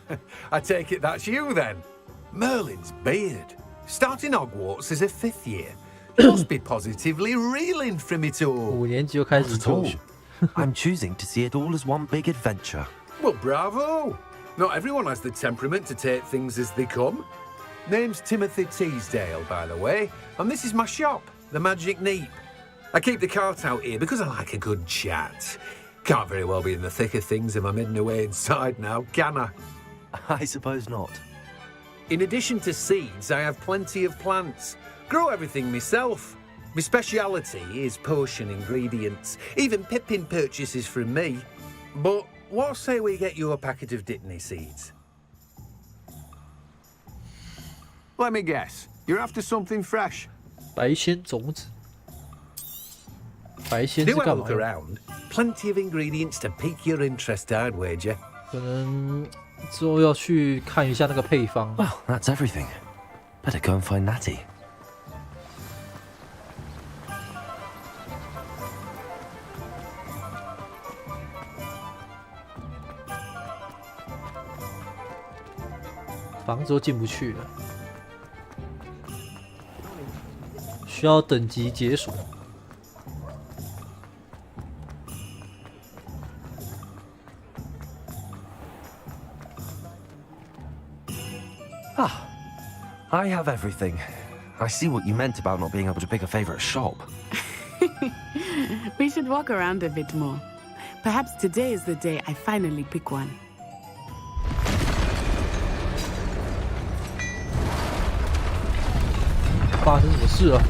I take it that's you then. Merlin's beard. Starting Hogwarts as a 5th year. You must be positively reeling from it all. 5年级就开始教学。I'm choosing to see it all as one big adventure. Well, bravo. Not everyone has the temperament to take things as they come. Name's Timothy Teasdale, by the way, and this is my shop, the Magic Neep. I keep the cart out here because I like a good chat. Can't very well be in the thick of things if I'm hidden away inside now, can I? I suppose not. In addition to seeds, I have plenty of plants. Grow everything myself. My speciality is potion ingredients. Even Pippin purchases from me. But what say we get you a packet of Dittany seeds? Let me guess. You're after something fresh. 白仙种子。白仙是 Do have a 干嘛 look 用？ around. Plenty of ingredients to pique your interest, I'd wager. 可能之后要去看一下那个配方。 Well, that's everything. Better go and find Natty. 房子都进不去了，需要等级解锁。Ah, I have everything. I see what you meant about not being able to pick a favorite shop. We should walk around a bit more. Perhaps today is the day I finally pick one. 发生什么事了？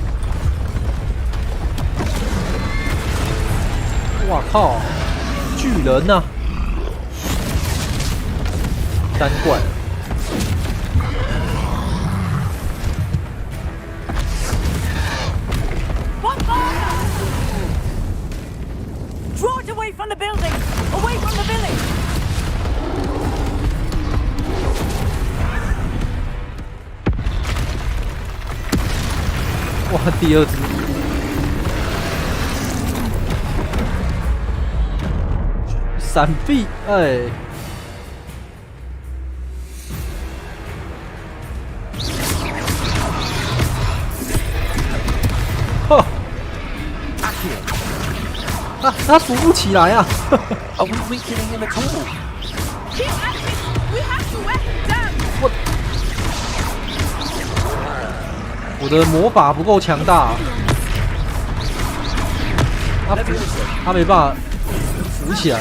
哇靠！巨人呐、单怪。 Draw it away from the building! Away from the village! 哇，第二只，闪避，哎，呵，啊，他扶不起来啊！ Are we weakening him at all? What? 我的魔法不够强大，他没办法扶起来。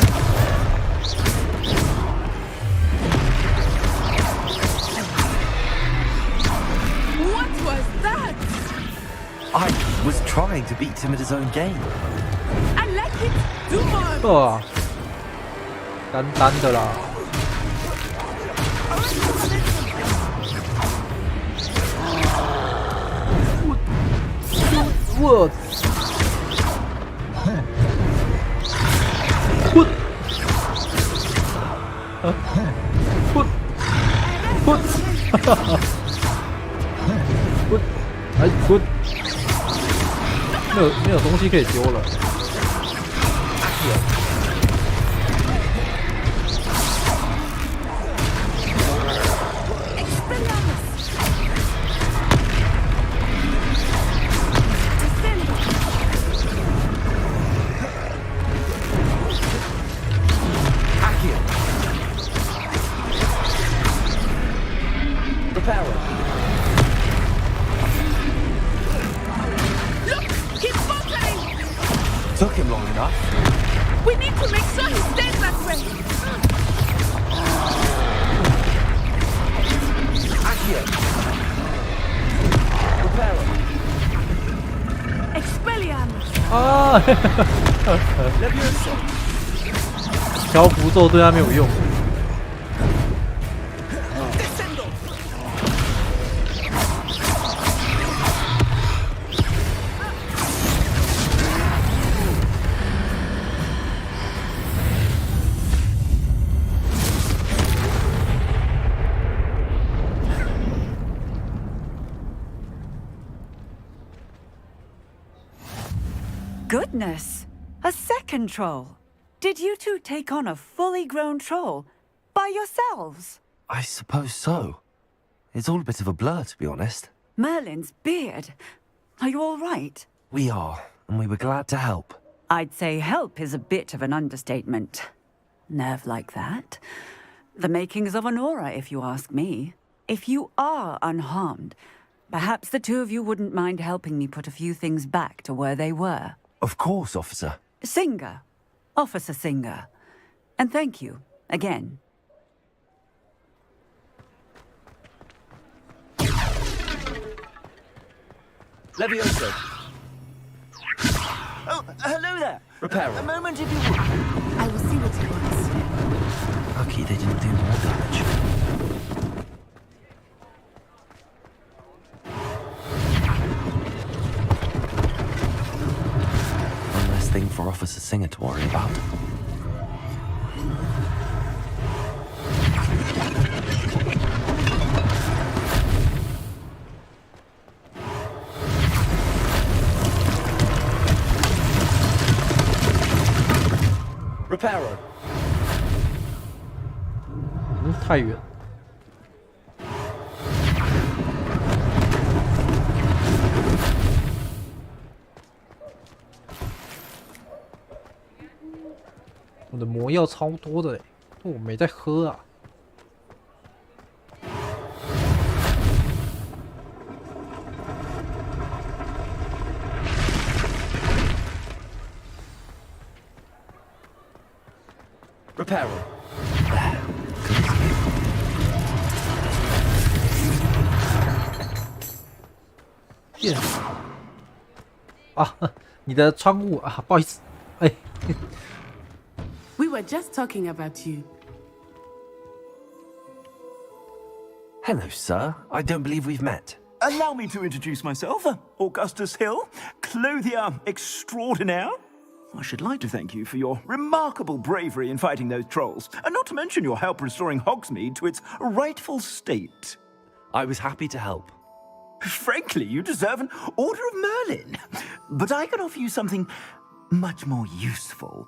What was that? I was trying to beat him at his own game. I like it. Do more. 单单的啦。我。哎，没有东西可以丢了。Took him long enough. We need to make sure he stays that way. Accio. Reparo. Expelliarmus. 啊！条符咒对他没有用。Goodness! A second troll! Did you two take on a fully grown troll by yourselves? I suppose so. It's all a bit of a blur, to be honest. Merlin's beard. Are you all right? We are, and we were glad to help. I'd say help is a bit of an understatement. Nerve like that. The makings of an aura, if you ask me. If you are unharmed, perhaps the two of you wouldn't mind helping me put a few things back to where they were. Of course, officer. Singer. Officer Singer. And thank you, again. Levioso. Oh, hello there. Reparo. A moment if you would. I will see what he wants. Lucky they didn't do more damage. One less thing for Officer Singer to worry about. Reparo. 太远。我的魔药超多的嘞，我没在喝啊。Reparo. 啊，你的窗户啊，不好意思，哎。We were just talking about you. Hello, sir. I don't believe we've met. Allow me to introduce myself, Augustus Hill, clothier extraordinaire. I should like to thank you for your remarkable bravery in fighting those trolls, and not to mention your help restoring Hogsmeade to its rightful state. I was happy to help. Frankly, you deserve an Order of Merlin. But I can offer you something much more useful.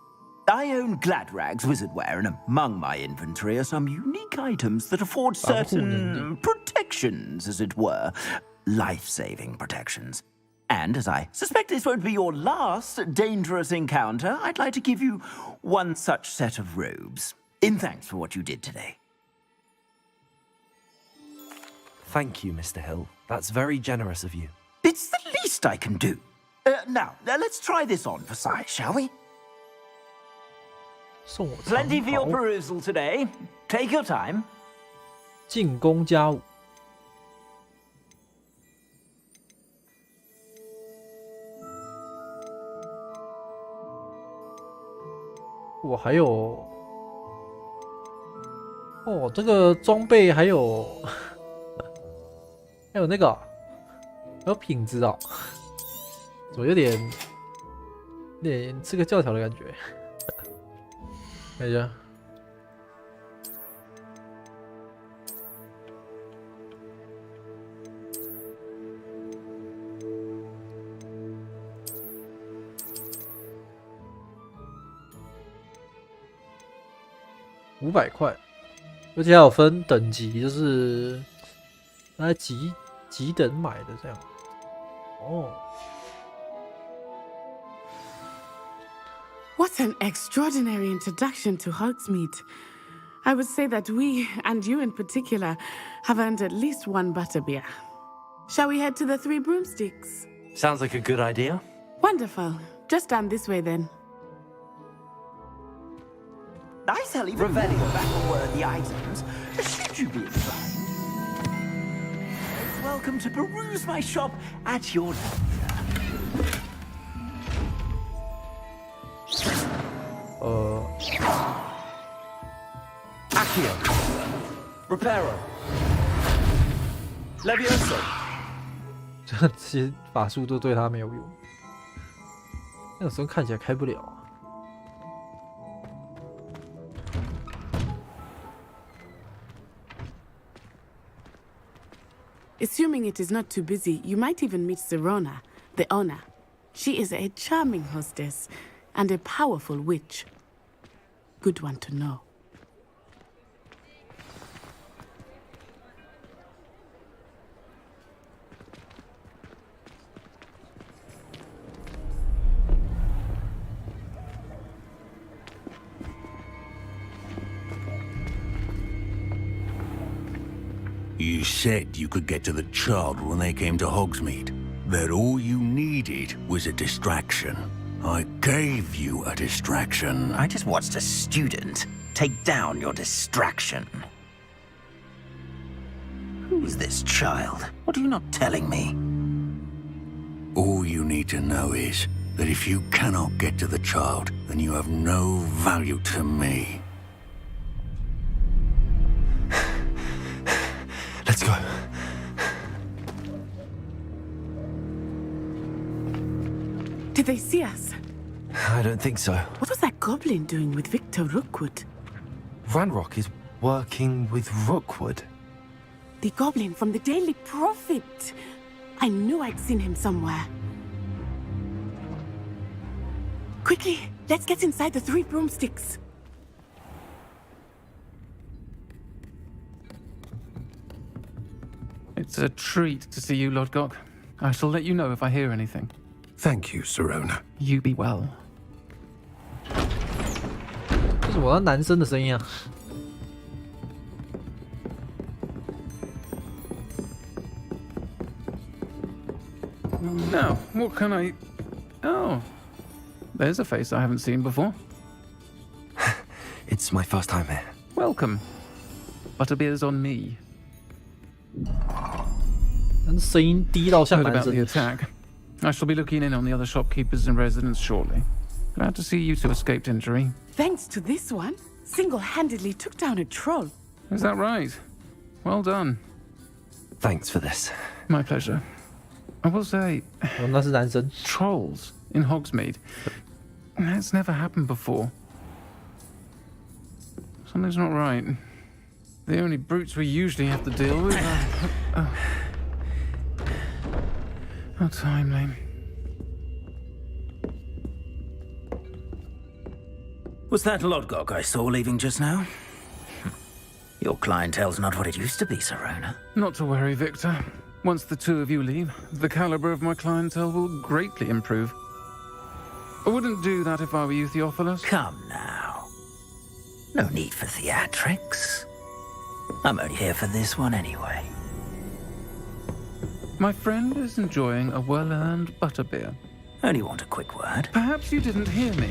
I own Gladrag's wizardware, and among my inventory are some unique items that afford certain protections, as it were. Life-saving protections. And as I suspect this won't be your last dangerous encounter, I'd like to give you one such set of robes, in thanks for what you did today. Thank you, Mr. Hill. That's very generous of you. It's the least I can do. Now, let's try this on for size, shall we? Plenty for your perusal today. Take your time. 进攻加5。我还有，哦，这个装备还有，还有那个，还有品质哦，怎么有点吃个教条的感觉？看一下。500块，而且还有分等级，就是来几等买的这样。哦。What an extraordinary introduction to Hogsmeade. I would say that we, and you in particular, have earned at least one butterbeer. Shall we head to the Three Broomsticks? Sounds like a good idea. Wonderful. Just down this way then. I sell even more battle-worthy items, should you be inclined. Welcome to peruse my shop at your leisure. Accio. Reparo. Levioso. 这些法术都对他没有用，那个时候看起来开不了。Assuming it is not too busy, you might even meet Sirona, the owner. She is a charming hostess and a powerful witch. Good one to know. You said you could get to the child when they came to Hogsmeade. That all you needed was a distraction. I gave you a distraction. I just watched a student take down your distraction. Who's this child? What are you not telling me? All you need to know is that if you cannot get to the child, then you have no value to me. Let's go. Did they see us? I don't think so. What was that goblin doing with Victor Rookwood? Ranrock is working with Rookwood. The goblin from the Daily Prophet. I knew I'd seen him somewhere. Quickly, let's get inside the Three Broomsticks. It's a treat to see you, Lodgok. I shall let you know if I hear anything. Thank you, Sirona. You be well. 这是我那男生的声音啊。Now, what can I... Oh, there's a face I haven't seen before. It's my first time here. Welcome. Butterbeer's on me. 但声音低到像 Heard 男 about 生 the。attack. I shall be looking in on the other shopkeepers and residents shortly. Glad to see you two escaped injury. Thanks to this one, single-handedly took down a troll. Is that right? Well done. Thanks for this. My pleasure. I will say, 那是男生。 trolls in Hogsmeade. That's never happened before. Something's not right. The only brutes we usually have to deal with are... How timely. Was that Lodgok I saw leaving just now? Your clientele's not what it used to be, Serona. Not to worry, Victor. Once the two of you leave, the caliber of my clientele will greatly improve. I wouldn't do that if I were you, Theophilus. Come now. No need for theatrics. I'm only here for this one anyway. My friend is enjoying a well-earned butterbeer. Only want a quick word. Perhaps you didn't hear me.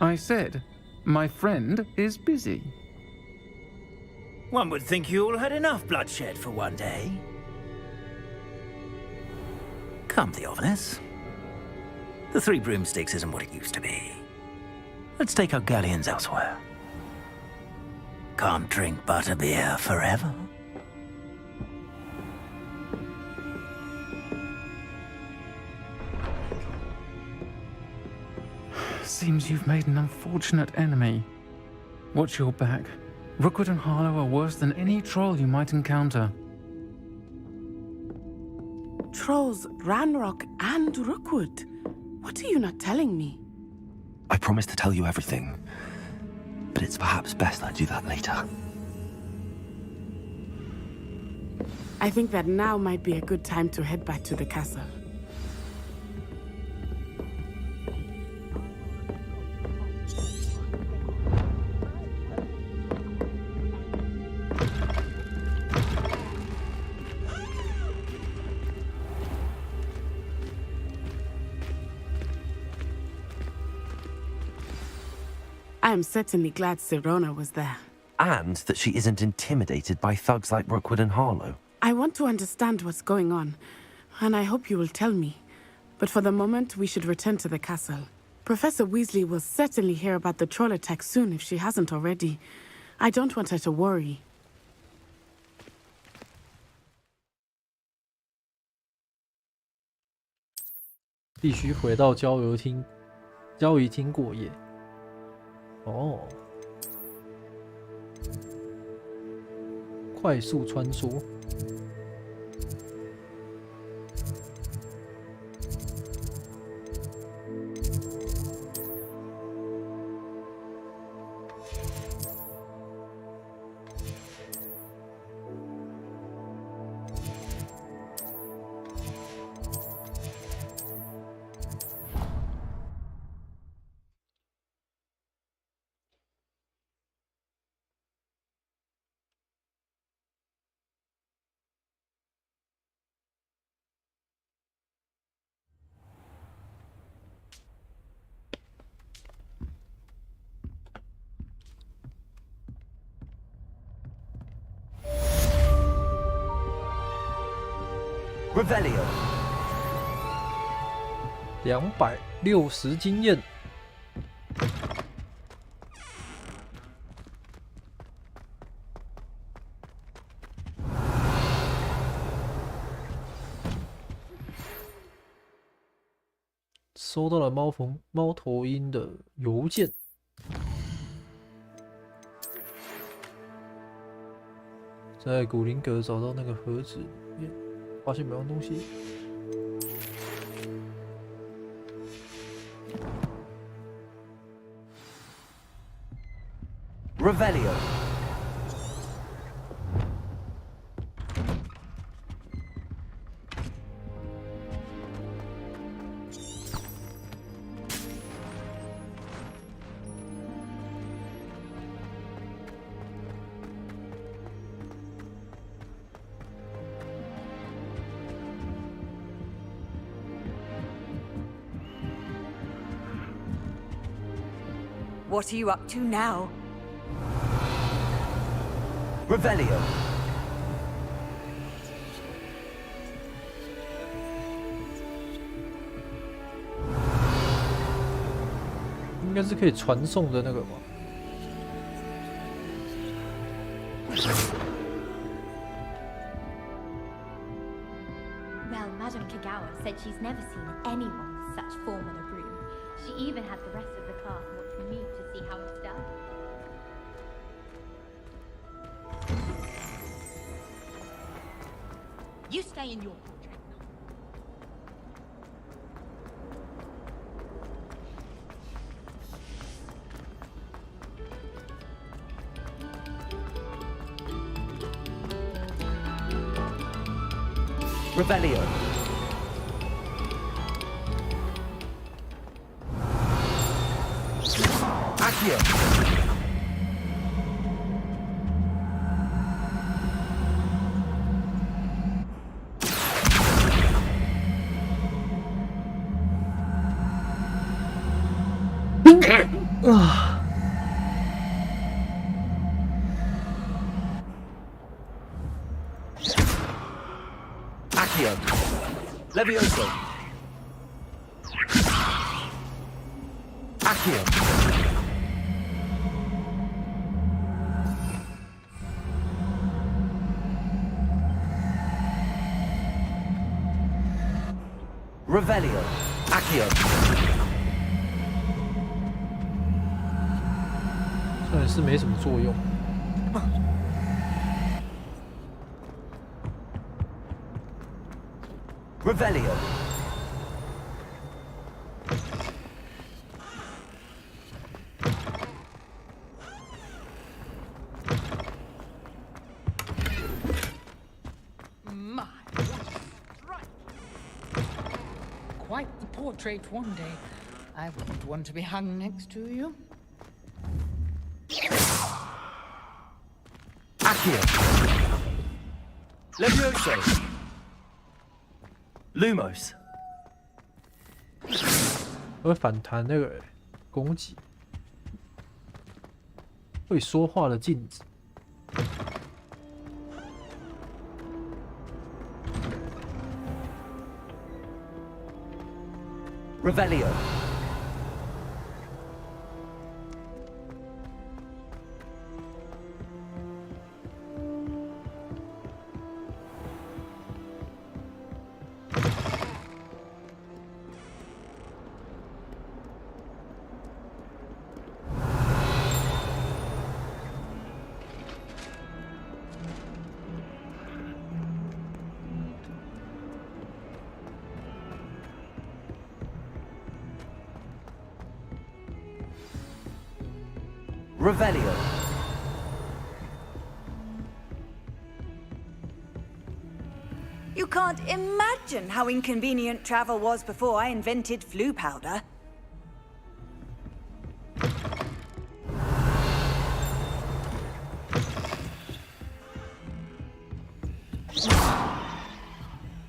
I said, my friend is busy. One would think you all had enough bloodshed for one day. Come, Theophilus. The Three Broomsticks isn't what it used to be. Let's take our galleons elsewhere. Can't drink butterbeer forever. Seems you've made an unfortunate enemy. Watch your back. Rookwood and Harlow are worse than any troll you might encounter. Trolls, Ranrock, and Rookwood. What are you not telling me? I promised to tell you everything, but it's perhaps best I do that later. I think that now might be a good time to head back to the castle. I am certainly glad Serona was there. And that she isn't intimidated by thugs like Rookwood and Harlow. I want to understand what's going on, and I hope you will tell me. But for the moment, we should return to the castle. Professor Weasley will certainly hear about the troll attack soon if she hasn't already. I don't want her to worry. 必须回到交易厅过夜。哦，快速穿梭。Revelio 260经验。收到了猫头鹰的邮件。在古灵阁找到那个盒子里面。 发现没有东西。Revelio. What are you up to now? Revelio. 应该是可以传送的那个吧。 Well, Madame Kagawa said she's never seen anyone with such form on a broom. She even had the rest of the class watch me to see how it's done. You stay in your project. Revelio. Accio. Accio. Levioso. Accio. Revelio. Accio. 算是没什么作用。Revelio. My, right. Quite the portrait one day. I wouldn't want to be hung next to you. Accio. Levioso. Lumos. 会反弹那个攻击，会说话的镜子。Revelio. Revelio. You can't imagine how inconvenient travel was before I invented flu powder.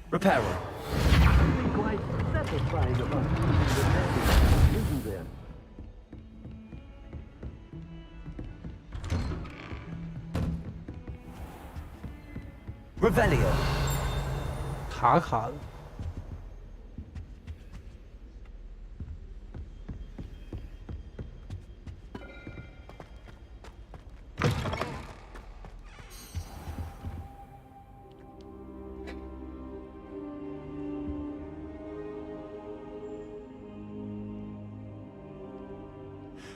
Reparo. Quite satisfying about the isn't there? Revelio. 卡卡的。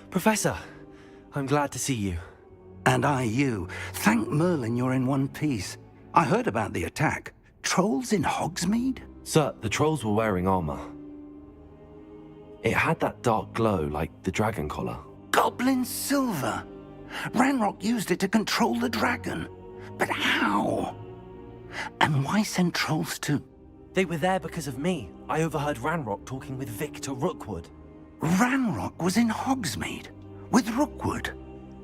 Professor, I'm glad to see you. And I you. Thank Merlin you're in one piece. I heard about the attack. Trolls in Hogsmeade? Sir, the trolls were wearing armor. It had that dark glow like the dragon collar. Goblin silver. Ranrock used it to control the dragon. But how? And why send trolls to? They were there because of me. I overheard Ranrock talking with Victor Rookwood. Ranrock was in Hogsmeade? With Rookwood?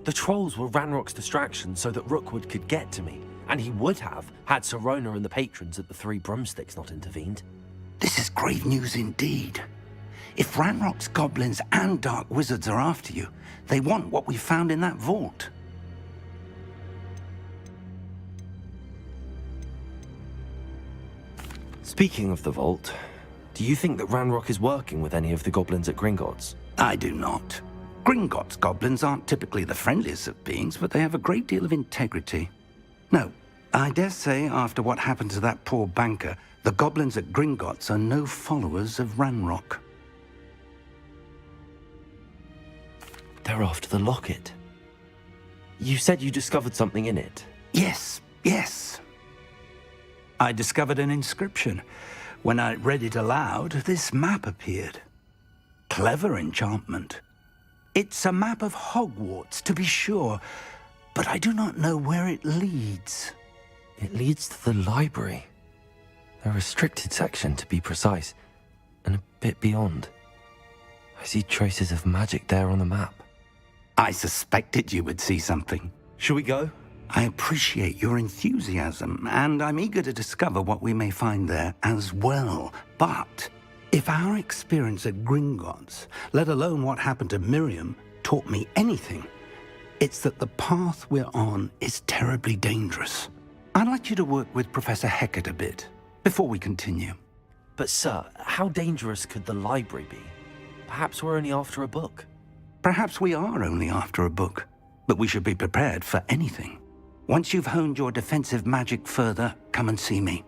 The trolls were Ranrock's distraction so that Rookwood could get to me. And he would have, had Sirona and the patrons at the Three Broomsticks not intervened. This is grave news indeed. If Ranrock's goblins and dark wizards are after you, they want what we found in that vault. Speaking of the vault, do you think that Ranrock is working with any of the goblins at Gringotts? I do not. Gringotts goblins aren't typically the friendliest of beings, but they have a great deal of integrity. No, I dare say after what happened to that poor banker, the goblins at Gringotts are no followers of Ranrock. They're after the locket. You said you discovered something in it. Yes, yes. I discovered an inscription. When I read it aloud, this map appeared. Clever enchantment. It's a map of Hogwarts, to be sure, but I do not know where it leads. It leads to the library. A restricted section, to be precise, and a bit beyond. I see traces of magic there on the map. I suspected you would see something. Shall we go? I appreciate your enthusiasm, and I'm eager to discover what we may find there as well. But if our experience at Gringotts, let alone what happened to Miriam, taught me anything, it's that the path we're on is terribly dangerous. I'd like you to work with Professor Hecat a bit before we continue. But sir, how dangerous could the library be? Perhaps we're only after a book. Perhaps we are only after a book, but we should be prepared for anything. Once you've honed your defensive magic further, come and see me.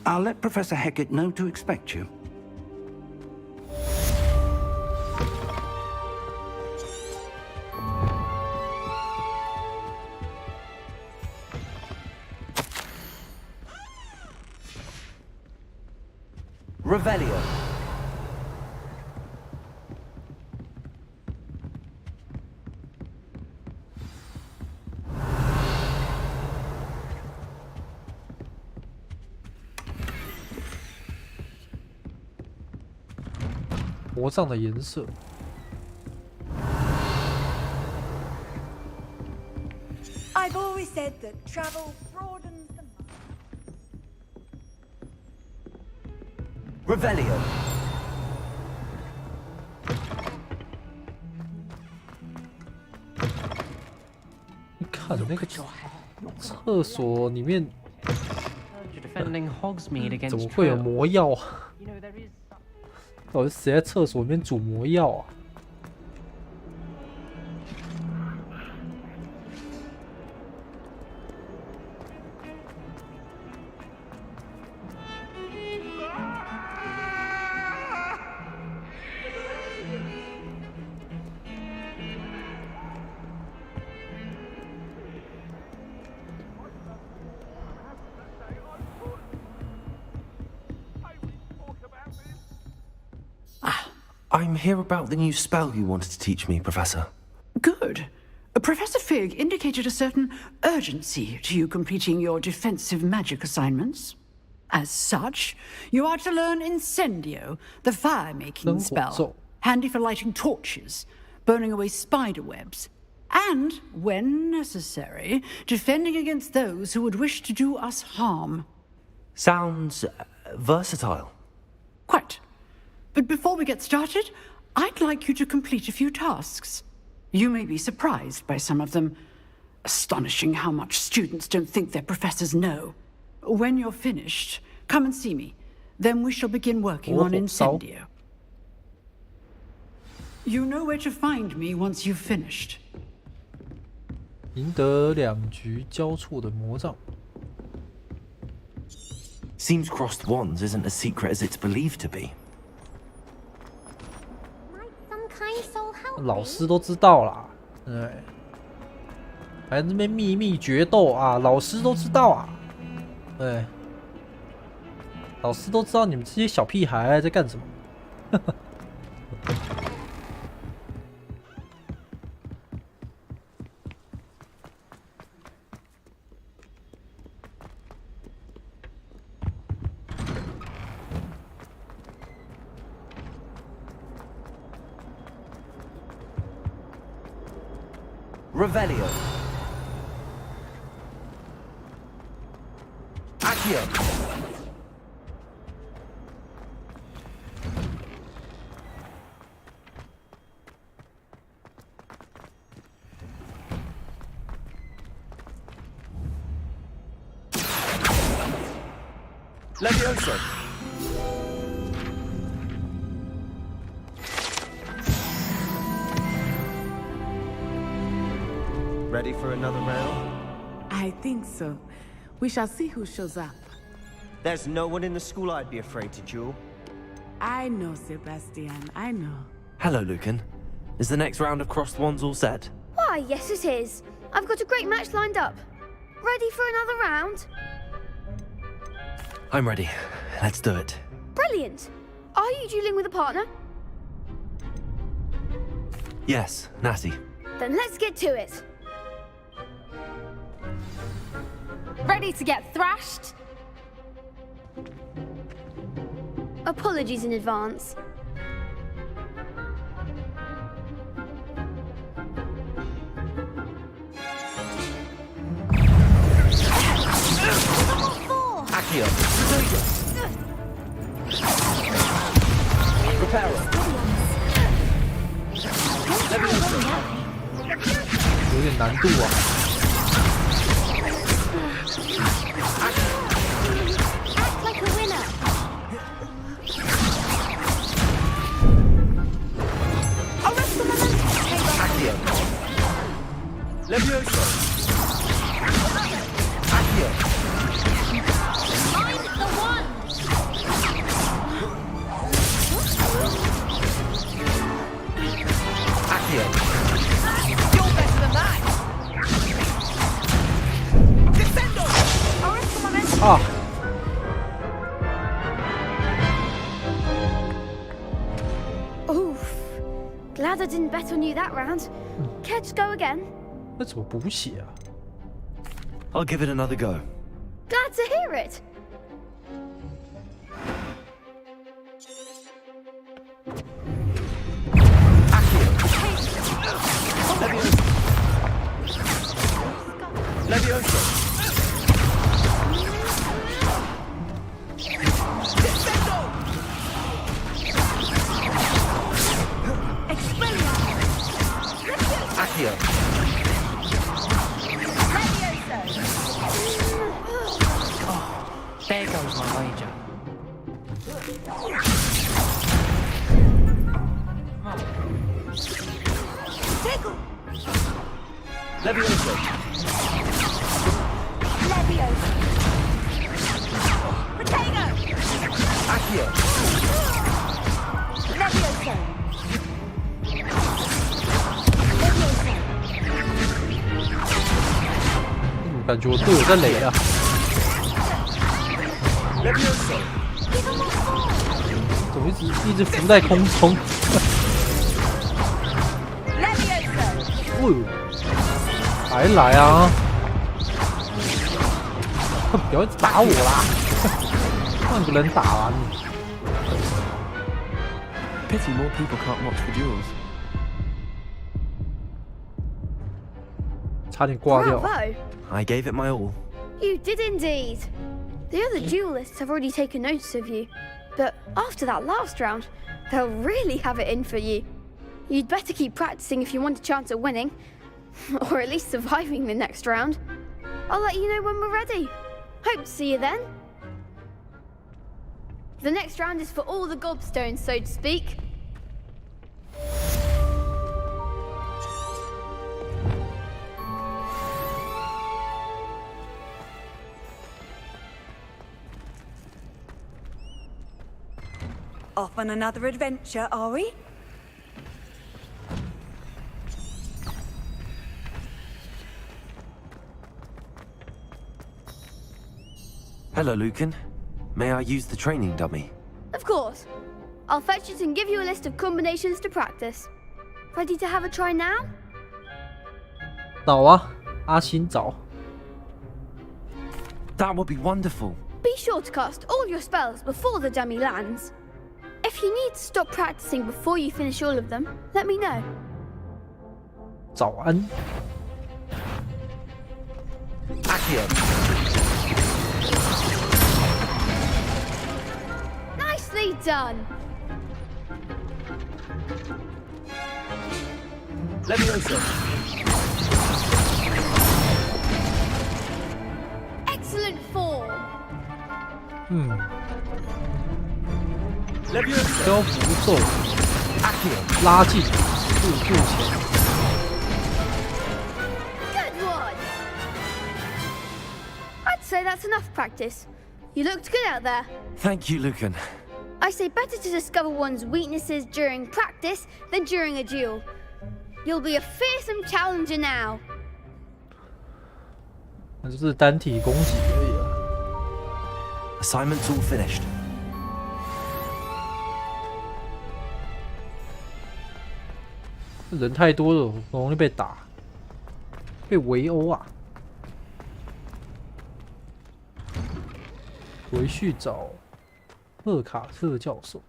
I'll let Professor Hecat know to expect you. Revelio. 魔杖的颜色。I've always said that travel broadens the mind. Revelio. 你看那个厕所里面，怎么会有魔药啊？到底是谁在厕所里面煮魔药啊？ I'm here about the new spell you wanted to teach me, Professor. Good. Professor Fig indicated a certain urgency to you completing your defensive magic assignments. As such, you are to learn Incendio, the fire-making spell, handy for lighting torches, burning away spider webs, and, when necessary, defending against those who would wish to do us harm. Sounds versatile. Quite. But before we get started, I'd like you to complete a few tasks. You may be surprised by some of them. Astonishing how much students don't think their professors know. When you're finished, come and see me. Then we shall begin working on Incendio. You know where to find me once you've finished. 赢得2局交错的魔杖。 Seems crossed wands isn't as secret as it's believed to be. 老师都知道啦，哎，还在那边秘密决斗啊！老师都知道啊，哎，老师都知道你们这些小屁孩在干什么。Revelio. Accio. Levioso. Ready for another round? I think so. We shall see who shows up. There's no one in the school I'd be afraid to duel. I know, Sebastian, I know. Hello, Lucan. Is the next round of crossed wands all set? Why, yes it is. I've got a great match lined up. Ready for another round? I'm ready. Let's do it. Brilliant. Are you dueling with a partner? Yes, Natty. Then let's get to it. Ready to get thrashed? Apologies in advance. Accio. Reparo. 有点难度啊。Act like a winner. Accio. Levioso. Accio. Mind the one. Accio. You're better than that. Descendo. Ah. Oof. Glad I didn't bet on you that round. Care to go again? 那怎么补血啊？ I'll give it another go. Glad to hear it. Levioso. Accio. There goes my wager. Levioso. Levioso. Protego. Accio. Levioso. 感觉我队友在雷啊。 Levioso. 怎么一直浮在空中？哦，还来啊！不要打我啦！换个人打完。 Pity more people can't watch the duels. 差点挂掉。 Bravo. I gave it my all. You did indeed. The other duelists have already taken notice of you, but after that last round, they'll really have it in for you. You'd better keep practicing if you want a chance at winning, or at least surviving the next round. I'll let you know when we're ready. Hope to see you then. The next round is for all the gobstones, so to speak. Off on another adventure, are we? Hello, Lucan. May I use the training dummy? Of course. I'll fetch it and give you a list of combinations to practice. Ready to have a try now? 找啊，阿星找。 That would be wonderful. Be sure to cast all your spells before the dummy lands. If you need to stop practicing before you finish all of them, let me know. 早安。 Accio. Nicely done. Levioso. Excellent form. 漂浮咒，拉近，速度前。 Good one. I'd say that's enough practice. You looked good out there. Thank you, Lucan. I say better to discover one's weaknesses during practice than during a duel. You'll be a fearsome challenger now. 那就是单体攻击而已啊。Assignment's all finished. 人太多了，很容易被打，被围殴啊！回去找赫卡特教授。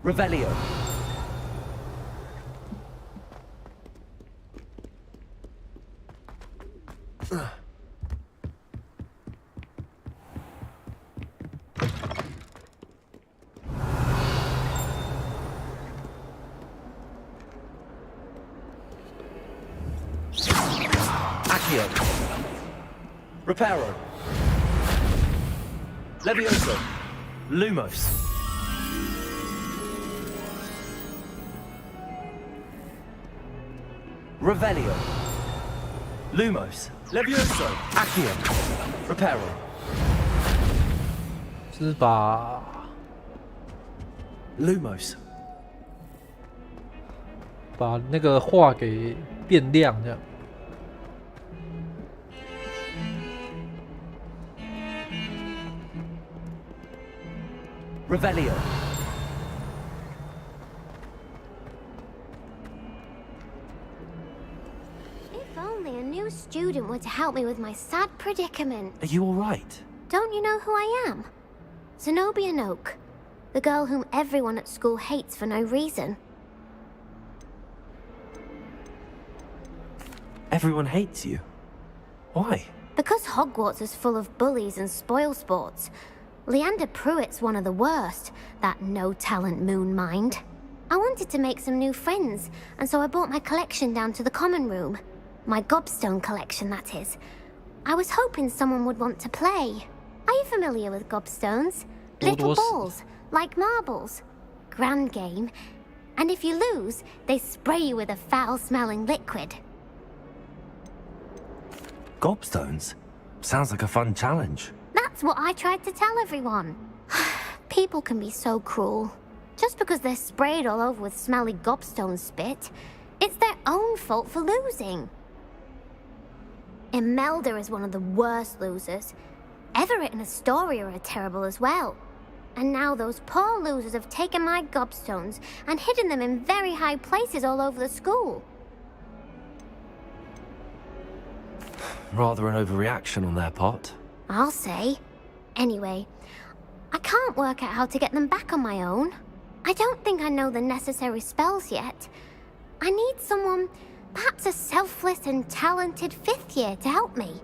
Revelio. Accio. Reparo. Levioso. Lumos. Revelio. Lumos. Levioso. Accio. Reparo. 是把 Lumos 把那个画给变亮这样。Revelio. If only a new student were to help me with my sad predicament. Are you all right? Don't you know who I am? Zenobia Noak, the girl whom everyone at school hates for no reason. Everyone hates you. Why? Because Hogwarts is full of bullies and spoilsports. Leander Pruitt's one of the worst, that no-talent moon mind. I wanted to make some new friends, and so I brought my collection down to the common room. My gobstone collection, that is. I was hoping someone would want to play. Are you familiar with gobstones? Little balls, like marbles. Grand game. And if you lose, they spray you with a foul-smelling liquid. Gobstones? Sounds like a fun challenge. That's what I tried to tell everyone. People can be so cruel. Just because they're sprayed all over with smelly gobstone spit, it's their own fault for losing. Imelda is one of the worst losers. Everett and Astoria are terrible as well. And now those poor losers have taken my gobstones and hidden them in very high places all over the school. Rather an overreaction on their part. I'll say. Anyway, I can't work out how to get them back on my own. I don't think I know the necessary spells yet. I need someone, perhaps a selfless and talented fifth year to help me.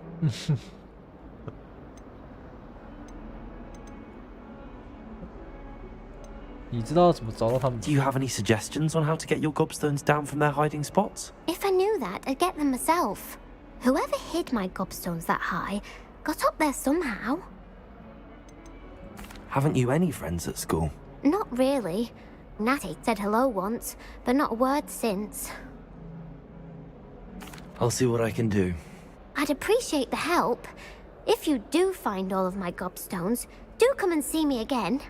Do you have any suggestions on how to get your gobstones down from their hiding spots? If I knew that, I'd get them myself. Whoever hid my gobstones that high got up there somehow. Haven't you any friends at school? Not really. Natty said hello once, but not a word since. I'll see what I can do. I'd appreciate the help. If you do find all of my gobstones, do come and see me again.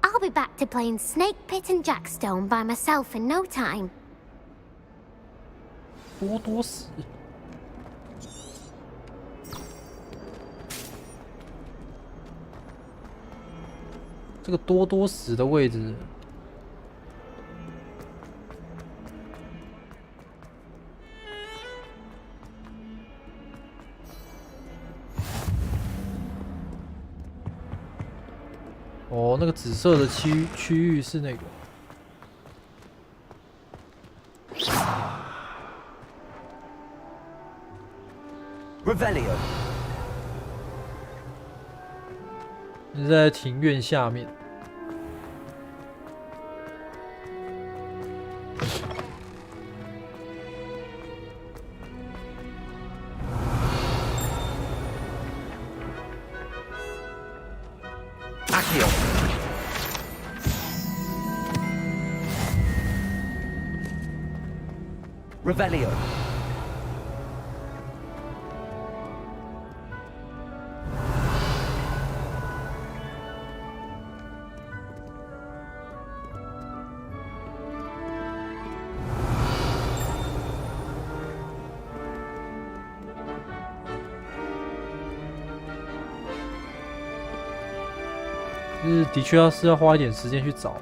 I'll be back to playing Snake Pit and Jackstone by myself in no time. 多多死。这个多多死的位置，哦，那个紫色的区域是那个。Revelio. 是在庭院下面。Accio. Revelio. 是的确要花一点时间去找。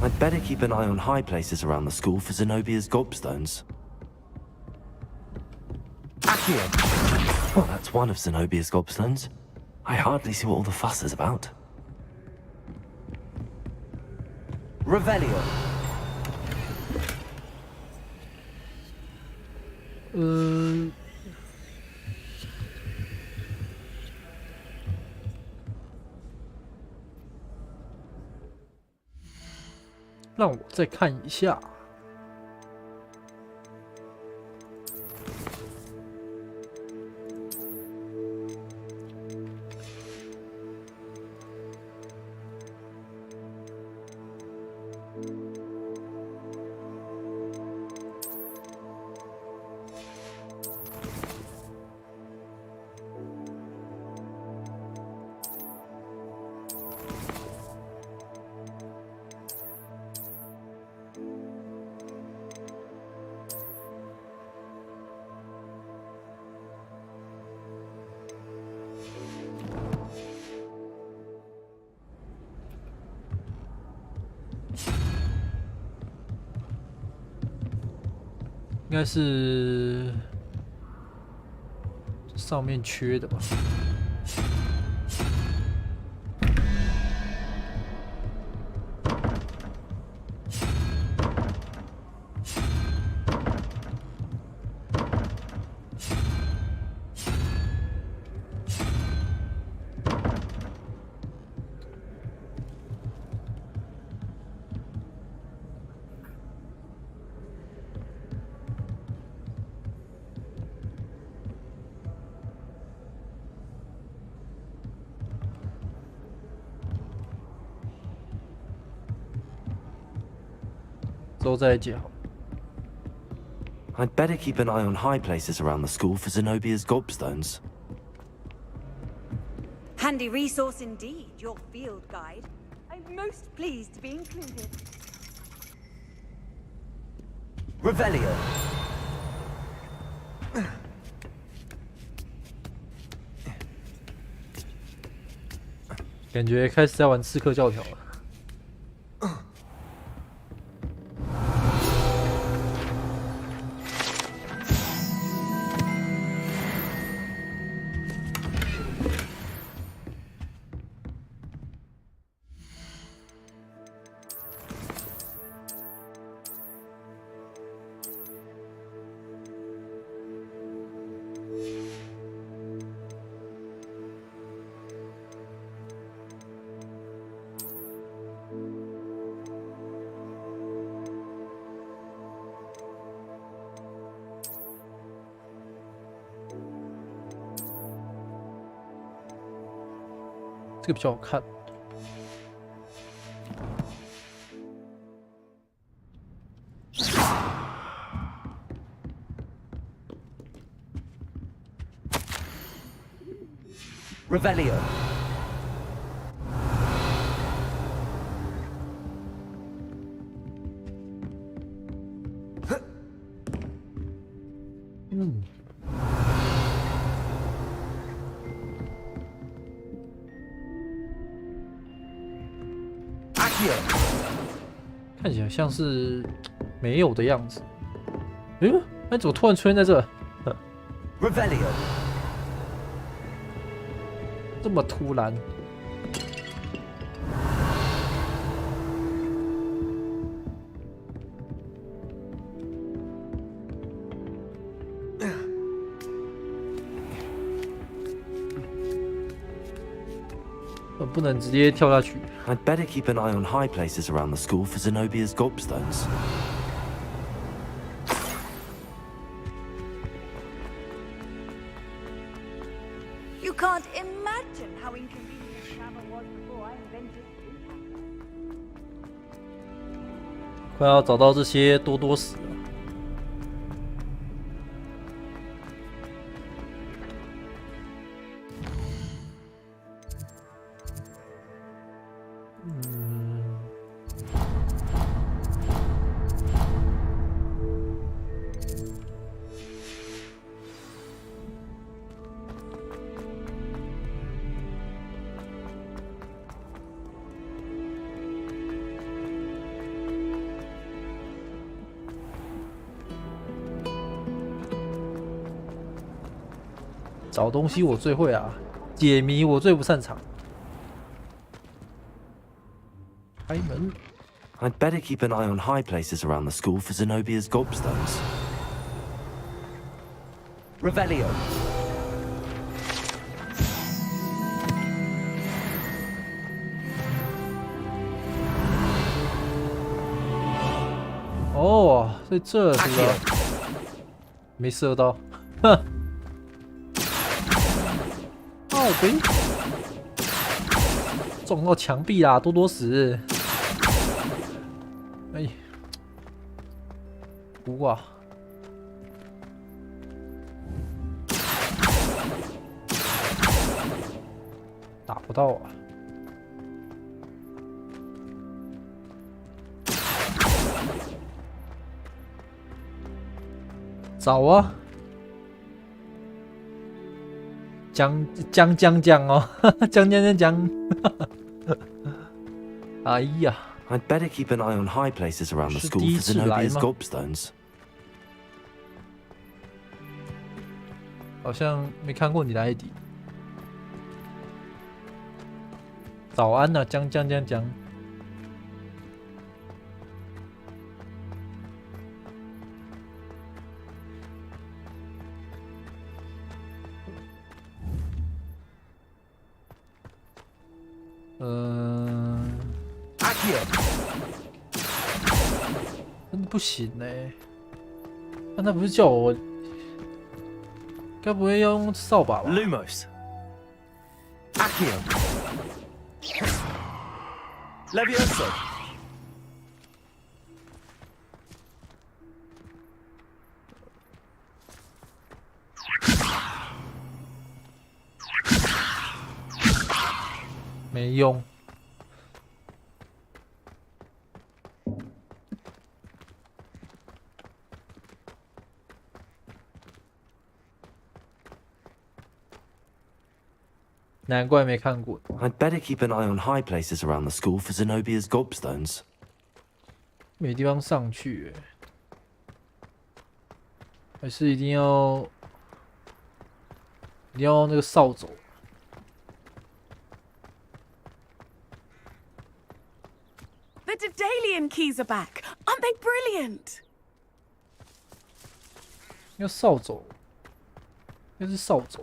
I'd better keep an eye on high places around the school for Zenobia's gobstones. Accio! Well, that's one of Zenobia's gobstones. I hardly see what all the fuss is about. Revelio. 让我再看一下。应该是上面缺的吧。之后再来解好。I'd better keep an eye on high places around the school for Zenobia's gobstones. Handy resource indeed, your field guide. I'm most pleased to be included. Revelio. 感觉开始在玩刺客教条了。这个比较好看。Revelio. 看起来像是没有的样子。那怎么突然出现在这？Revelio. 这么突然。不能直接跳下去。I'd better keep an eye on high places around the school for Zenobia's gobstones. You can't imagine how inconvenient travel was before I invented it. 快要找到这些多多死了。找东西我最会啊，解谜我最不擅长。开门。 I'd better keep an eye on high places around the school for Zenobia's gobstones. Revelio. Oh, 在这是吧？没射到，哼！哦，对，撞到墙壁啦，多多死！哎，哇！打不到啊！找啊！讲哦，讲！哎呀！ I'd better keep an eye on high places around the school for Zenobia's gobstones. 好像没看过你的 ID。早安啊，讲。真的不行哎！那他不是叫我，该不会要用扫把吧 ？Lumos。Accio。Levioso。没用。 难怪没看过。I'd better keep an eye on high places around the school for Zenobia's gobstones. 没地方上去，还是一定要那个扫帚。The Daedalian keys are back. Aren't they brilliant? 要扫帚，应该是扫帚。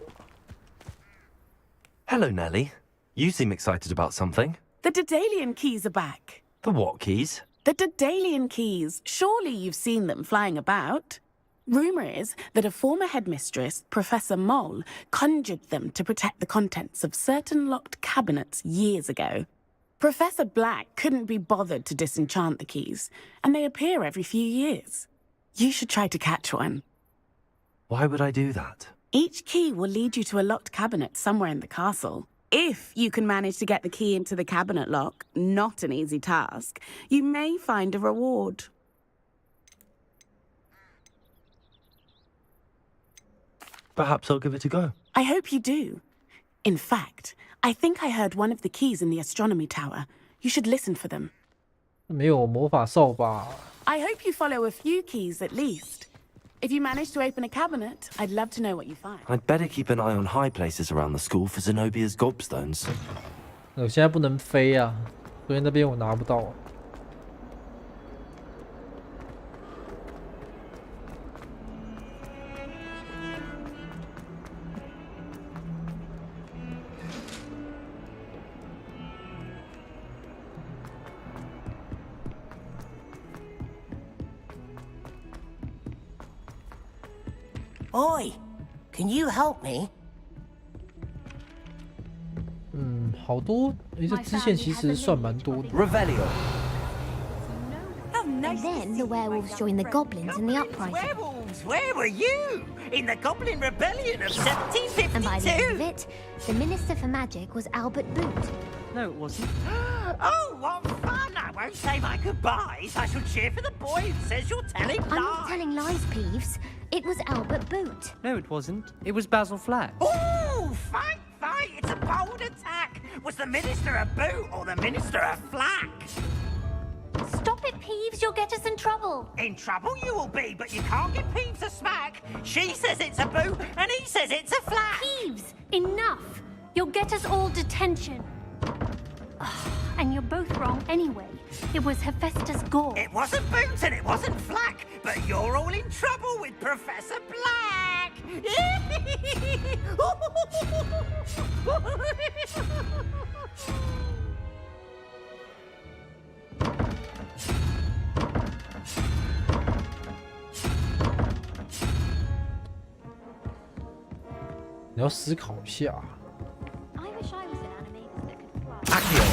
Hello, Nellie. You seem excited about something. The Daedalian keys are back. The what keys? The Daedalian keys. Surely you've seen them flying about. Rumour is that a former headmistress, Professor Moll, conjured them to protect the contents of certain locked cabinets years ago. Professor Black couldn't be bothered to disenchant the keys, and they appear every few years. You should try to catch one. Why would I do that? Each key will lead you to a locked cabinet somewhere in the castle. If you can manage to get the key into the cabinet lock, not an easy task, you may find a reward. Perhaps I'll give it a go. I hope you do. In fact, I think I heard one of the keys in the astronomy tower. You should listen for them. 没有魔法扫把。I hope you follow a few keys at least. If you manage to open a cabinet, I'd love to know what you find. I'd better keep an eye on high places around the school for Zenobia's gobstones. 我现在不能飞啊，所以那边我拿不到。Oi, can you help me? 好多，这支线其实算蛮多的。Revelio. And then the werewolves joined the goblins in the uprising. Werewolves, where were you? In the Goblin Rebellion of 1752? And by the end of it, the Minister for Magic was Albert Boot. No, it wasn't. Oh, what fun! I won't say my goodbyes. I shall cheer for the boy who says you're telling lies. I'm not telling lies, Peeves. It was Albert Boot. No, it wasn't. It was Basil Flack. Oh, fight! It's a bold attack. Was the Minister a boot or the Minister a flack? Stop it, Peeves. You'll get us in trouble. trouble. In trouble you will be, but you can't give Peeves a smack. She says it's a boo, and he says it's a flat. Peeves, enough. You'll get us all detention. And you're both wrong anyway. It was Hephaestus Gore. It wasn't Boots and it wasn't Flack, but you're all in trouble with Professor Black. 你要思考一下。 I wish I was an animator that could fly. Accio.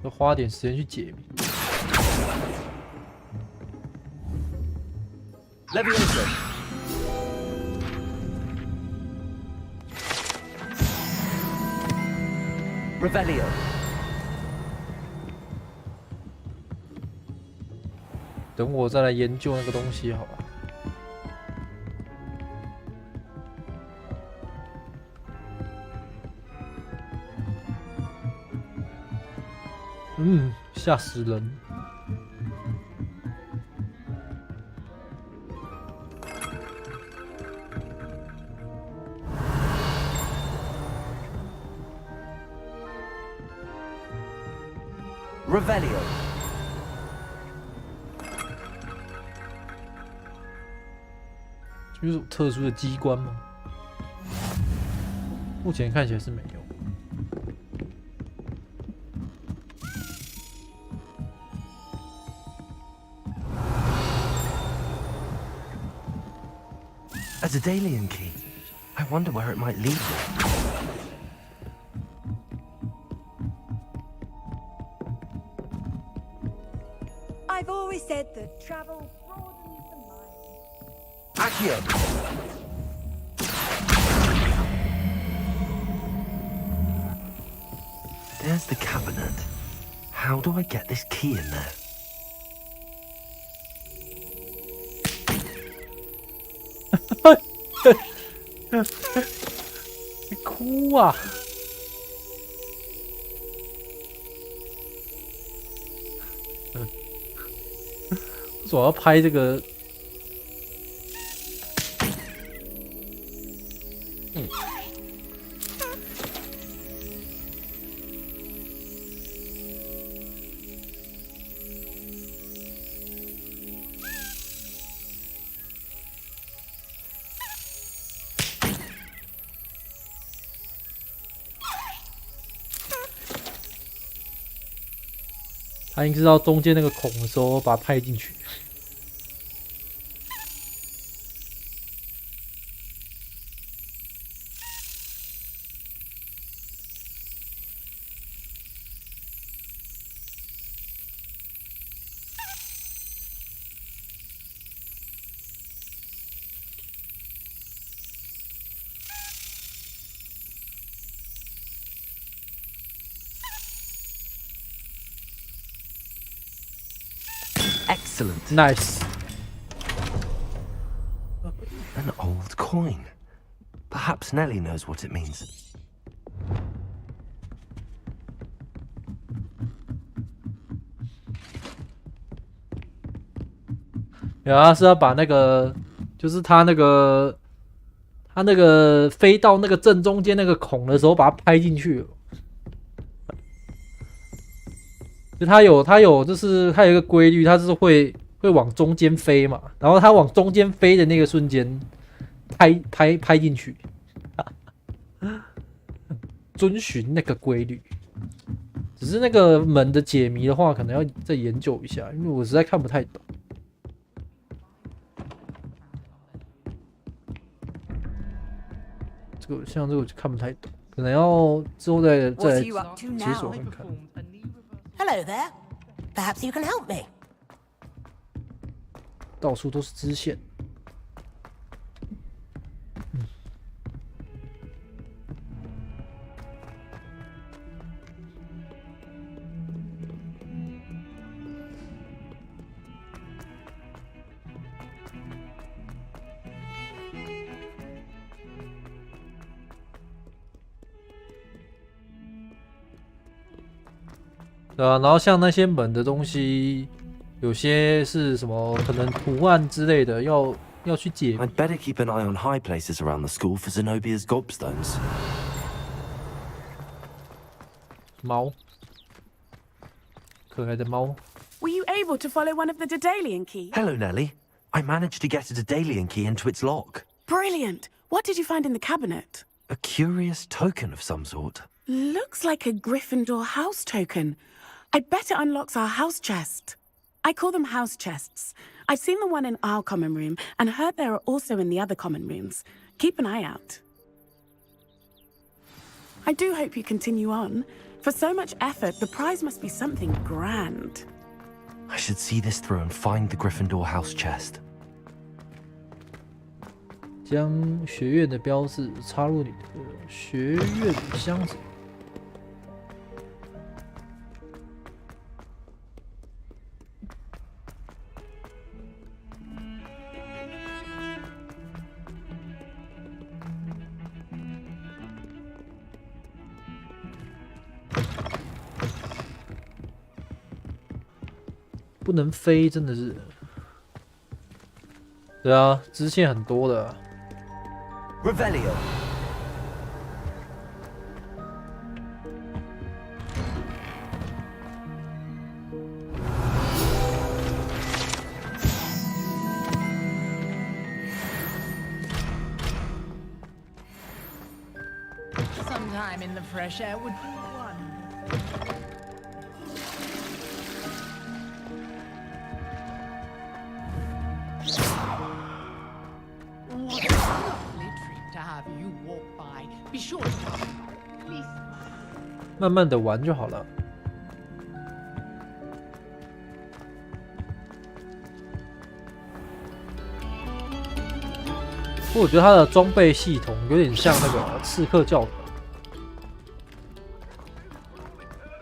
要花点时间去解谜。Leviosa. Revelio. 等我再来研究那个东西，好吧？吓死人！ Revelio. 有种特殊的机关吗？目前看起来是没有。A Daedalian key. I wonder where it might lead me. I've always said that travel broadens the mind. Accio. There's the cabinet. How do I get this key in there? Cái哭啊！为什么要拍这个？他已经知道中间那个孔的时候，把它拍进去。Excellent. Nice. An old coin. Perhaps Nellie knows what it means. 然后是要把那个，就是他那个飞到那个正中间那个孔的时候，把它拍进去。就它有，就是它有一个规律，它是会往中间飞嘛，然后它往中间飞的那个瞬间，拍进去，遵循那个规律。只是那个门的解谜的话，可能要再研究一下，因为我实在看不太懂。像这个我就看不太懂，可能要之后再解锁看看。Hello there. Perhaps you can help me. 到处都是支线。对啊，然后像那些门的东西，有些是什么可能图案之类的，要去解。I'd better keep an eye on high places around the school for Zenobia's gobstones. 猫，可爱的猫。Were you able to follow one of the Daedalian keys? Hello, Nellie. I managed to get a Daedalian key into its lock. Brilliant. What did you find in the cabinet? A curious token of some sort. Looks like a Gryffindor house token. I bet it unlocks our house chest. I call them house chests. I've seen the one in our common room and heard there are also in the other common rooms. Keep an eye out. I do hope you continue on. For so much effort, the prize must be something grand. I should see this through and find the Gryffindor house chest. 将学院的标志插入你的学院箱子。不能飞，真的是。对啊，支线很多的。Revelio. Sometime in the fresh air would be wonderful. What a lovely treat to have you walk by. Be sure to please. 慢慢的玩就好了。不过我觉得它的装备系统有点像那个刺客教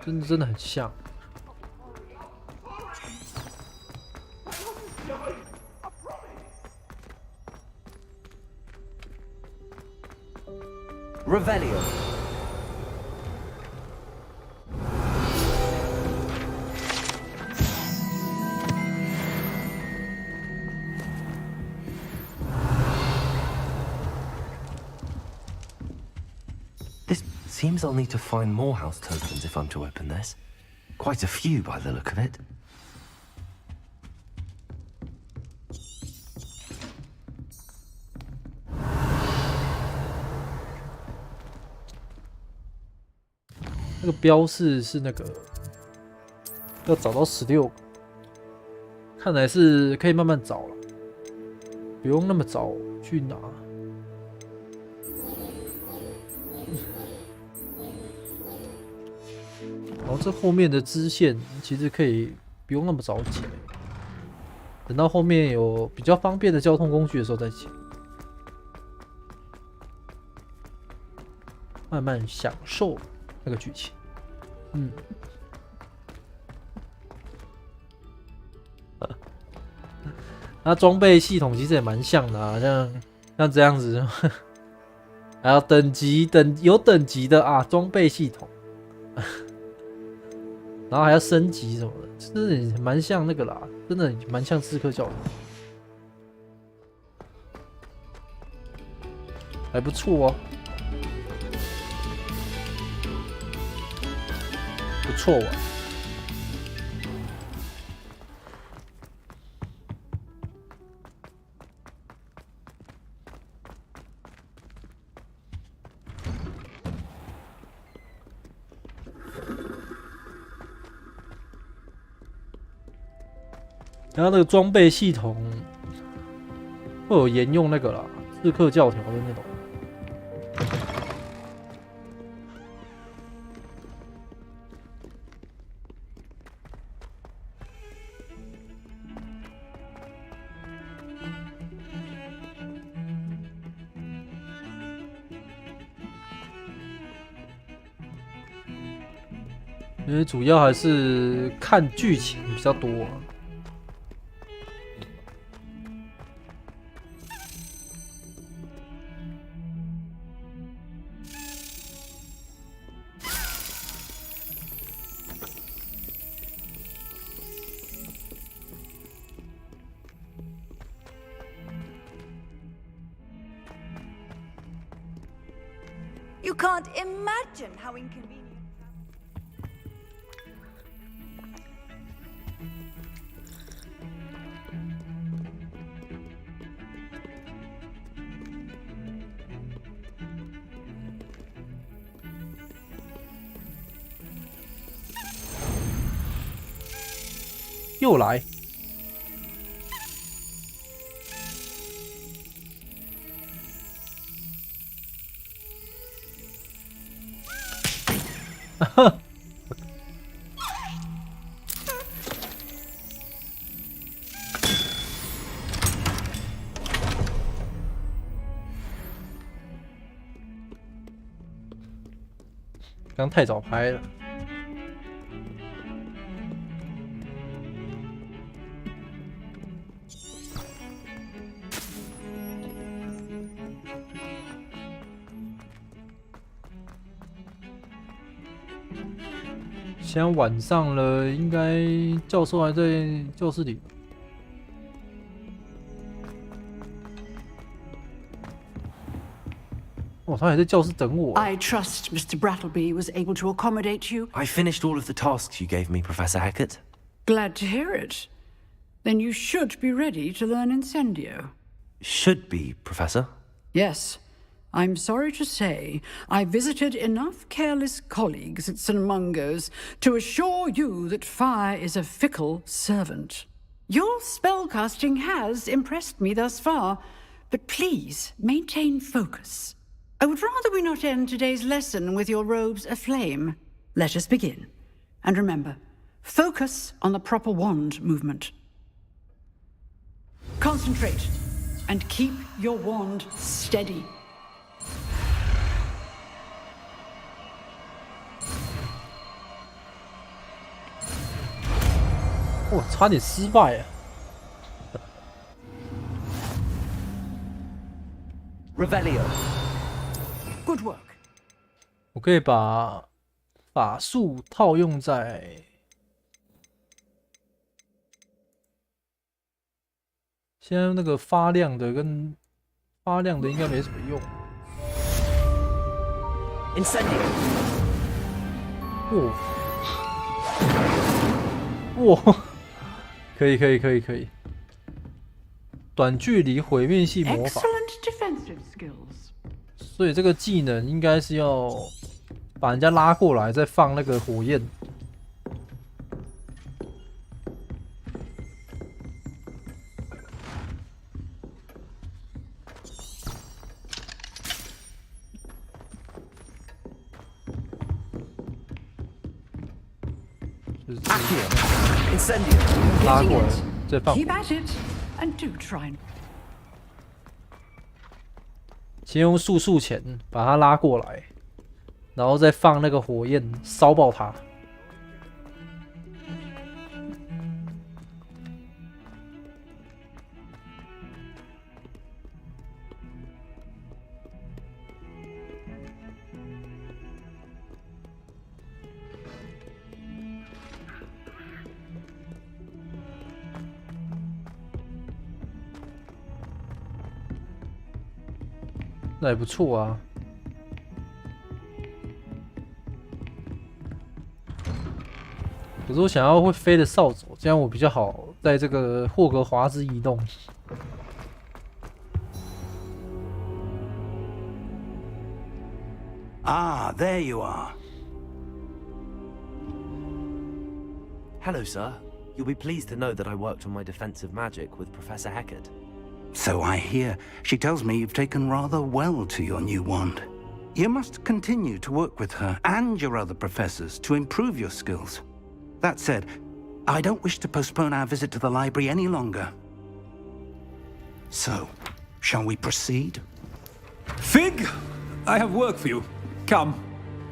团，真的很像。Revelio. This seems I'll need to find more house tokens if I'm to open this. Quite a few by the look of it. 那个标示是那个要找到16个，看来是可以慢慢找了，不用那么早去拿。然后这后面的支线其实可以不用那么早解，等到后面有比较方便的交通工具的时候再解，慢慢享受那个剧情。那装备系统其实也蛮像的啊，像这样子，还有有等级的啊装备系统，然后还要升级什么的，真的蛮像那个啦，真的蛮像刺客教团，还不错哦。不错玩。然后那个装备系统会有沿用那个啦，刺客教条的那种。因为主要还是看剧情比较多啊。You can't imagine how inconvenient. 又来。刚太早拍了。现在晚上了，应该教授还在教室里。哦，他还在教室等我。I trust Mr. Brattleby was able to accommodate you. I finished all of the tasks you gave me, Professor Hackett. Glad to hear it. Then you should be ready to learn Incendio. Should be, Professor. Yes. I'm sorry to say, I visited enough careless colleagues at St. Mungo's to assure you that fire is a fickle servant. Your spellcasting has impressed me thus far, but please maintain focus. I would rather we not end today's lesson with your robes aflame. Let us begin. And remember, focus on the proper wand movement. Concentrate and keep your wand steady. Oh, 差点失败啊 Revelio. Good work. 我可以把法术套用在现在那个发亮的跟发亮的应该没什么用。Incendio. 哇，可以，短距离毁灭性魔法。所以这个技能应该是要把人家拉过来，再放那个火焰。拉过来，再放。Keep at it and do try. 先用速钳把它拉过来，然后再放那个火焰烧爆它。那也不错啊。可是我想要会飞的扫帚，这样我比较好在这个霍格华兹移动。Ah, there you are. Hello, sir. You'll be pleased to know that I worked on my defensive magic with Professor Hackett. So I hear. She tells me you've taken rather well to your new wand. You must continue to work with her and your other professors to improve your skills. That said, I don't wish to postpone our visit to the library any longer. So, shall we proceed? Fig, I have work for you. Come.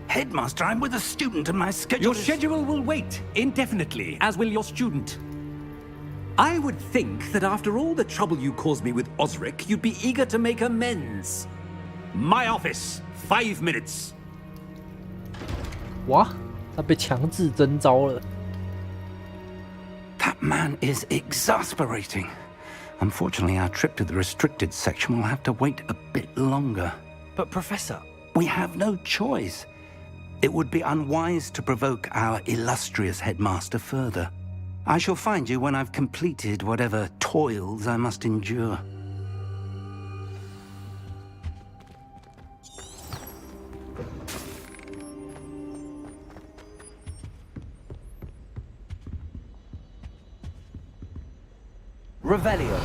Headmaster, I'm with a student and my schedule Your schedule will wait indefinitely, as will your student. I would think that after all the trouble you caused me with Osric, you'd be eager to make amends. My office, 5 minutes. 哇，他被强制征召了。That man is exasperating. Unfortunately, our trip to the restricted section will have to wait a bit longer. But Professor, We have no choice. It would be unwise to provoke our illustrious headmaster further. I shall find you when I've completed whatever toils I must endure. Revelio.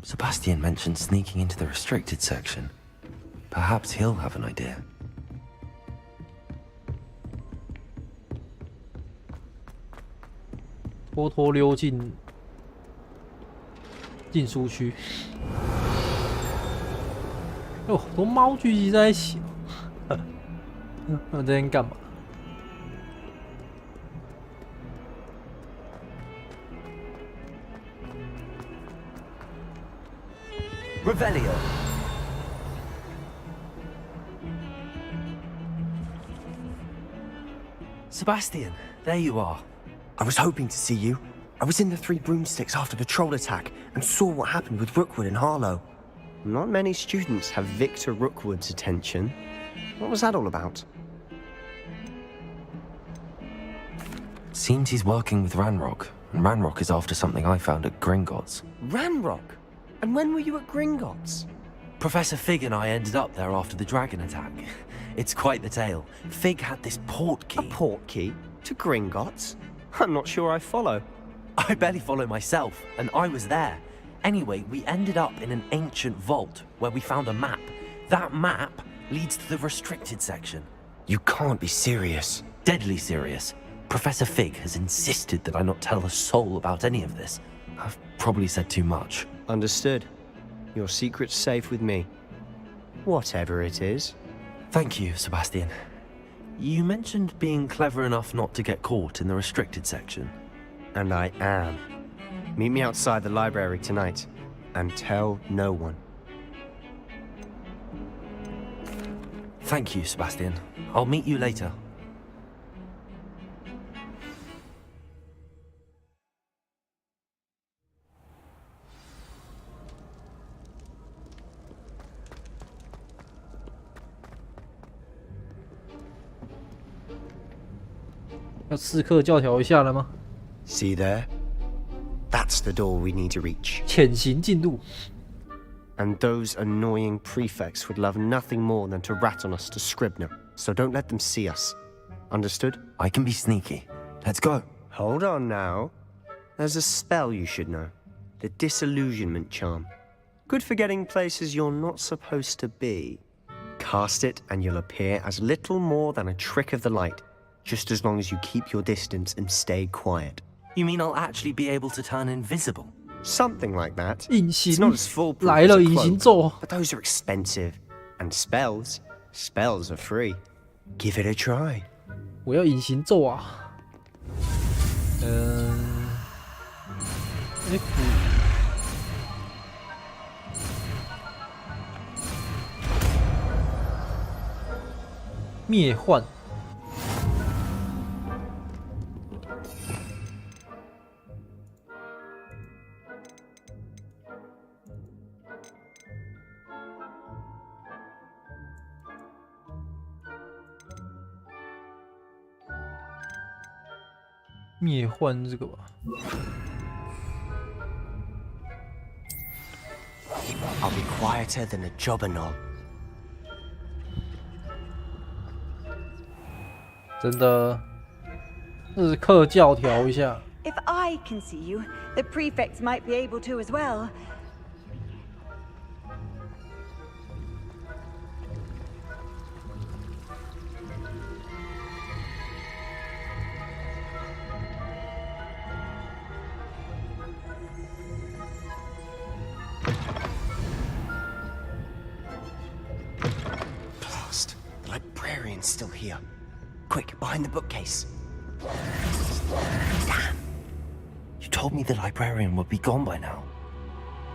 Sebastian mentioned sneaking into the restricted section. Perhaps he'll have an idea. 偷偷溜进书区。有好多猫聚集在一起哦。那这边干嘛？ Revelio. Sebastian, there you are. I was hoping to see you. I was in the Three Broomsticks after the troll attack and saw what happened with Rookwood and Harlow. Not many students have Victor Rookwood's attention. What was that all about? Seems he's working with Ranrock, and Ranrock is after something I found at Gringotts. Ranrock? And when were you at Gringotts? Professor Fig and I ended up there after the dragon attack. It's quite the tale. Fig had this port key. A port key? To Gringotts? I'm not sure I follow. I barely follow myself, and I was there. Anyway, we ended up in an ancient vault where we found a map. That map leads to the restricted section. You can't be serious. Deadly serious. Professor Fig has insisted that I not tell a soul about any of this. I've probably said too much. Understood. Your secret's safe with me. Whatever it is. Thank you, Sebastian. You mentioned being clever enough not to get caught in the restricted section. And I am. Meet me outside the library tonight, and tell no one. Thank you, Sebastian. I'll meet you later. 要刺客教条一下了吗？ See there? That's the door we need to reach. 潜行进入。 And those annoying prefects would love nothing more than to rat on us to Scribner, so don't let them see us. Understood? I can be sneaky. Let's go. Hold on now. There's a spell you should know. The Disillusionment Charm. Good for getting places you're not supposed to be. Cast it and you'll appear as little more than a trick of the light, just as long as you keep your distance and stay quiet. You mean I'll actually be able to turn invisible? Something like that. 隐形 It's not as foolproof 来 as 了， a 隐形 cloak, 咒。 but those are expensive. And spells are free. Give it a try. 我要隐形咒啊。F。灭幻。 灭幻这个吧。 I'll be quieter than a jobberknoll. 真的，日课教条一下。 If I can see you, the prefects might be able to as well. Blast! The librarian's still here. Quick, behind the bookcase. Damn! You told me the librarian would be gone by now.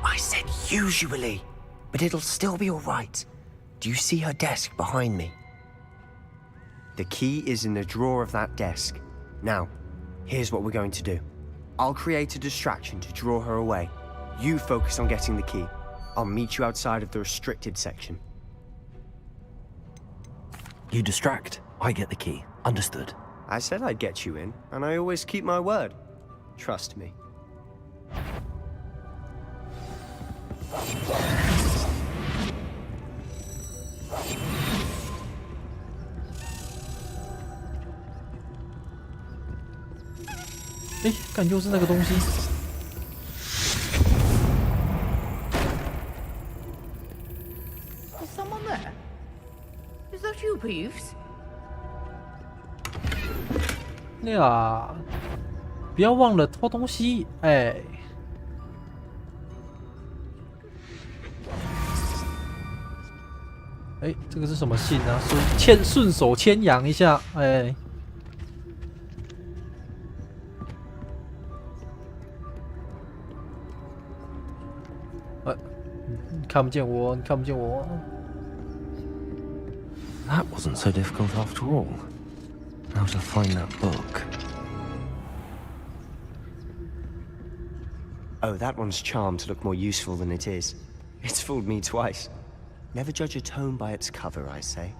I said usually, but it'll still be all right. Do you see her desk behind me? The key is in the drawer of that desk. Now, here's what we're going to do. I'll create a distraction to draw her away. You focus on getting the key. I'll meet you outside of the restricted section. You distract. I get the key. Understood. I said I'd get you in, and I always keep my word. Trust me. 哎，感就是那个东西。Is someone there? Is that you, Peeves? 呀，不要忘了偷东西，哎。哎，这个是什么信啊？顺手牵羊一下，哎。你看不见我，你看不见我。That wasn't so difficult after all. How to find that book? Oh, that one's charmed to look more useful than it is. It's fooled me twice. Never judge a tome by its cover, I say.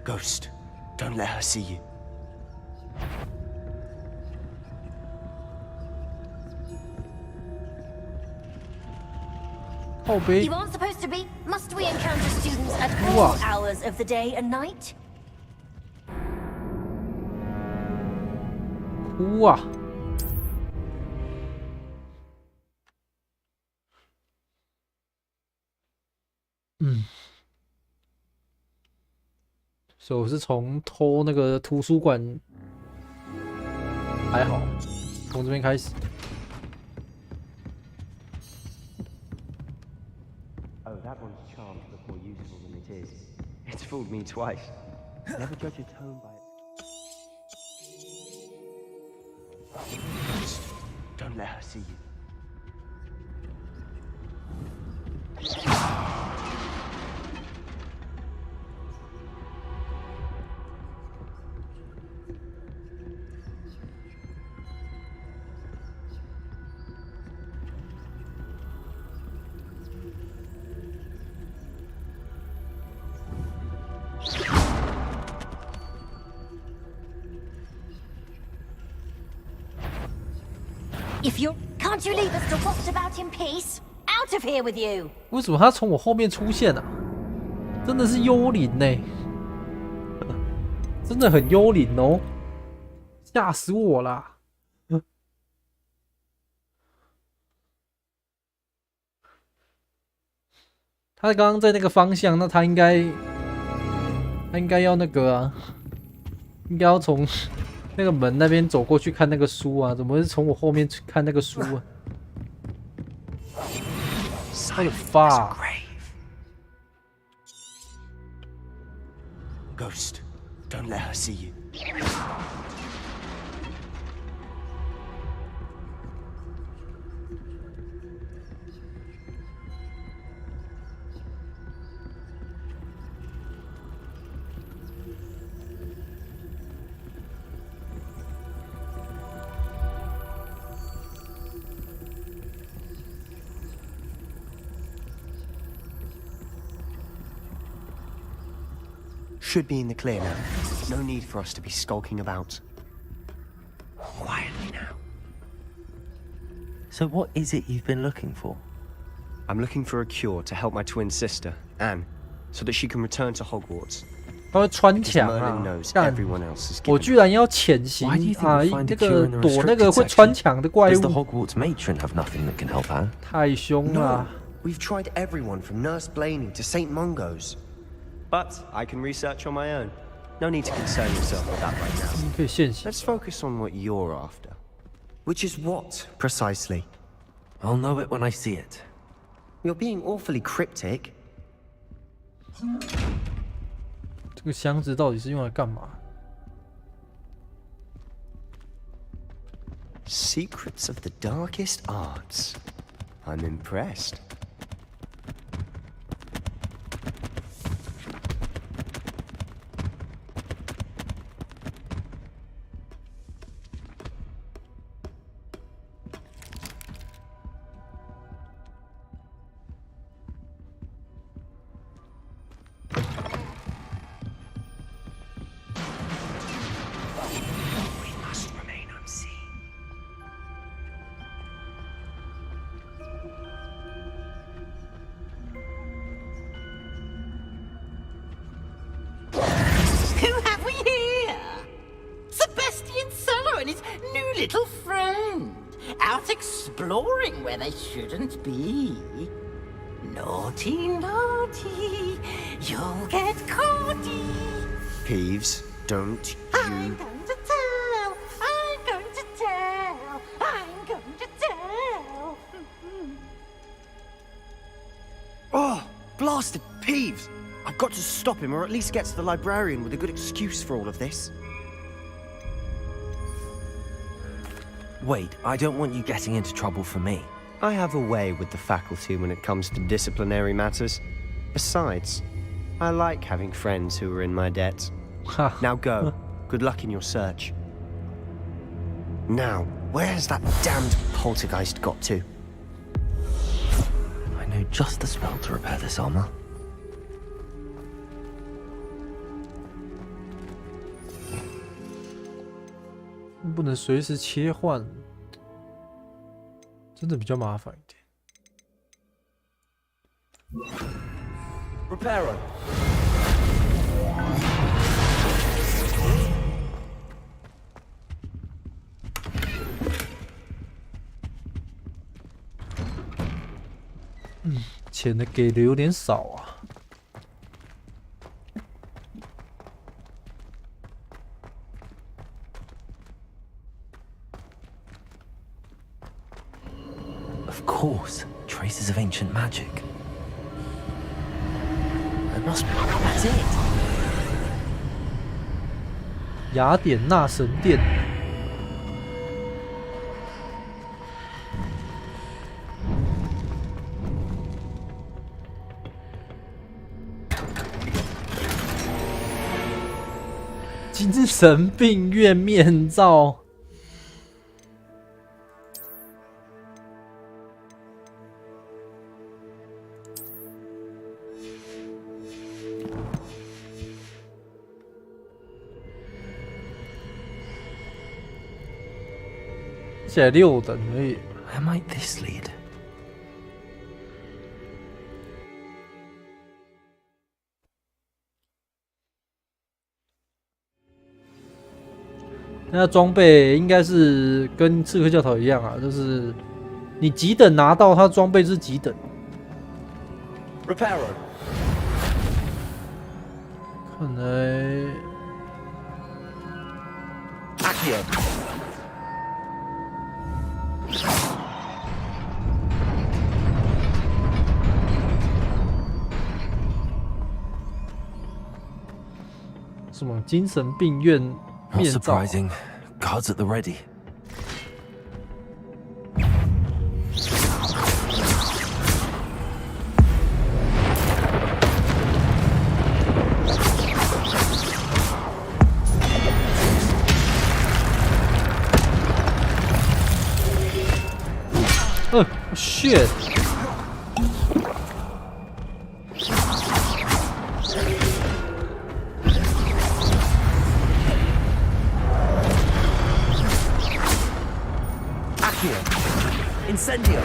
Ghost, don't let her see you. You aren't supposed to be. Must we encounter students at all hours of the day and night? 哭啊！所以我是从偷那个图书馆，还好，从这边开始。Oh, that one's charmed to look more useful than it is. It's fooled me twice. Never judge a tome by its... Don't let her see you. If you can't you leave us to waft about in peace? Out of here with you! 为什么他从我后面出现啊？真的是幽灵呢、真的很幽灵哦，吓死我啦！他刚刚在那个方向，那他应该要那个啊，应该要从那个门那边走过去看那个书啊，怎么是从我后面看那个书啊？我的发！ Ghost, don't let her see you. Should be in the clear now. No need for us to be skulking about. Quietly now. So what is it you've been looking for? I'm looking for a cure to help my twin sister, Anne, so that she can return to Hogwarts. 他会穿墙啊！干，我居然要潜行啊！那个躲那个会穿墙的怪物， the Hogwarts matron have nothing that can help her? 太凶了！ We've tried everyone from Nurse Blaney to St. Mungo's. But I can research on my own. No need to concern yourself with that right now. 可以现形。 Let's focus on what you're after. Which is what, precisely? I'll know it when I see it. You're being awfully cryptic. 这个箱子到底是用来干嘛？ Secrets of the darkest arts. I'm impressed. little friend, out exploring where they shouldn't be. Naughty, naughty, you'll get caughty. Peeves, don't I'm you... going to tell, I'm going to tell, I'm going to tell. Oh, blasted Peeves! I've got to stop him, or at least get to the librarian with a good excuse for all of this. Wait, I don't want you getting into trouble for me. I have a way with the faculty when it comes to disciplinary matters. Besides, I like having friends who are in my debt. Now go. Good luck in your search. Now, where has that damned poltergeist got to? I know just the spell to repair this armor.不能随时切换，真的比较麻烦一点。Reparo. 钱的给的有点少啊。Of course, traces of ancient magic. It must be. That's it. 雅典娜神殿。精神病院面罩。现在6等而已。Where might this lead? 那装备应该是跟刺客教条一样啊，就是你几等拿到它装备是几等。Reparo. 看来。Accio. 什么精神病院面罩 Not surprising. Guards at the ready. Oh shit. Incendio.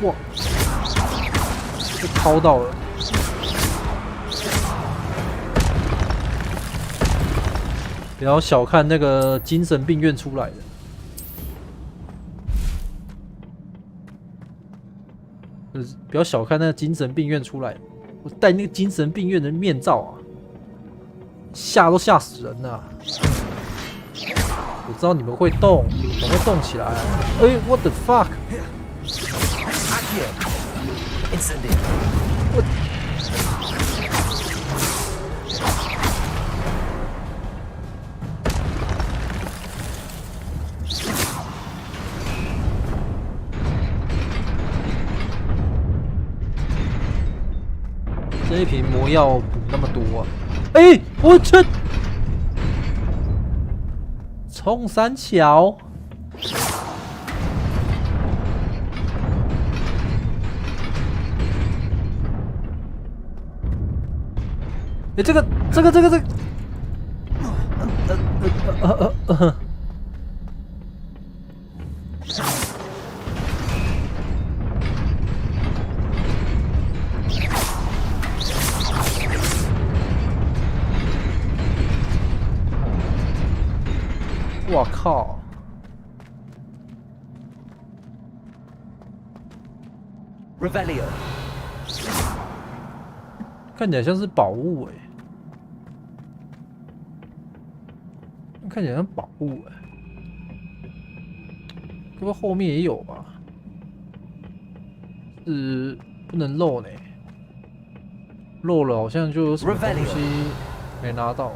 哇，被掏到了。不要小看那个精神病院出来的。不要小看那个精神病院出来，我戴那个精神病院的面罩啊，吓都吓死人了。我知道你们会动，我会动起来。哎 ，What the fuck？ 我这一瓶魔药补那么多啊！哎，我去！冲三桥！哎，这个，哇靠！ Revelio， 看起来像是宝物哎、看起来像宝物哎、会不会后面也有吧？是不能漏呢、漏了好像就有什么东西没拿到。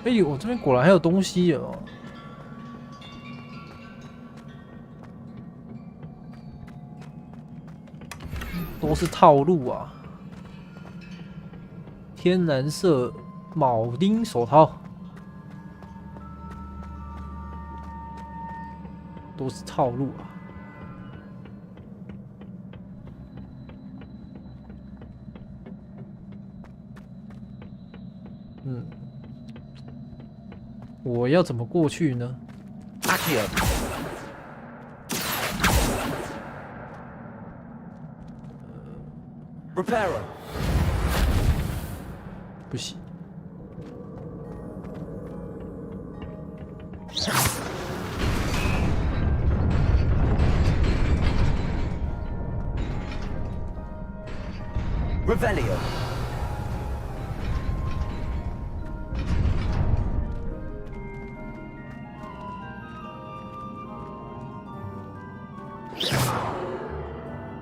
哎、我这边果然还有东西哦。 都是套路啊！天蓝色铆钉手套，都是套路啊！我要怎么过去呢？ Reparo， 不行。Revelio，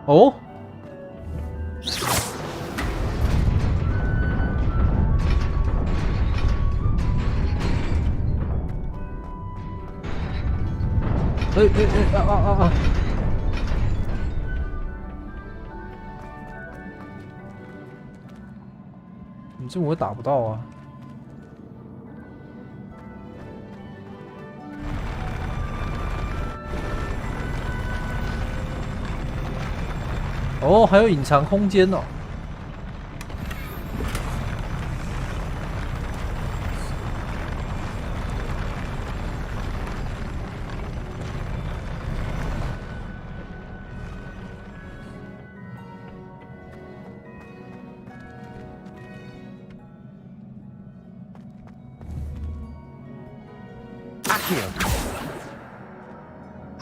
哦。 啊！你这我打不到啊！哦，还有隐藏空间哦。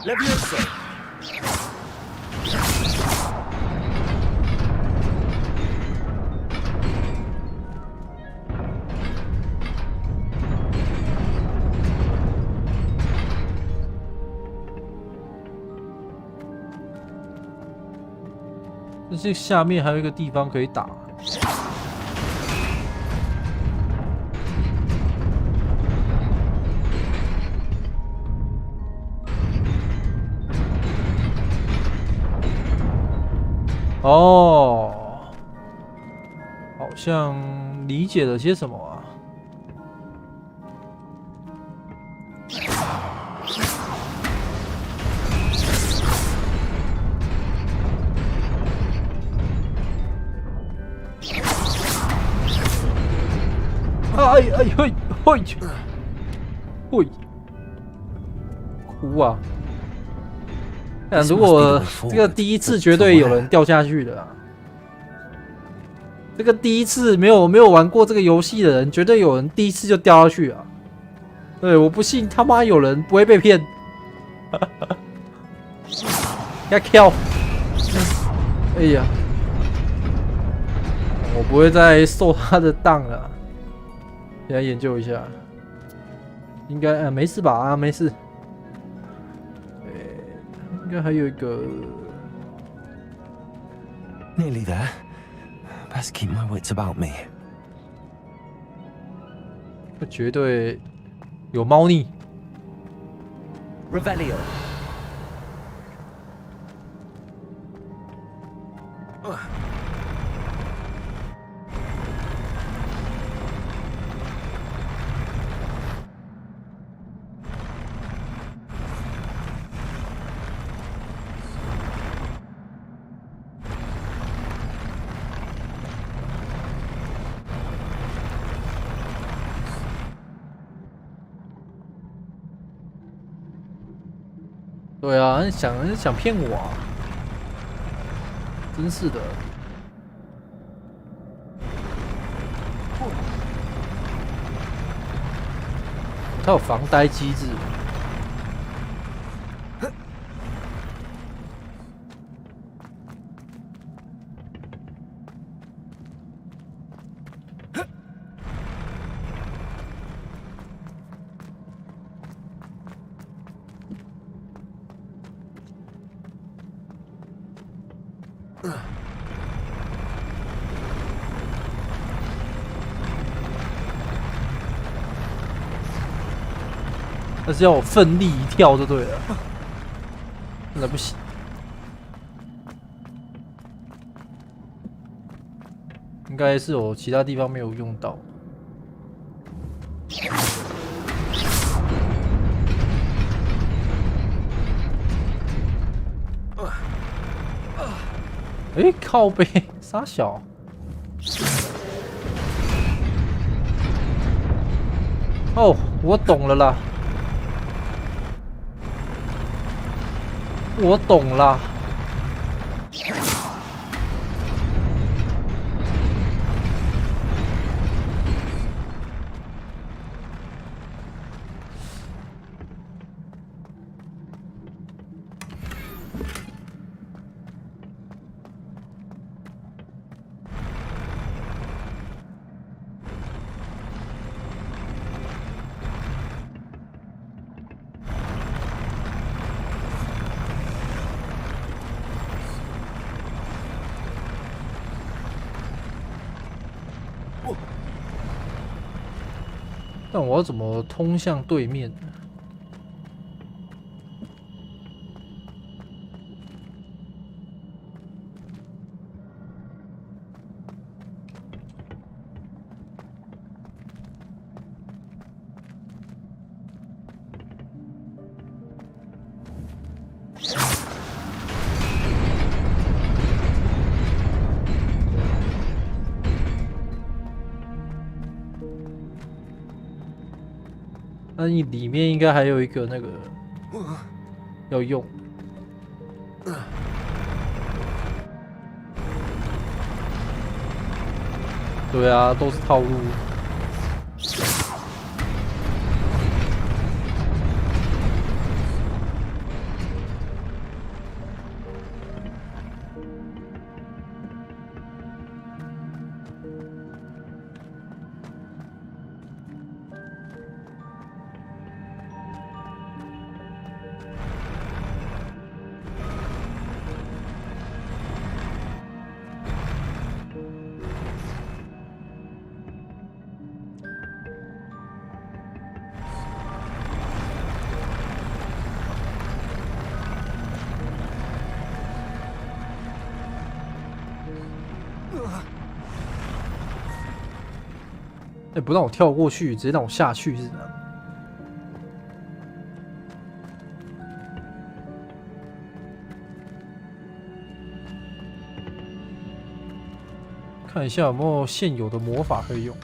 Levioso， 但是下面还有一个地方可以打。 哦，好像理解了些什么啊？嘿，哭啊！ 如果这个第一次绝对有人掉下去的、啊，这个第一次没有玩过这个游戏的人，绝对有人第一次就掉下去啊！对，我不信他妈有人不会被骗。要跳！哎呀，我不会再受他的当了。来研究一下，应该没事吧？啊，没事。 应该还有一个 Nearly there. Best keep my wits about me. 这绝对有猫腻。Revelio。对啊，想骗我啊！真是的。它有防呆机制。但是要我奋力一跳就对了，那不行。应该是有其他地方没有用到。哎，靠背，傻小。哦，我懂了啦。我懂啦。但我要怎么通向对面呢？那你里面应该还有一个那个要用。对啊，都是套路。不让我跳过去，直接让我下去是怎样？看一下有没有现有的魔法可以用。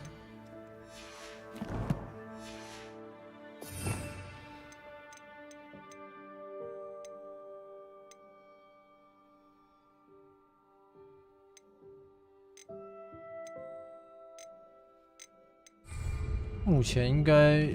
目前应该。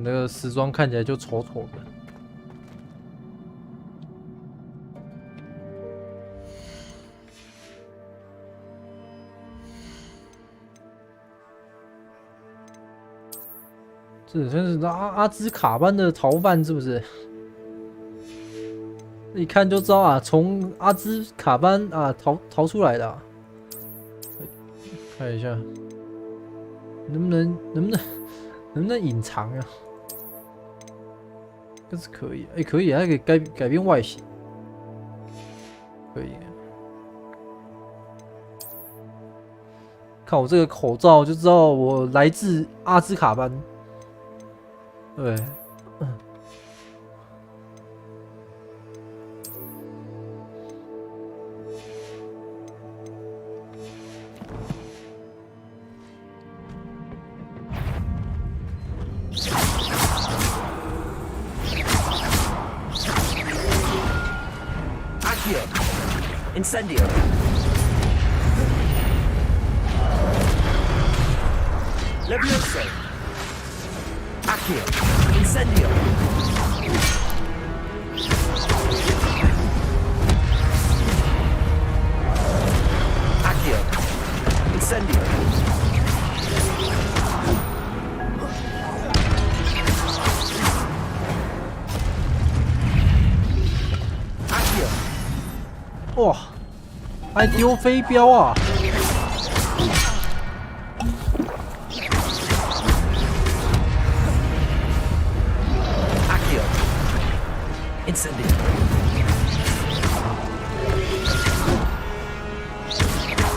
那个时装看起来就丑丑的。这真是阿兹卡班的逃犯是不是？一看就知道啊，从阿兹卡班啊逃出来的、啊。看一下，能不能隐藏啊？这是可以，可以，还可以改变外形。可以。看我这个口罩就知道我来自阿兹卡班。对，Incendio. Levioso. Accio. Incendio. Accio. Incendio. Accio. 哇，还丢飞镖啊！ Incendio.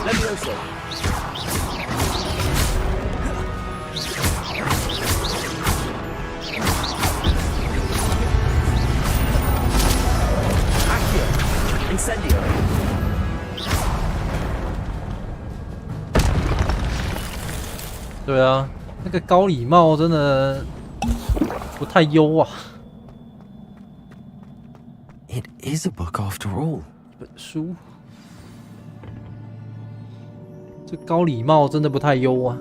Levioso. Accio. Incendio. 对啊，那个高礼帽真的不太优啊。 It is a book after all. 一本书，这高礼帽真的不太优啊。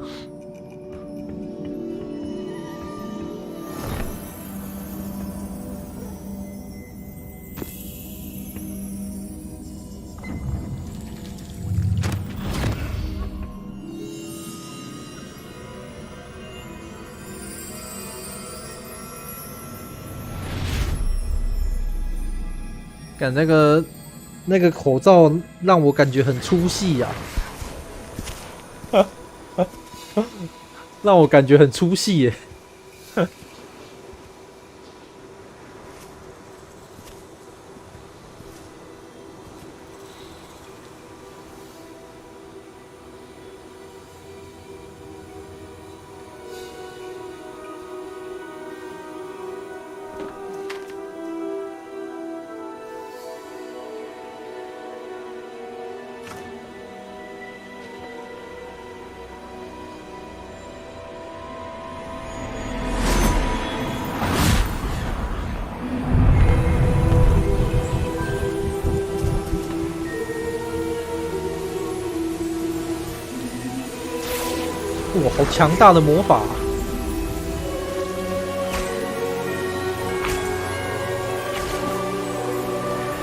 感那个口罩让我感觉很出戏呀、让我感觉很出戏耶。哇，好强大的魔法、啊！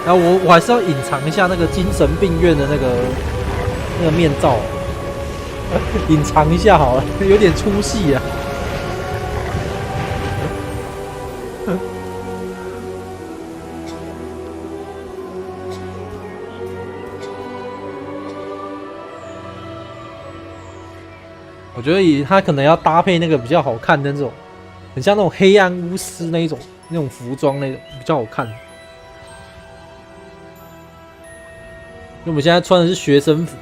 然后我还是要隐藏一下那个精神病院的那个面罩，隐藏一下好了，有点出戏啊。我觉得他可能要搭配那个比较好看的那种，很像那种黑暗巫师那种服装那种比较好看。因为我们现在穿的是学生服。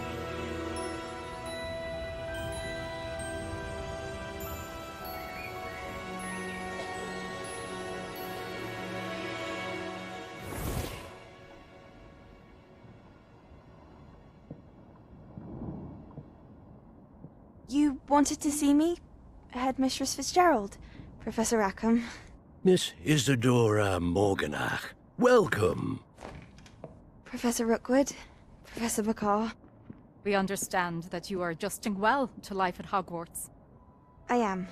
You wanted to see me? Headmistress Fitzgerald? Professor Rackham? Miss Isadora Morganach, welcome. Professor Rookwood? Professor Bakar? We understand that you are adjusting well to life at Hogwarts. I am.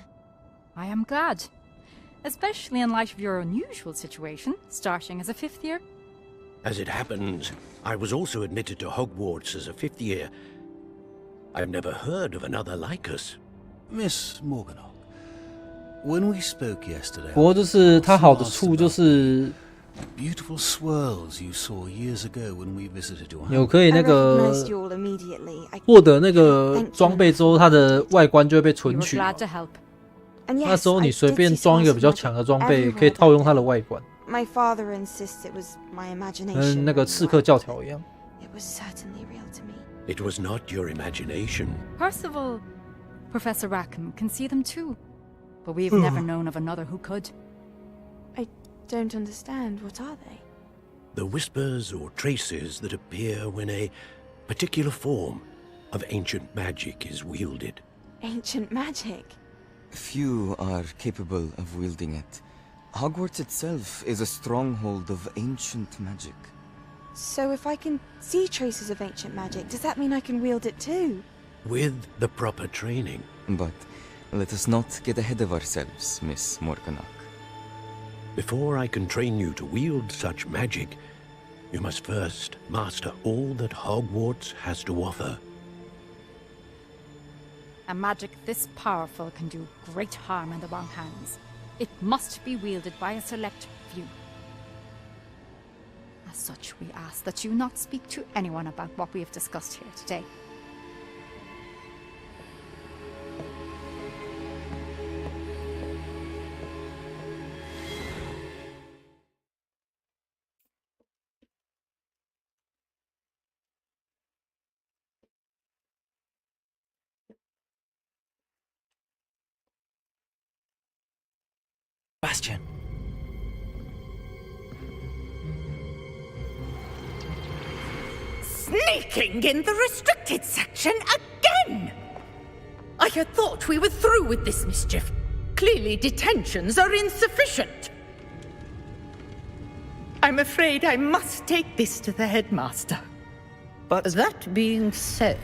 I am glad. Especially in light of your unusual situation, starting as a 5th year. As it happens, I was also admitted to Hogwarts as a 5th year. I've never heard of another like us. Miss Morganach, when we spoke yesterday, 不过就是它好的处就是 beautiful swirls you saw years ago when we visited your house. 有可以那个获得那个装备之后，它的外观就会被存取。那时候你随便装一个比较强的装备，可以套用它的外观。 My father insists it was my imagination. 跟那个刺客教条一样。It was certainly real to me. It was not your imagination. Percival, Professor Rackham can see them too. But we've never known of another who could. I don't understand. What are they? The whispers or traces that appear when a particular form of ancient magic is wielded. Ancient magic? Few are capable of wielding it. Hogwarts itself is a stronghold of ancient magic. So if I can see traces of ancient magic, does that mean I can wield it too? With the proper training. But let us not get ahead of ourselves, Miss Morganach. Before I can train you to wield such magic, you must first master all that Hogwarts has to offer. A magic this powerful can do great harm in the wrong hands. It must be wielded by a select few. As such, we ask that you not speak to anyone about what we have discussed here today. Bastion. Sneaking in the restricted section again! I had thought we were through with this mischief. Clearly detentions are insufficient. I'm afraid I must take this to the headmaster. But that being said,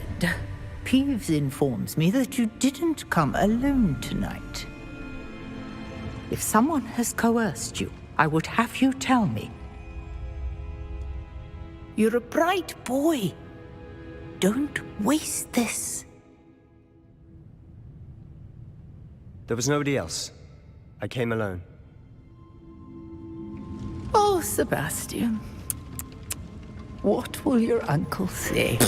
Peeves informs me that you didn't come alone tonight. If someone has coerced you, I would have you tell me. You're a bright boy. Don't waste this. There was nobody else. I came alone. Oh, Sebastian. What will your uncle say?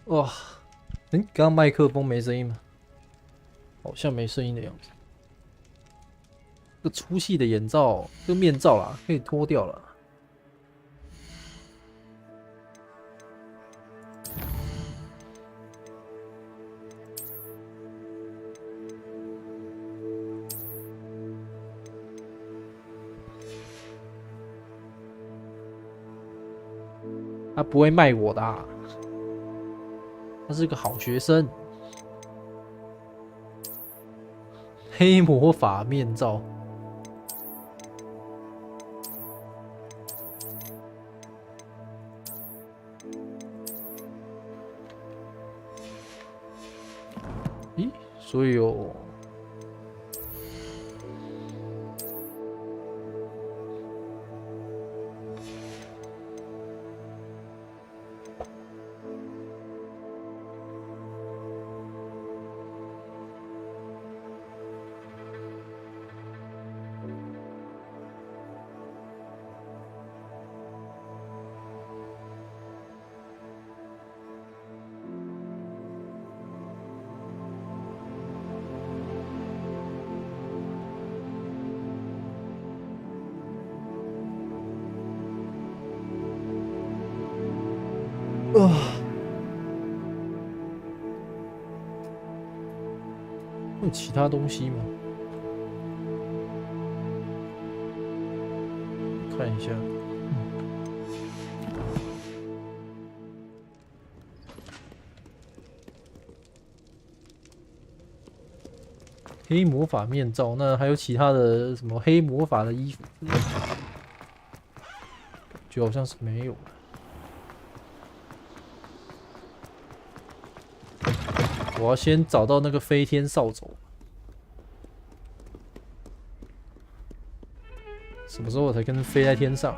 哇，刚刚麦克风没声音吗？好像没声音的样子。这粗细的眼罩，这个面罩啦，可以脱掉了。他不会卖我的啊。他是个好学生。黑魔法面罩，咦，所以有。有其他东西吗？看一下。黑魔法面罩，那还有其他的什么黑魔法的衣服？就好像是没有。我要先找到那个飞天扫帚，什么时候我才跟飞在天上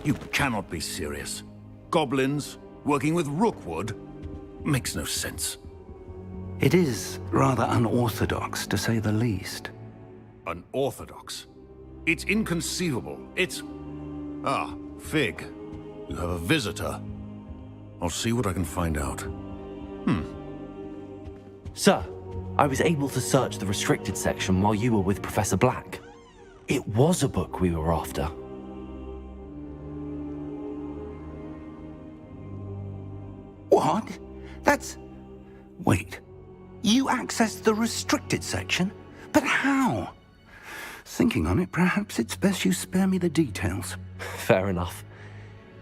？You cannot be serious. Goblins working with Rookwood makes no sense. It is rather unorthodox, to say the least. Unorthodox? It's inconceivable. It's... Ah, Fig. You have a visitor. I'll see what I can find out. Sir, I was able to search the restricted section while you were with Professor Black. It was a book we were after. What? That's... Wait. You accessed the restricted section? But how? Thinking on it, perhaps it's best you spare me the details. Fair enough.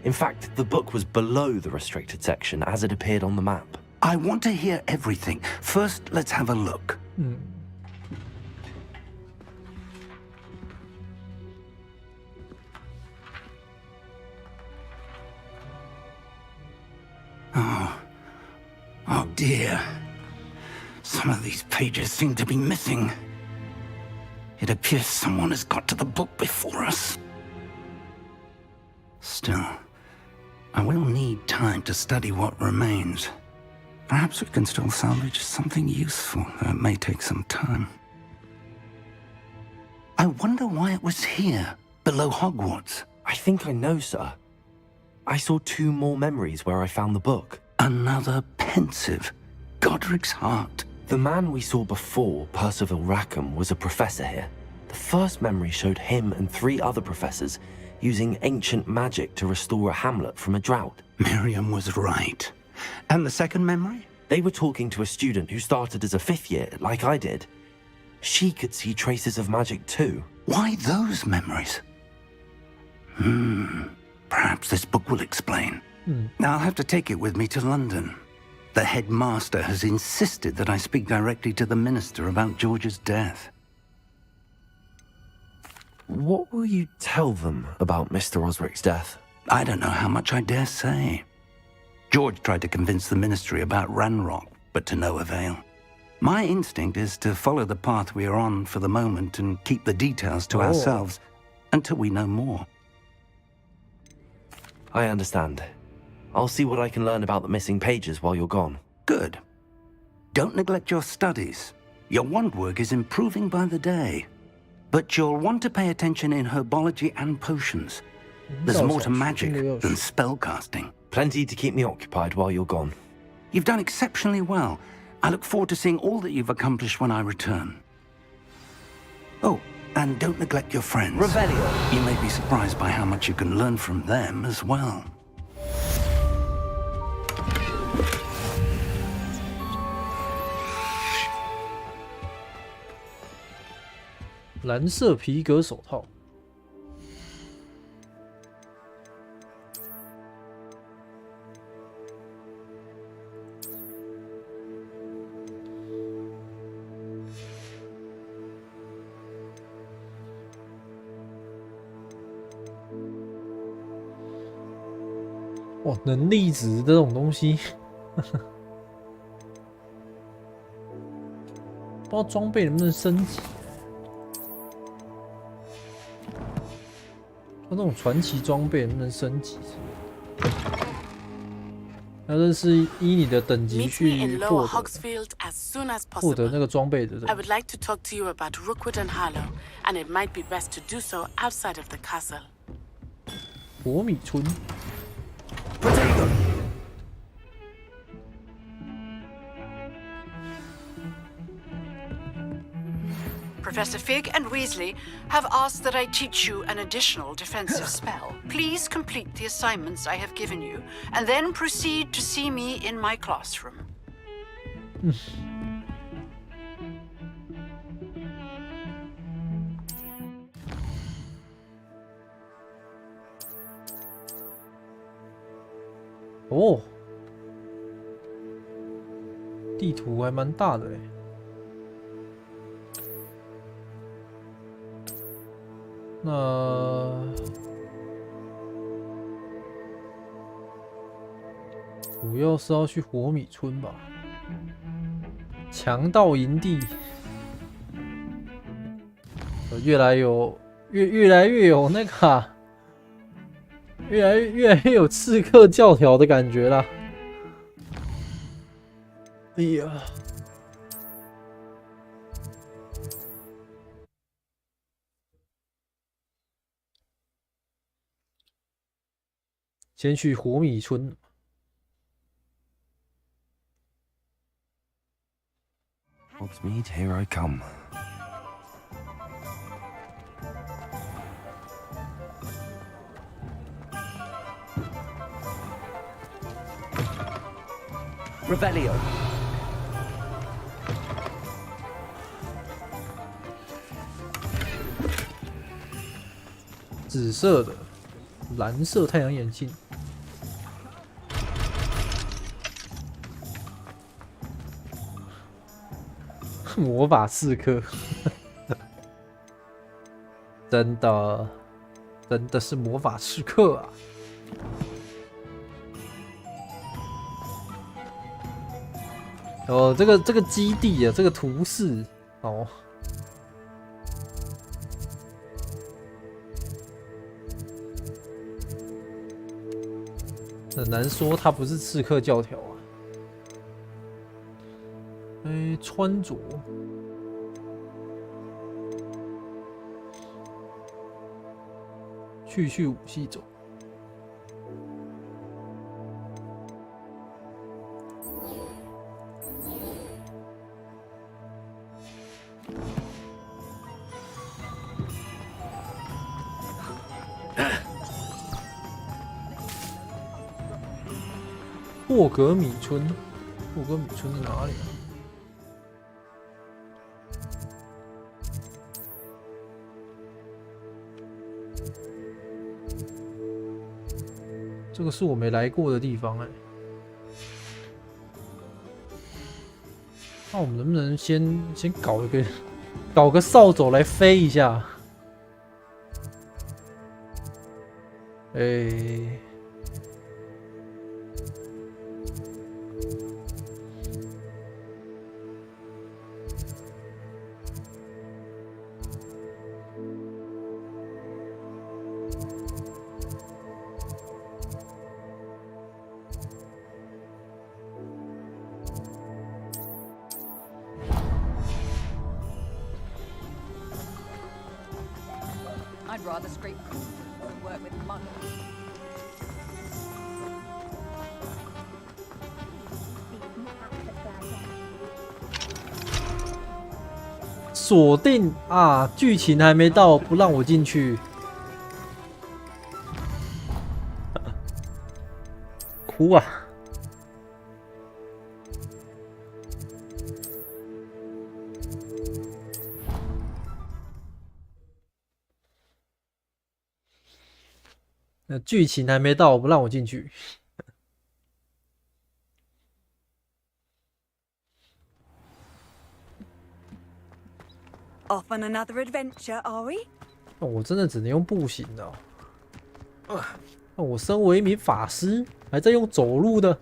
In fact, the book was below the restricted section as it appeared on the map. I want to hear everything. First, let's have a look. Oh dear. Some of these pages seem to be missing. It appears someone has got to the book before us. Still, I will need time to study what remains. Perhaps we can still salvage something useful, though it may take some time. I wonder why it was here, below Hogwarts. I think I know, sir. I saw 2 more memories where I found the book. Another pensive. Godric's heart. The man we saw before, Percival Rackham, was a professor here. The first memory showed him and 3 other professors using ancient magic to restore a hamlet from a drought. Miriam was right. And the second memory? They were talking to a student who started as a 5th year, like I did. She could see traces of magic too. Why those memories? Perhaps this book will explain. I'll have to take it with me to London. The headmaster has insisted that I speak directly to the minister about George's death. What will you tell them about Mr. Osric's death? I don't know how much I dare say. George tried to convince the ministry about Ranrock, but to no avail. My instinct is to follow the path we are on for the moment and keep the details to ourselves until we know more. I understand. I'll see what I can learn about the missing pages while you're gone. Good. Don't neglect your studies. Your wand work is improving by the day. But you'll want to pay attention in herbology and potions. There's more to magic than spellcasting. Plenty to keep me occupied while you're gone. You've done exceptionally well. I look forward to seeing all that you've accomplished when I return. Oh, and don't neglect your friends. Revelio. You may be surprised by how much you can learn from them as well. 蓝色皮革手套。哇，能力值这种东西，不知道装备能不能升级。 那种传奇装备能不能升级？那这是依你的等级 Meet me 去 in 获 Lower 得 Hogsfield as soon as 获得 possible. 那个装备的人。 I would like to talk to you about Rookwood and Harlow, and it might be best to do so outside of the castle. 火米村。 Professor Fig and Weasley have asked that I teach you an additional defensive spell. Please complete the assignments I have given you, and then proceed to see me in my classroom. 哦，地图还蛮大的哎。那主要是要去火米村吧？强盗营地，越来越有那个、啊。 越来越有刺客教条的感觉啦！哎呀，先去火米村。 Hogsmeade, here I come. Revelio. 紫色的，蓝色太阳眼镜，魔法刺客，真的是魔法刺客啊！ 哦，这个基地啊，这个图示哦，很难说它不是刺客教条啊。哎，穿着，去武器走。 霍格米村，霍格米村在哪里啊？这个是我没来过的地方哎。那我们能不能先搞个扫帚来飞一下？哎。 I'd rather scrape than work with monkeys. 锁定啊！剧情还没到，不让我进去。哭啊！那剧情还没到，不让我进去。 Off on another adventure, are we? 那我真的只能用步行的哦。那我身为一名法师，还在用走路的，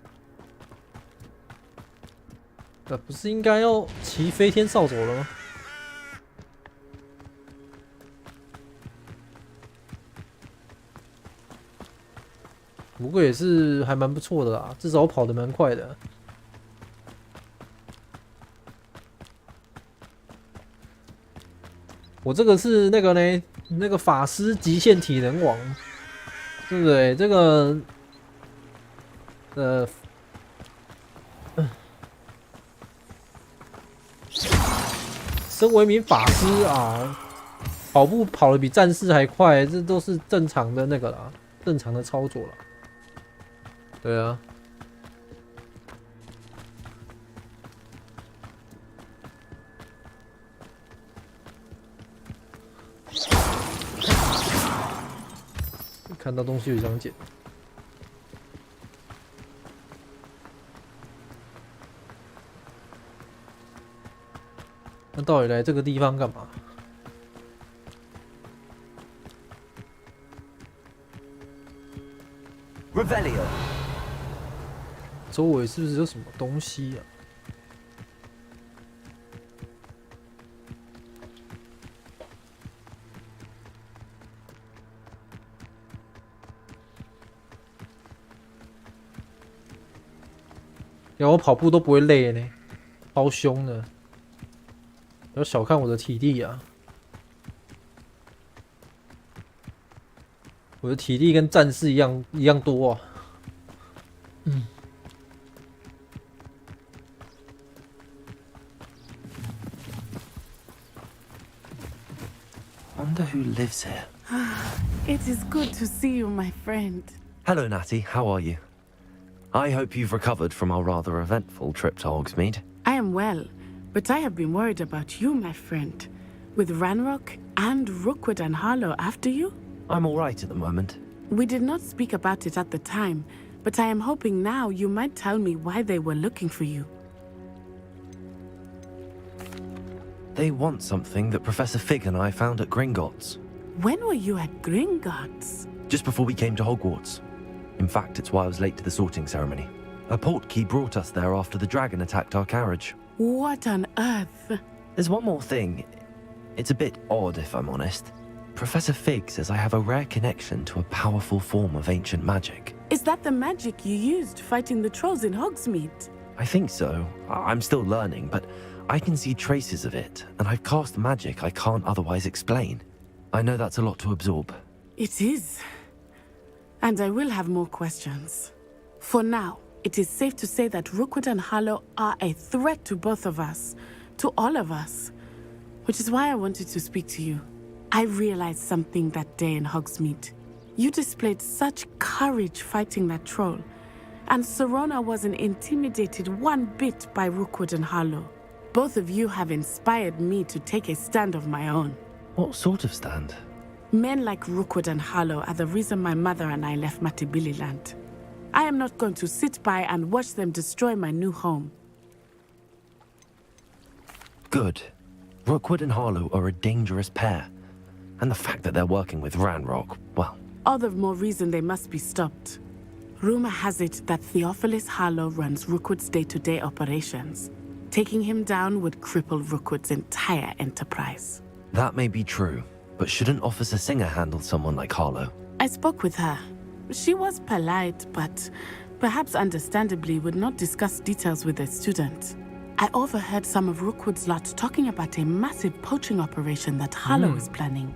那不是应该要骑飞天扫帚了吗？不过也是还蛮不错的啦，至少我跑得蛮快的。我这个是那个呢，那个法师极限体能王，对不对？这个，身为一名法师啊，跑步跑得比战士还快，这都是正常的那个啦，正常的操作啦。对啊。看到东西就想捡。那到底来这个地方干嘛？周围是不是有什么东西啊？然后我跑步都不会累呢，超凶的。不要小看我的体力啊！我的体力跟战士一样多啊。嗯。Wonder who lives here. It is good to see you, my friend. Hello, Natty. How are you? I hope you've recovered from our rather eventful trip to Hogsmeade. I am well, but I have been worried about you, my friend. With Ranrock and Rookwood and Harlow after you? I'm all right at the moment. We did not speak about it at the time, but I am hoping now you might tell me why they were looking for you. They want something that Professor Fig and I found at Gringotts. When were you at Gringotts? Just before we came to Hogwarts. In fact, it's why I was late to the sorting ceremony. A portkey brought us there after the dragon attacked our carriage. What on earth? There's one more thing. It's a bit odd, if I'm honest. Professor Fig says I have a rare connection to a powerful form of ancient magic. Is that the magic you used fighting the trolls in Hogsmeade? I think so. I'm still learning, but I can see traces of it, and I've cast magic I can't otherwise explain. I know that's a lot to absorb. It is. And I will have more questions. For now, it is safe to say that Rookwood and Harlow are a threat to both of us, to all of us, which is why I wanted to speak to you. I realized something that day in Hogsmeade. You displayed such courage fighting that troll, and Serona wasn't intimidated one bit by Rookwood and Harlow. Both of you have inspired me to take a stand of my own. What sort of stand? Men like Rookwood and Harlow are the reason my mother and I left Matabeleland. I am not going to sit by and watch them destroy my new home. Good. Rookwood and Harlow are a dangerous pair. And the fact that they're working with Ranrock, well... All the more reason they must be stopped. Rumor has it that Theophilus Harlow runs Rookwood's day-to-day operations. Taking him down would cripple Rookwood's entire enterprise. That may be true, but shouldn't Officer Singer handle someone like Harlow? I spoke with her. She was polite, but perhaps understandably would not discuss details with a student. I overheard some of Rookwood's lot talking about a massive poaching operation that Harlow is planning.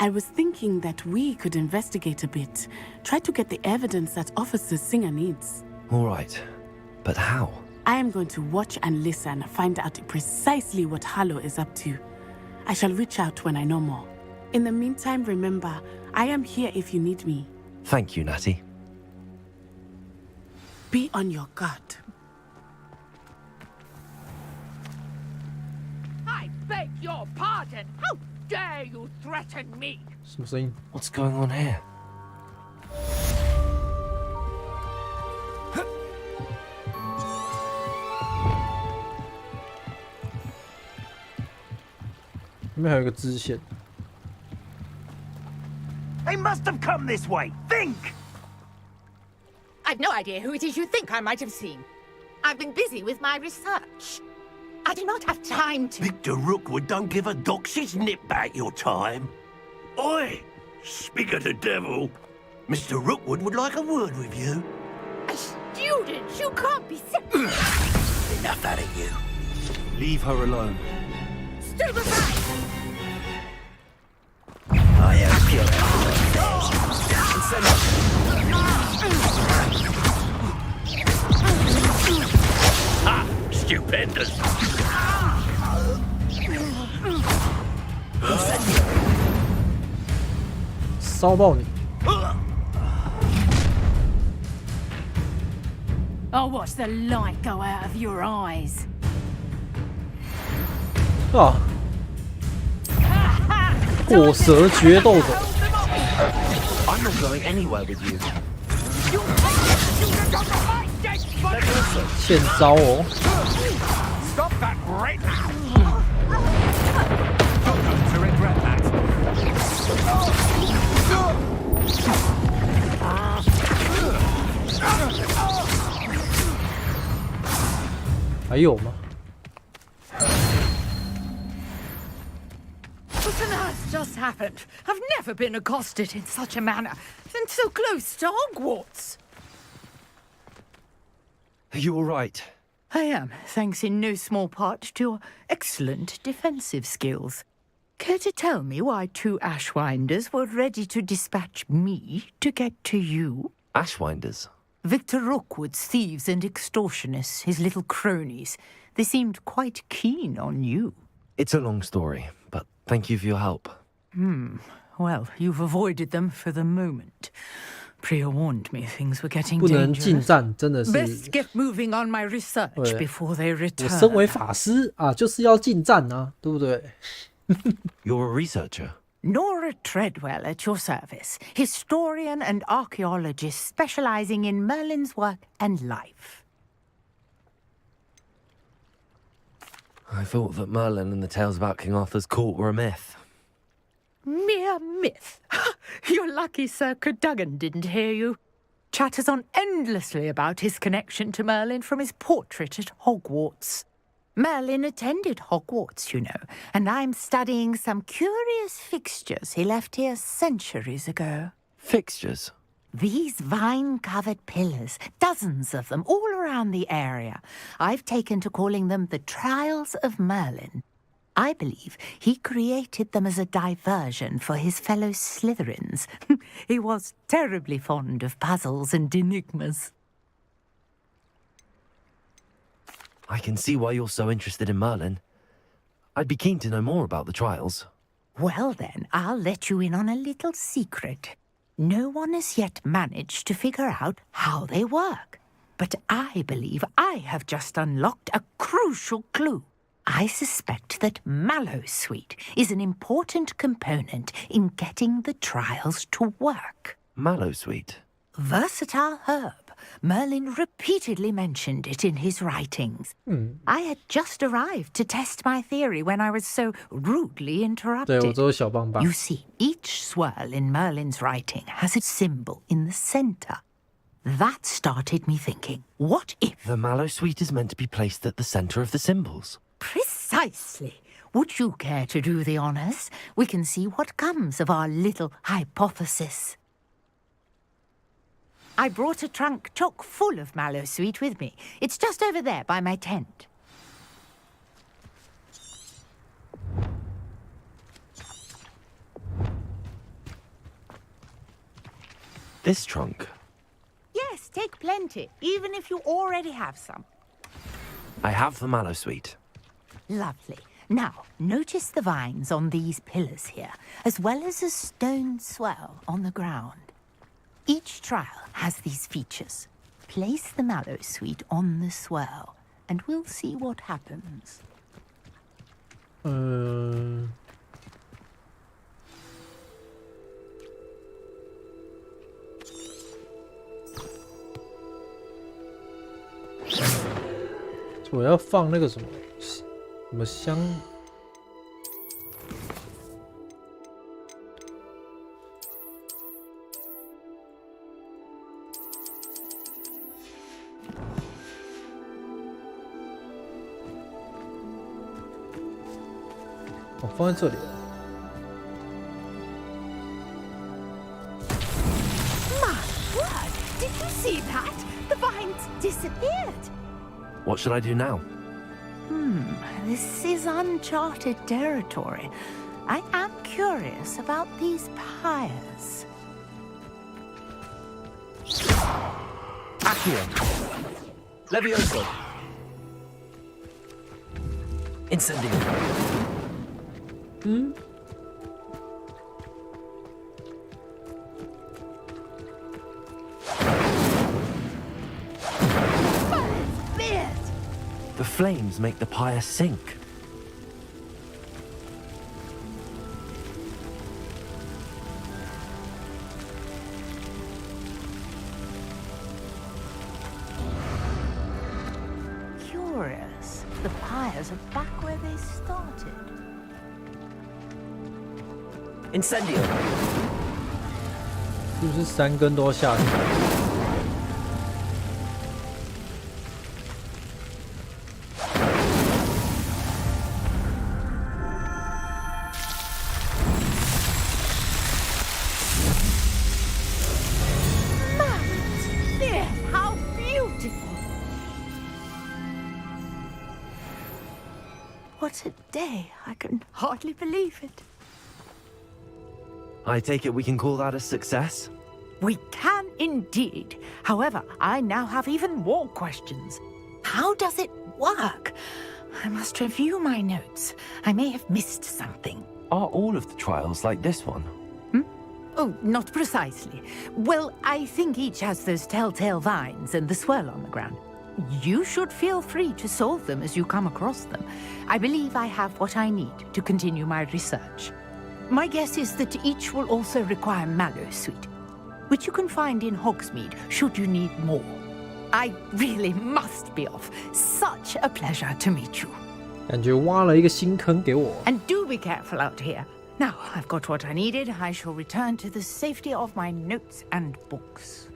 I was thinking that we could investigate a bit, try to get the evidence that Officer Singer needs. All right, but how? I am going to watch and listen, find out precisely what Harlow is up to. I shall reach out when I know more. In the meantime, remember, I am here if you need me. Thank you, Natty. Be on your guard. I beg your pardon. How dare you threaten me? What's going on here? They must have come this way. Think! I've no idea who it is you think I might have seen. I've been busy with my research. I do not have time to... Victor Rookwood don't give a doxy's nip back your time. Oi! Speak of the devil. Mr. Rookwood would like a word with you. A student? You can't be Enough out of you. Leave her alone. Stupefy! I hope you're Ha! Stupendous! 烧爆你！ I'll watch the light go out of your eyes. 啊！火蛇决斗者。I'm not going anywhere with you. 欠招哦！ Stop that right now! You're going to regret that. 还有吗？ What on earth just happened? I've never been accosted in such a manner, and so close to Hogwarts. Are you all right? I am, thanks in no small part to your excellent defensive skills. Care to tell me why 2 Ashwinders were ready to dispatch me to get to you? Ashwinders? Victor Rookwood's thieves and extortionists, his little cronies. They seemed quite keen on you. It's a long story, but thank you for your help. Well, you've avoided them for the moment. Priya warned me things were getting 不能近 dangerous. 战，真的是。 Best get moving on my research 对 before they 我 return. 身为法师啊，就是要近战啊，对不对？ You're a researcher? Nora Treadwell at your service, historian and archaeologist specializing in Merlin's work and life. I thought that Merlin and the tales about King Arthur's court were a myth. Mere myth. You're lucky Sir Cadogan didn't hear you. Chatters on endlessly about his connection to Merlin from his portrait at Hogwarts. Merlin attended Hogwarts, you know, and I'm studying some curious fixtures he left here centuries ago. Fixtures? These vine-covered pillars, dozens of them all around the area. I've taken to calling them the Trials of Merlin. I believe he created them as a diversion for his fellow Slytherins. He was terribly fond of puzzles and enigmas. I can see why you're so interested in Merlin. I'd be keen to know more about the trials. Well then, I'll let you in on a little secret. No one has yet managed to figure out how they work. But I believe I have just unlocked a crucial clue. I suspect that Mallowsweet is an important component in getting the trials to work. Mallowsweet? Versatile herb. Merlin repeatedly mentioned it in his writings. I had just arrived to test my theory when I was so rudely 对，我 interrupted. 只有小棒棒。 You see, each swirl in Merlin's writing has a symbol in the center. That started me thinking, what if... The Mallowsweet is meant to be placed at the center of the symbols. Precisely. Would you care to do the honors? We can see what comes of our little hypothesis. I brought a trunk chock full of Mallowsweet with me. It's just over there by my tent. This trunk? Yes, take plenty, even if you already have some. I have the Mallowsweet. Lovely. Now, notice the vines on these pillars here, as well as a stone swell on the ground. Each trial has these features. Place the Mallowsweet on the swell, and we'll see what happens. 我要放那个什么香？哦，放在这里。See that? The vines disappeared. What should I do now? This is uncharted territory. I am curious about these pyres. Accio. Levioso. Incendio. The flames make the pyre sink. Curious. The pyres are back where they started. Incendio. 是不是3根都要下去？ How beautiful! What a day. I can hardly believe it. I take it we can call that a success? We can indeed. However, I now have even more questions. How does it work? I must review my notes. I may have missed something. Are all of the trials like this one? Oh, not precisely. Well, I think each has those telltale vines and the swirl on the ground. You should feel free to solve them as you come across them. I believe I have what I need to continue my research. My guess is that each will also require mallow sweet, which you can find in Hogsmeade should you need more. I really must be off. Such a pleasure to meet you. 感觉挖了一个新坑给我。 And do be careful out here. Now, I've got what I needed. I shall return to the safety of my notes and books.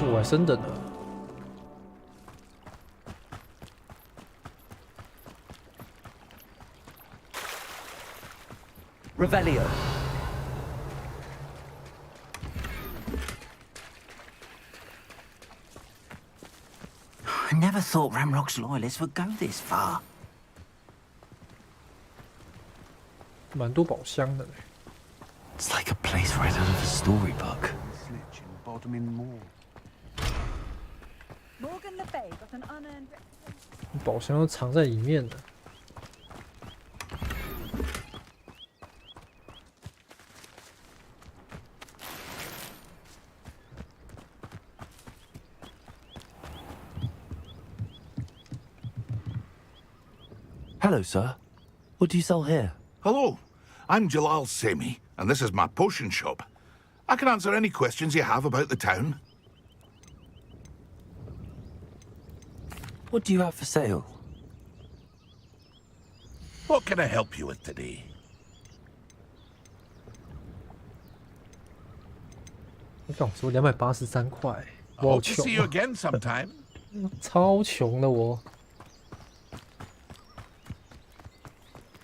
我还升等了。 Revelio. I never thought Ramrock's loyalists would go this far. 蛮多宝箱的嘞。 It's like a place right out of a storybook. Morgan Le Fay got an unearned reputation. 宝箱都藏在里面的。 Hello, sir. What do you sell here? Hello, I'm Jalal Semi, and this is my potion shop. I can answer any questions you have about the town. What do you have for sale? What can I help you with today? 我刚说283块，我好 Hope to 穷 see you 啊， again sometime. 超穷的我。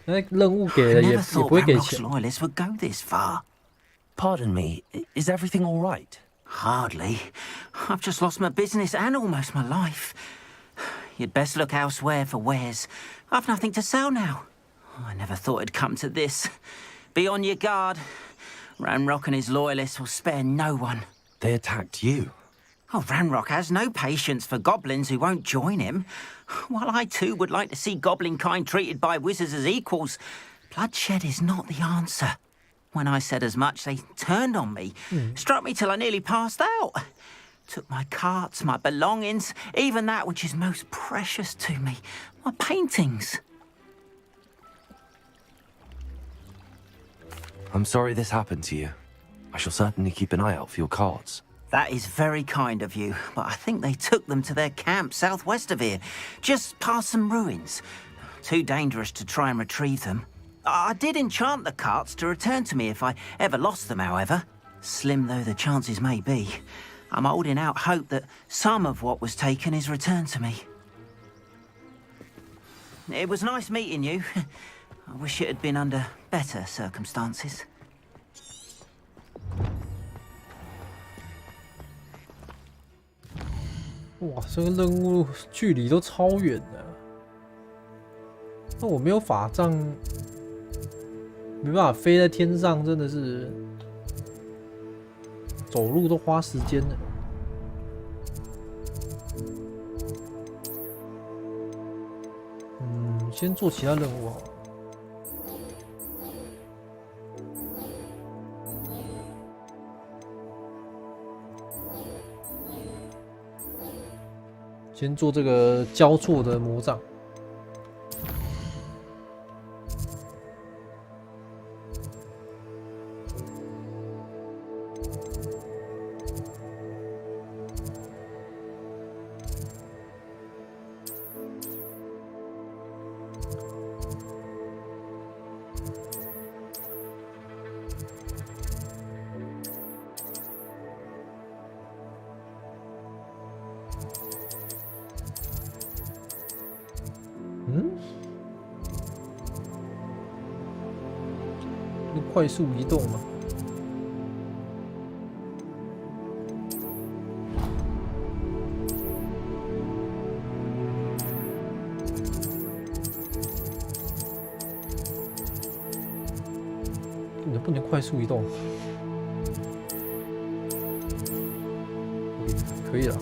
那任务给了 I 也 never 不 thought 会给 Ramrock's 钱。 loyalists would go this far. Pardon me, is everything all right? Hardly. I've just lost my business and almost my life. You'd best look elsewhere for wares. I've nothing to sell now. I never thought it'd come to this. Be on your guard. Ramrock and his loyalists will spare no one. They attacked you. Oh, Ramrock has no patience for goblins who won't join him. While I too would like to see goblin kind treated by wizards as equals, bloodshed is not the answer. When I said as much, they turned on me, struck me till I nearly passed out. Took my carts, my belongings, even that which is most precious to me, my paintings. I'm sorry this happened to you. I shall certainly keep an eye out for your cards. That is very kind of you, but I think they took them to their camp southwest of here, just past some ruins. Too dangerous to try and retrieve them. I did enchant the carts to return to me if I ever lost them, however. Slim though the chances may be, I'm holding out hope that some of what was taken is returned to me. It was nice meeting you. I wish it had been under better circumstances. 哇，这个任务距离都超远的。那我没有法杖，没办法飞在天上，真的是走路都花时间的。先做其他任务好了。先做这个交错的魔杖。快速移动吗？你不能快速移动？可以了。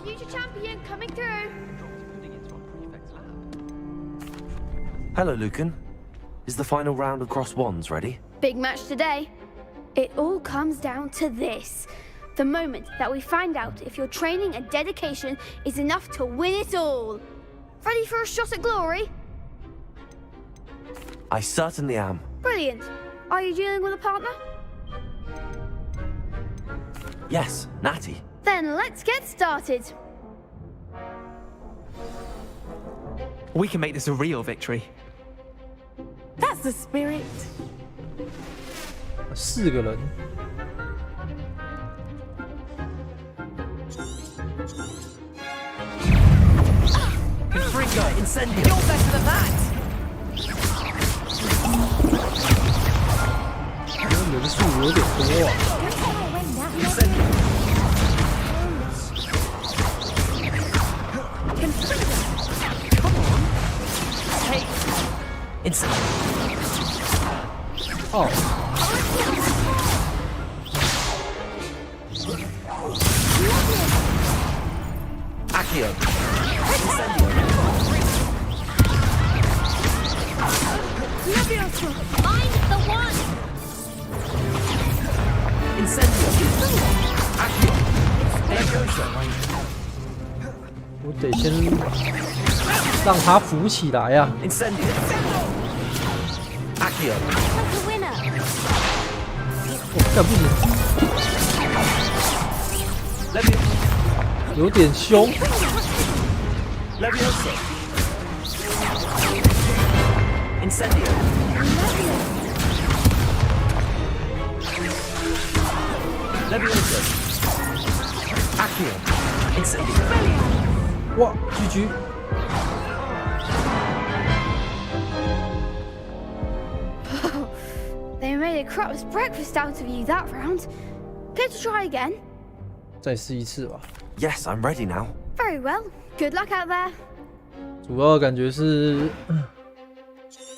Future champion coming through. Hello, Lucan. Is the final round of cross wands ready? Big match today. It all comes down to this. The moment that we find out if your training and dedication is enough to win it all. Ready for a shot at glory? I certainly am. Brilliant. Are you dealing with a partner? Yes, Natty. Then let's get started. We can make this a real victory. That's the spirit. 4个人。Confringo, Incendio. You're better than that. 人数有点多啊。哦。Accio. Leviosa, I'm the one. Incendio. Accio. Leviosa. 我得先让他浮起来呀。Incendio. Accio. 我干不行，有点凶。Leviosa. Incendio. Leviosa. Accio. Incendio. 哇，GG。They made a crap's breakfast out of you that round. Care to try again? 再试一次吧。Yes, I'm ready now. Very well. Good luck out there. 主要感觉是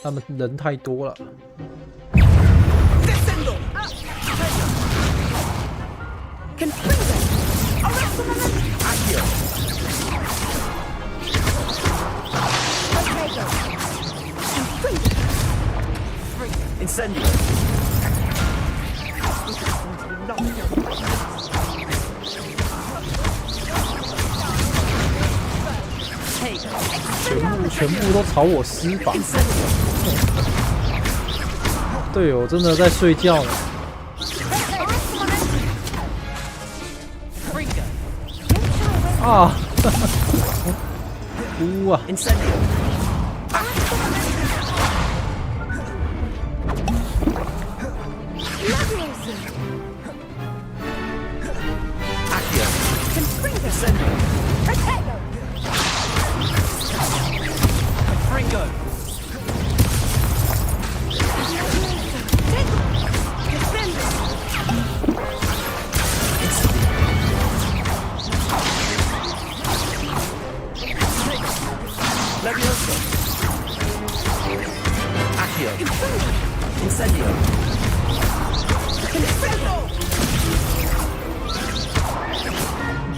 他们人太多了。Incendio. 全部都朝我施法。队友真的在睡觉呢。啊！呜啊！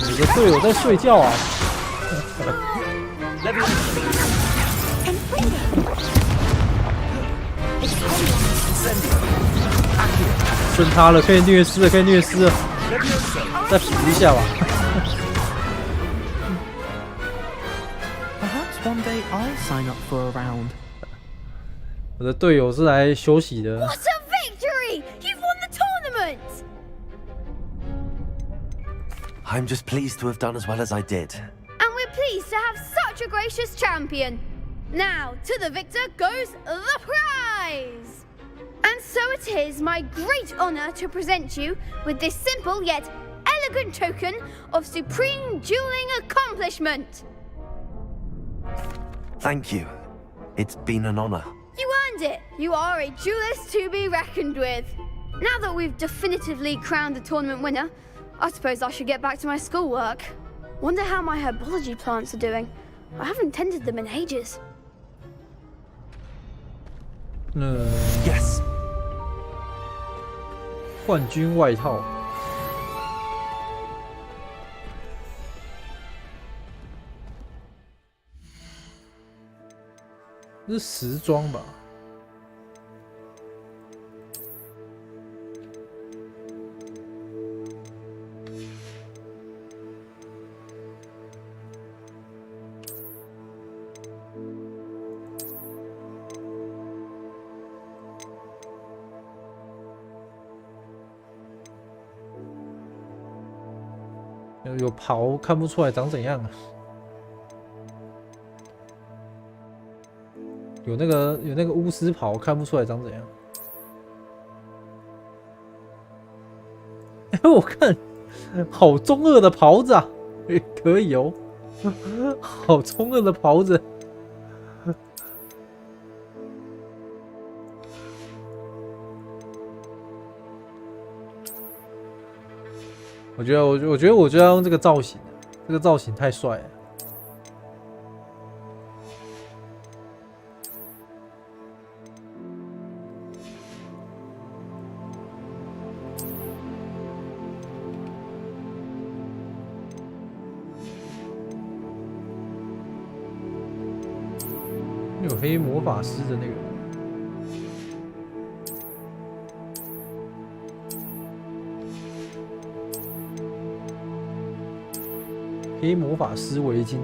你的队友在睡觉啊！顺他了，可以虐尸了，可以虐尸了，再补一下吧。Perhaps one day I'll sign up for a round. 我的队友是来休息的。 What a victory! You've won the tournament! I'm just pleased to have done as well as I did. And we're pleased to have such a gracious champion. Now, to the victor goes the prize! And so it is my great honor to present you with this simple yet elegant token of supreme dueling accomplishment. Thank you. It's been an honor. You earned it. You are a duelist to be reckoned with. Now that we've definitively crowned the tournament winner, I suppose I should get back to my schoolwork. Wonder how my herbology plants are doing. I haven't tended them in ages. Yes. 冠军外套。这是时装吧？有袍看不出来长怎样啊？有那个巫师袍看不出来长怎样？我看好中二的袍子啊，可以哦，好中二的袍子。我觉得我就要用这个造型，这个造型太帅了。有黑魔法师的那个。 黑魔法师围巾，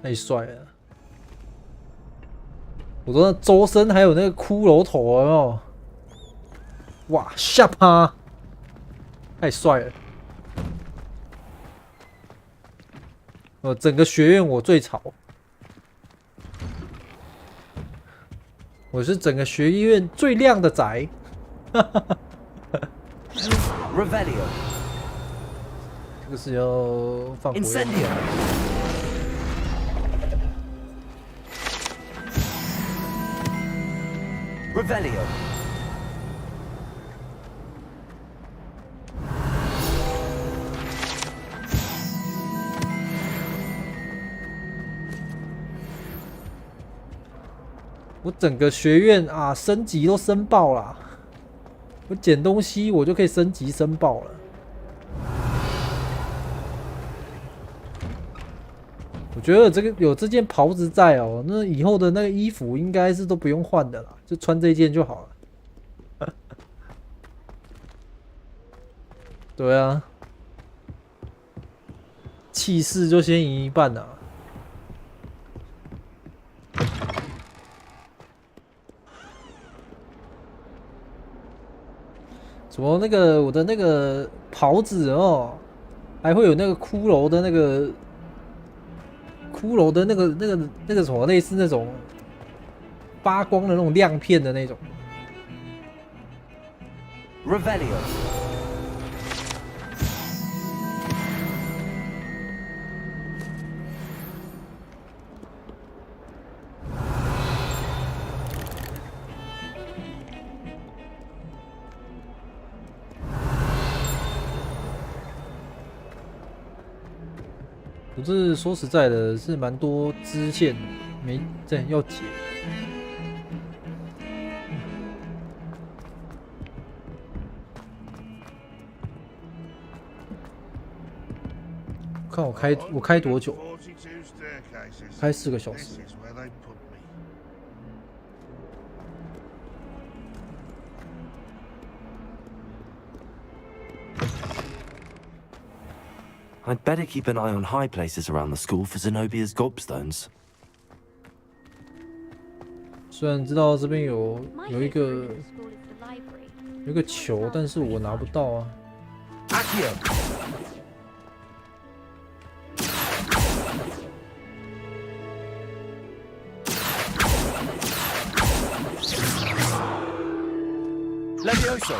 太帅了！我说那周身还有那个骷髅头，有没有？哇，吓趴！太帅了！整个学院我最潮，我是整个学院最靓的仔。Revelio。 这个是要放火焰。Revelio。我整个学院啊，升级都升爆了。我捡东西，我就可以升级升爆了。 我觉得有这件袍子在哦，那以后的那个衣服应该是都不用换的啦，就穿这件就好了。对啊，气势就先赢一半啦。什么那个我的那个袍子哦，还会有那个骷髅的那个什么类似那种发光的那种亮片的那种。Revelio。我这说实在的，是蛮多支线没在要解。看我开多久？开4个小时。I'd better keep an eye on high places around the school for Zenobia's gobstones. 虽然知道这边有一个球，但是我拿不到啊。Levioso。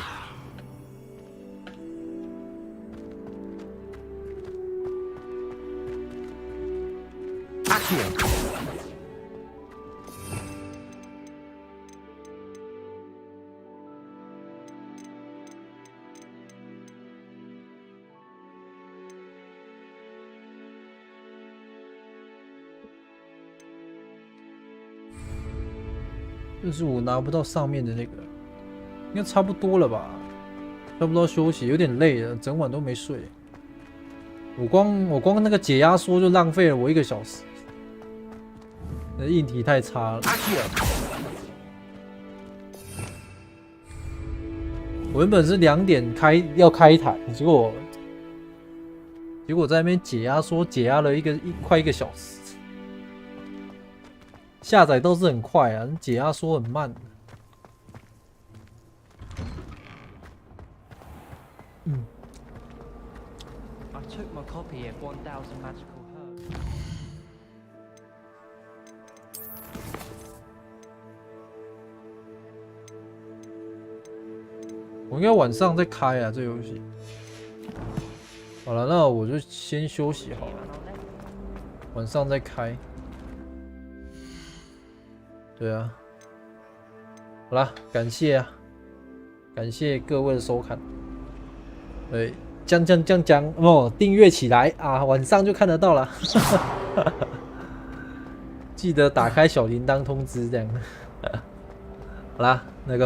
就是我拿不到上面的那个，应该差不多了吧？差不多休息，有点累了，整晚都没睡。我光那个解压缩就浪费了我1个小时，硬体太差了。我原本是2点要开台，结果在那边解压缩解压了快1个小时。下载都是很快啊，解压缩很慢。I took my copy of 1000 Magical Herbs. 我应该晚上再开啊，这游戏。好了，那我就先休息好了，晚上再开。对啊，好啦，感谢各位的收看。对，将哦，订阅起来啊，晚上就看得到了。记得打开小铃铛通知，这样。好啦，那个。